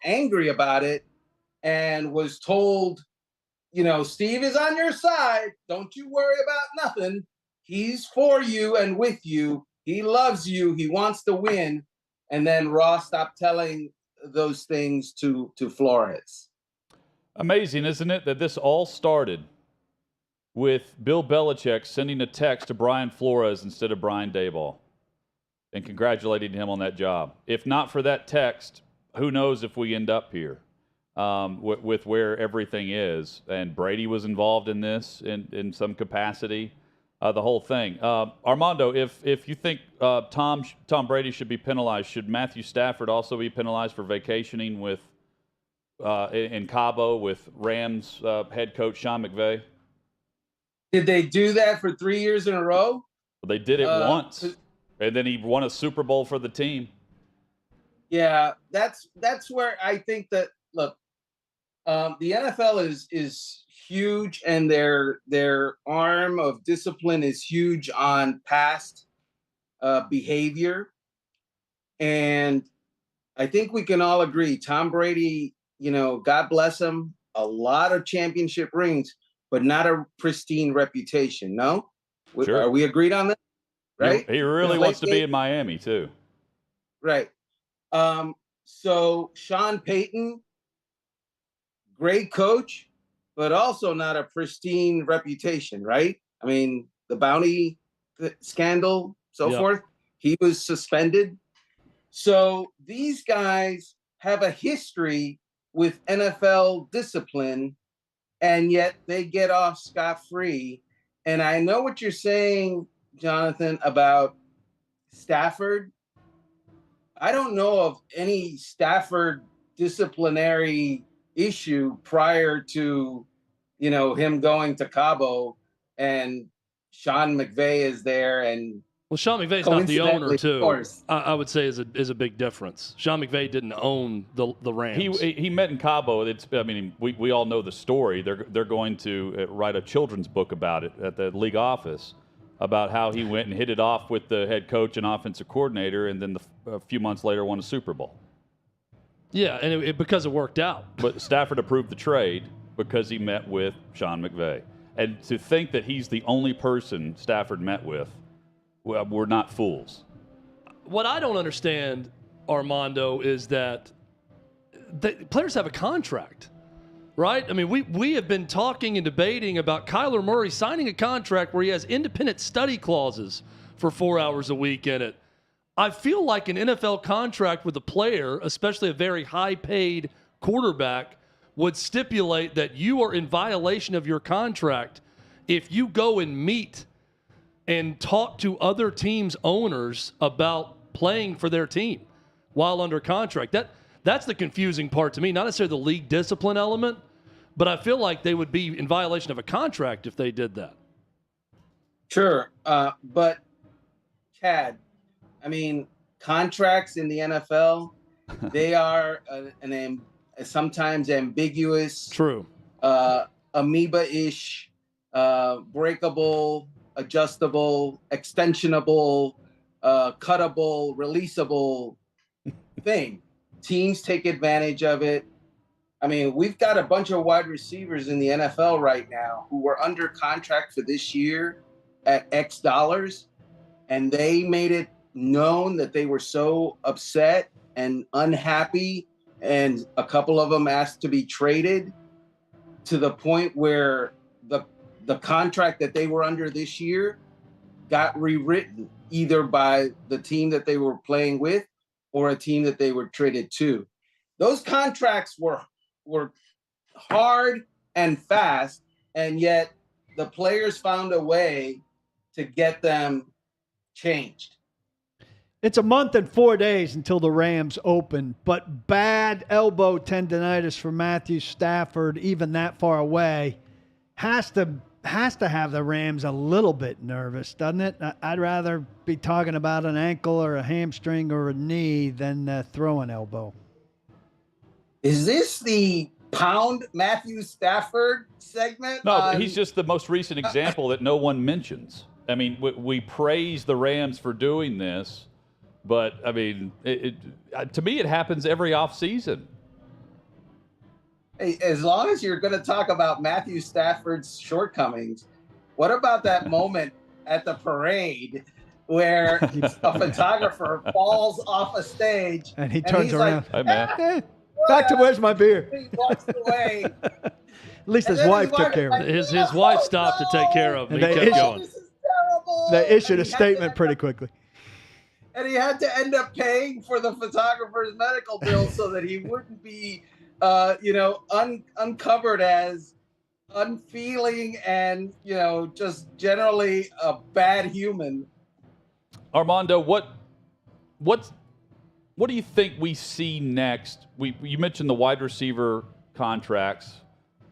angry about it and was told, Steve is on your side. Don't you worry about nothing. He's for you and with you. He loves you. He wants to win. And then Ross stopped telling those things to Flores. Amazing, isn't it, that this all started with Bill Belichick sending a text to Brian Flores instead of Brian Daboll and congratulating him on that job. If not for that text, who knows if we end up here with where everything is. And Brady was involved in this in some capacity, the whole thing. Armando, if you think Tom Brady should be penalized, should Matthew Stafford also be penalized for vacationing with in Cabo with Rams head coach Sean McVay? Did they do that for 3 years in a row? Well, they did it once, and then he won a Super Bowl for the team. Yeah, that's where I think that, look, the NFL is huge, and their arm of discipline is huge on past behavior. And I think we can all agree, Tom Brady, God bless him, a lot of championship rings, but not a pristine reputation. No? Sure. Are we agreed on that? Right? He really wants to be in Miami too. Right. So Sean Payton, great coach, but also not a pristine reputation, right? I mean, the bounty scandal, so forth, he was suspended. So these guys have a history with NFL discipline, and yet they get off scot-free. And I know what you're saying, Jonathan, about Stafford. I don't know of any Stafford disciplinary issue prior to, him going to Cabo, and Sean McVay is there, and well, Sean McVay's not the owner, too. Of course. I would say is a big difference. Sean McVay didn't own the Rams. He met in Cabo. We all know the story. They're going to write a children's book about it at the league office, about how he went and hit it off with the head coach and offensive coordinator, and then a few months later won a Super Bowl. Yeah, and because it worked out. But Stafford approved the trade because he met with Sean McVay. And to think that he's the only person Stafford met with, well, we're not fools. What I don't understand, Armando, is that the players have a contract, right? I mean, we have been talking and debating about Kyler Murray signing a contract where he has independent study clauses for 4 hours a week in it. I feel like an NFL contract with a player, especially a very high-paid quarterback, would stipulate that you are in violation of your contract if you go and meet and talk to other teams' owners about playing for their team while under contract. That's the confusing part to me, not necessarily the league discipline element, but I feel like they would be in violation of a contract if they did that. Sure, but Chad, I mean, contracts in the NFL, they are sometimes ambiguous. True. Amoeba-ish, breakable, adjustable, extensionable, cuttable, releasable thing. Teams take advantage of it. I mean, we've got a bunch of wide receivers in the NFL right now who were under contract for this year at X dollars, and they made it known that they were so upset and unhappy, and a couple of them asked to be traded, to the point where the contract that they were under this year got rewritten either by the team that they were playing with or a team that they were traded to. Those contracts were hard and fast, and yet the players found a way to get them changed. It's a month and 4 days until the Rams open, but bad elbow tendonitis for Matthew Stafford, even that far away, has to have the Rams a little bit nervous, doesn't it? I'd rather be talking about an ankle or a hamstring or a knee than throwing elbow. Is this the pound Matthew Stafford segment? No, he's just the most recent example that no one mentions. I mean, we praise the Rams for doing this, but, I mean, to me, it happens every offseason. Hey, as long as you're going to talk about Matthew Stafford's shortcomings, what about that moment at the parade where a photographer falls off a stage and he turns around? Like, hey, man. Back to where's my beer? He walks away. At least his wife took care of it. His wife stopped to take care of him. And He kept going. This is terrible. They issued a statement pretty quickly. And he had to end up paying for the photographer's medical bill so that he wouldn't be, uncovered as unfeeling and, just generally a bad human. Armando, what do you think we see next? You mentioned the wide receiver contracts.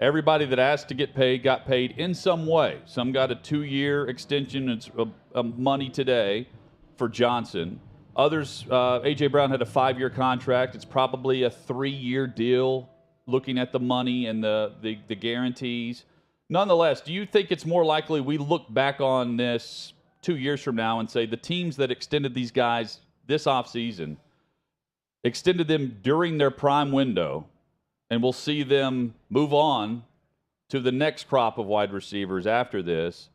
Everybody that asked to get paid got paid in some way. Some got a 2-year extension. It's money today for Johnson. Others, A.J. Brown had a 5-year contract. It's probably a 3-year deal looking at the money and the guarantees. Nonetheless, do you think it's more likely we look back on this 2 years from now and say the teams that extended these guys this offseason extended them during their prime window, and we'll see them move on to the next crop of wide receivers after this,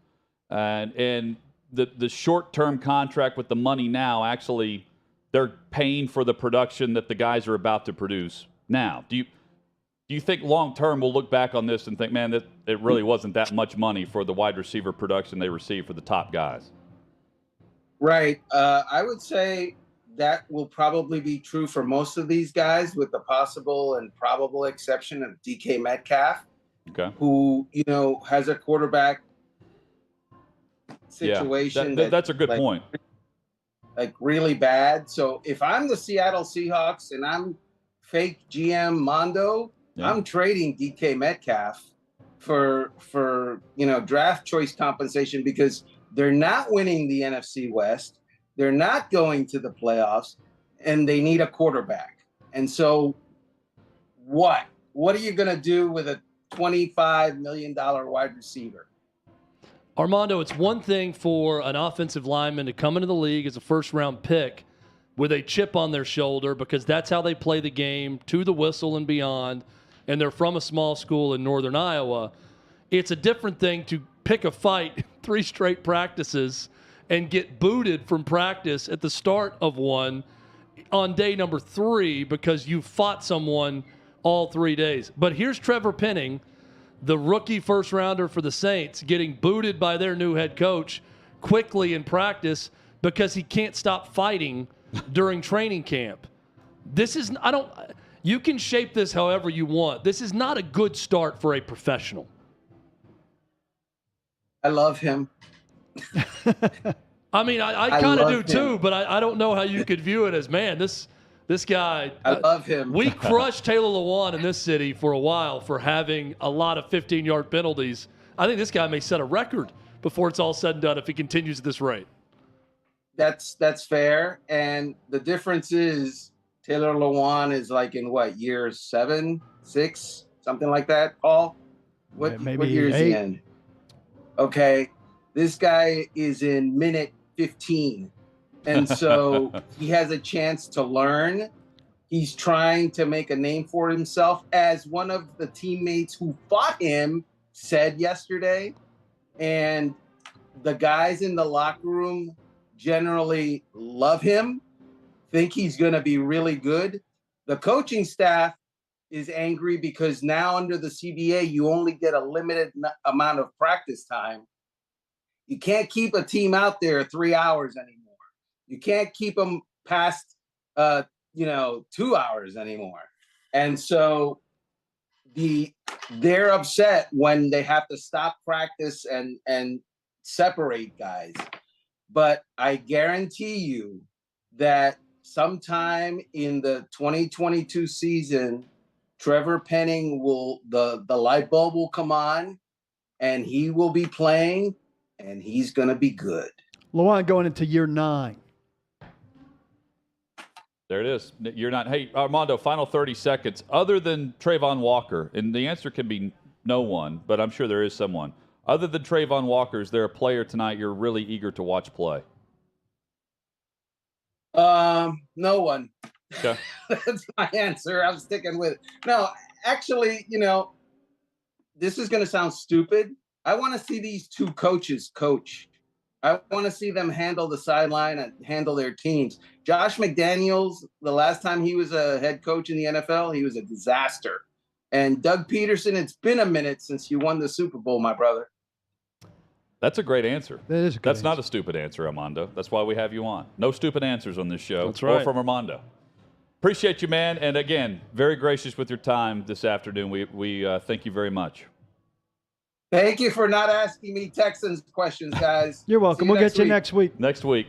and the short-term contract with the money now, actually they're paying for the production that the guys are about to produce now? Do you think long-term we'll look back on this and think, man, that it really wasn't that much money for the wide receiver production they received for the top guys? Right. I would say that will probably be true for most of these guys, with the possible and probable exception of DK Metcalf, who, has a quarterback situation. That's a good point. like really bad. So if I'm the Seattle Seahawks and I'm fake GM Mondo, I'm trading DK Metcalf for draft choice compensation because they're not winning the NFC West. They're not going to the playoffs, and they need a quarterback. And so what are you going to do with a $25 million wide receiver? Armando, it's one thing for an offensive lineman to come into the league as a first-round pick with a chip on their shoulder because that's how they play the game, to the whistle and beyond, and they're from a small school in northern Iowa. It's a different thing to pick a fight 3 straight practices and get booted from practice at the start of one on day number 3 because you fought someone all 3 days. But here's Trevor Penning, the rookie first-rounder for the Saints, getting booted by their new head coach quickly in practice because he can't stop fighting during training camp. You can shape this however you want. This is not a good start for a professional. I love him. I mean, I kind of do too, but I don't know how you could view it as, man, this guy. I love him. We crushed Taylor Lewan in this city for a while for having a lot of 15-yard penalties. I think this guy may set a record before it's all said and done if he continues at this rate. That's fair. And the difference is Taylor Lewan is like in what, year 7, 6, something like that, Paul? What year is he in? Okay. This guy is in minute 15. And so he has a chance to learn. He's trying to make a name for himself, as one of the teammates who fought him said yesterday. And the guys in the locker room generally love him, think he's going to be really good. The coaching staff is angry because now under the CBA, you only get a limited amount of practice time. You can't keep a team out there 3 hours anymore. You can't keep them past, 2 hours anymore. And so they're upset when they have to stop practice and separate guys. But I guarantee you that sometime in the 2022 season, Trevor Penning the light bulb will come on and he will be playing and he's going to be good. Lewan going into year 9. There it is. You're not. Hey, Armando, final 30 seconds. Other than Trayvon Walker, and the answer can be no one, but I'm sure there is someone. Other than Trayvon Walker, is there a player tonight you're really eager to watch play? No one. Okay. That's my answer. I'm sticking with it. No, actually, this is going to sound stupid. I want to see these 2 coaches coach. I want to see them handle the sideline and handle their teams. Josh McDaniels, the last time he was a head coach in the NFL, he was a disaster. And Doug Peterson, it's been a minute since you won the Super Bowl, my brother. That's a great answer. That is a good That's not a stupid answer, Armando. That's why we have you on. No stupid answers on this show. That's right. Or from Armando. Appreciate you, man. And again, very gracious with your time this afternoon. We thank you very much. Thank you for not asking me Texans questions, guys. You're welcome. We'll get you next week. Next week.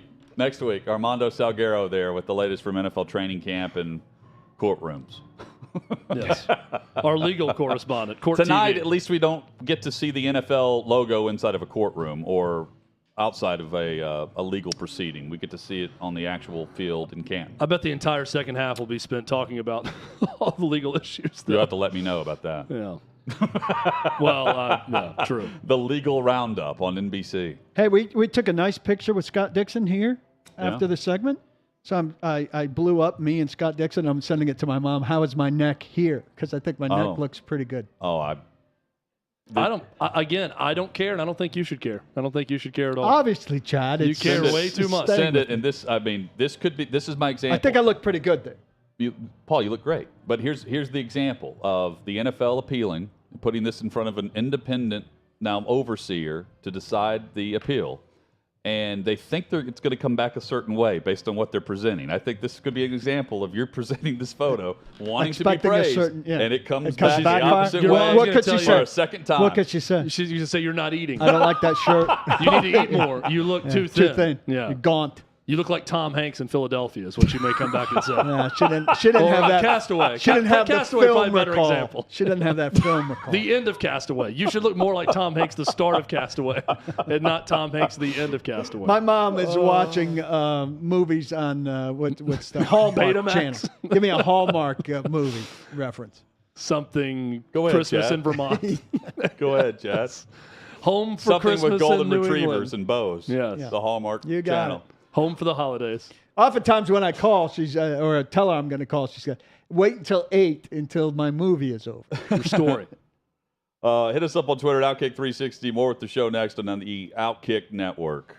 Armando Salguero there with the latest from NFL training camp and courtrooms. Yes. Our legal correspondent. Court Tonight, TV. at least we don't get to see the NFL logo inside of a courtroom or outside of a legal proceeding. We get to see it on the actual field in Canton. I bet the entire second half will be spent talking about all the legal issues. You'll have to let me know about that. Yeah. Well, no, true. The legal roundup on NBC. Hey, we took a nice picture with Scott Dixon here after the segment. So I blew up me and Scott Dixon. I'm sending it to my mom. How is my neck here? Because I think my neck looks pretty good. Oh, I don't care, and I don't think you should care. I don't think you should care at all. Obviously, Chad. You care way too much. Send it, and this is my example. I think I look pretty good there. Paul, you look great. But here's the example of the NFL appealing, putting this in front of an independent now overseer to decide the appeal. And they think it's going to come back a certain way based on what they're presenting. I think this could be an example of you're presenting this photo, wanting to be praised, and it comes back the opposite way. What could she say? For a second time. What could she say? She's going to say you're not eating. I don't like that shirt. You need to eat more. You look too thin. Yeah. You're gaunt. You look like Tom Hanks in Philadelphia is what you may come back and say. Yeah, shouldn't Or have that. Castaway. Shouldn't have Castaway the probably film a better recall. example. Shouldn't have that film recall. The end of Castaway. You should look more like Tom Hanks, the start of Castaway, and not Tom Hanks, the end of Castaway. My mom is watching movies on what's the Hallmark Betamax. channel. Give me a Hallmark movie reference. Something Go ahead, Christmas Chad. in Vermont. Go ahead, Jess. Home for Something Christmas with golden in New retrievers England. and bows. Yes. Yeah. The Hallmark You got channel. it. Home for the holidays. Oftentimes when I call, she's or I tell her I'm going to call, she's got wait until 8 until my movie is over. Your story. Hit us up on Twitter at OutKick360. More with the show next on the OutKick Network.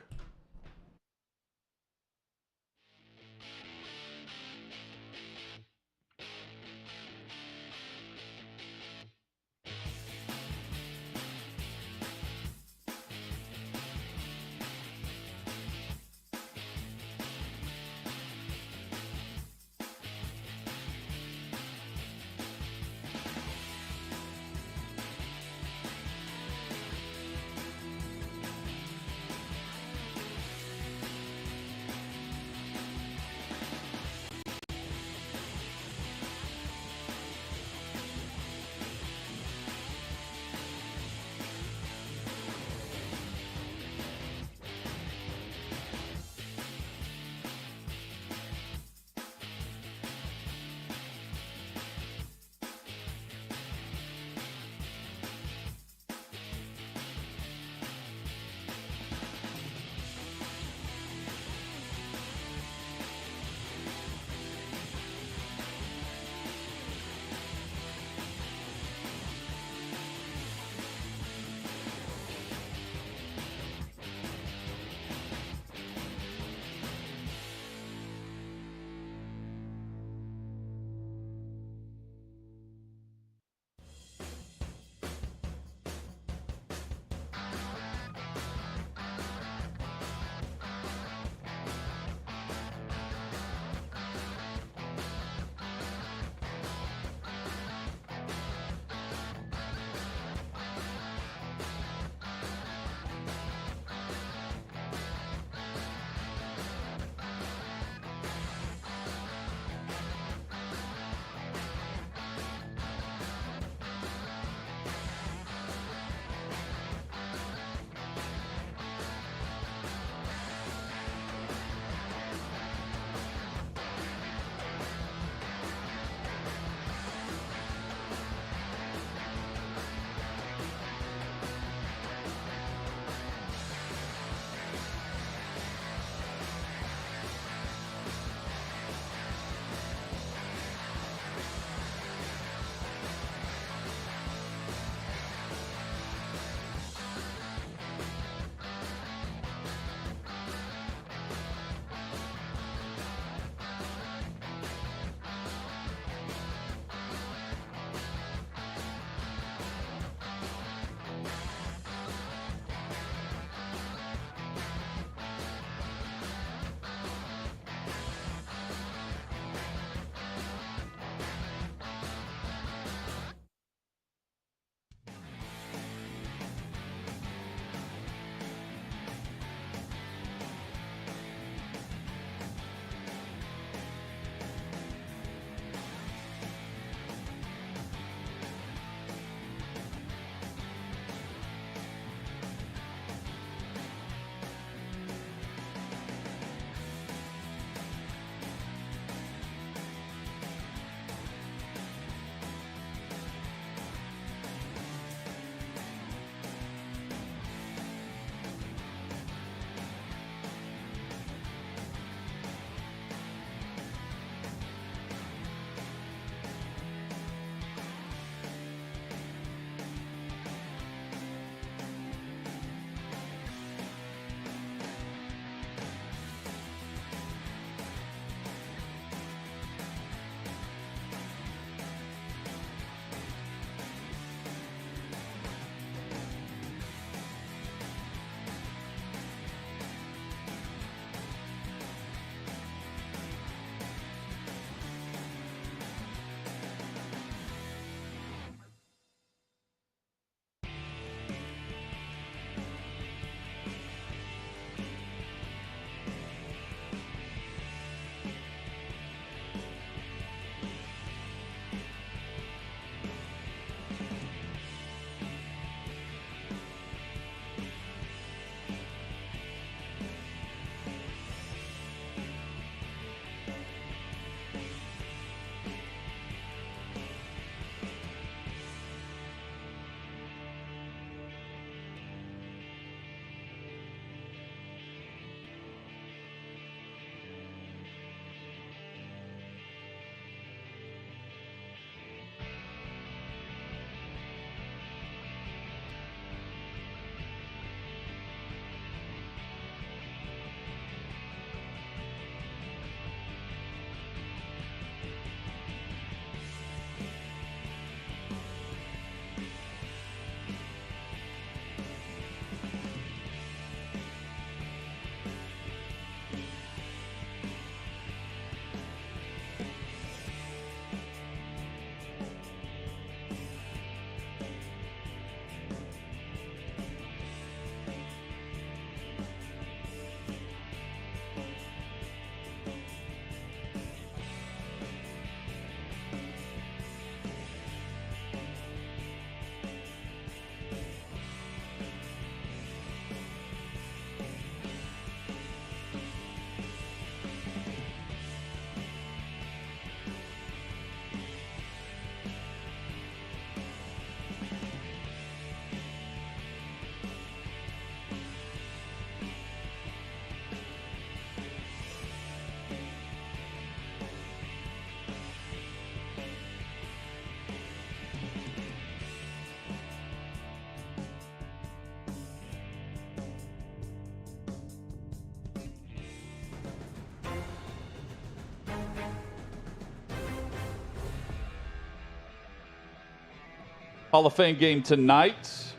Hall of Fame game tonight.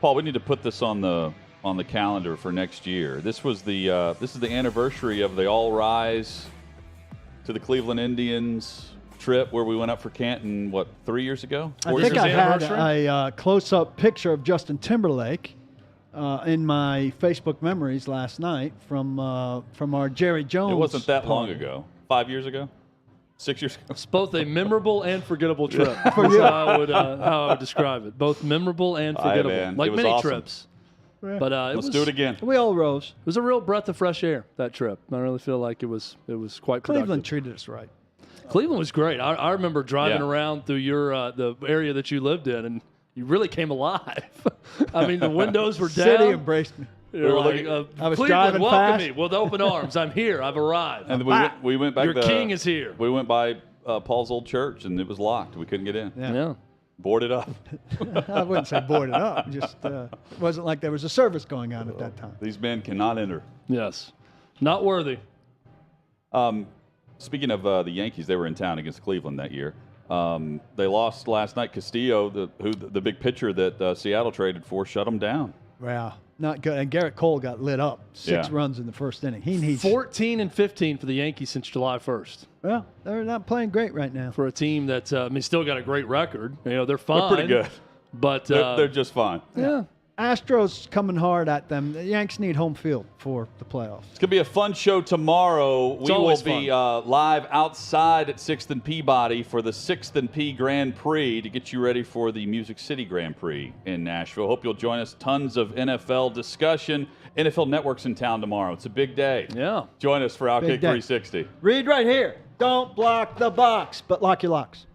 Paul, we need to put this on the calendar for next year. This is the anniversary of the All Rise to the Cleveland Indians trip where we went up for Canton, 3 years ago? I think I had a close-up picture of Justin Timberlake in my Facebook memories last night from our Jerry Jones. It wasn't that long party. ago. 5 years ago? 6 years ago? It's both a memorable and forgettable trip. That's how I would describe it. Both memorable and forgettable. Man. Like It was many awesome. trips. But Let's do it again. We all rose. It was a real breath of fresh air, that trip. I really feel like it was quite productive. Cleveland treated us right. Cleveland was great. I remember driving Yeah. around through your the area that you lived in, and you really came alive. I mean, the windows were down. City embraced me. You're were like, I was Cleveland, driving welcome fast. me with open arms. I'm here. I've arrived. And we went back. Your king is here. We went by Paul's old church, and it was locked. We couldn't get in. Yeah. Boarded up. I wouldn't say boarded up. Just it wasn't like there was a service going on at that time. These men cannot enter. Yes. Not worthy. Speaking of the Yankees, they were in town against Cleveland that year. They lost last night. Castillo, the big pitcher that Seattle traded for, shut them down. Wow, not good. And Garrett Cole got lit up. 6 runs in the first inning. He needs 14 and 15 for the Yankees since July 1st. Well, they're not playing great right now. For a team that's, still got a great record. They're fine. They're pretty good. But They're just fine. yeah. Astros coming hard at them. The Yanks need home field for the playoffs. It's going to be a fun show tomorrow. We will always be live outside at 6th and Peabody for the 6th and P Grand Prix to get you ready for the Music City Grand Prix in Nashville. Hope you'll join us. Tons of NFL discussion. NFL Network's in town tomorrow. It's a big day. Yeah. Join us for OutKick 360. Read right here. Don't block the box, but lock your locks.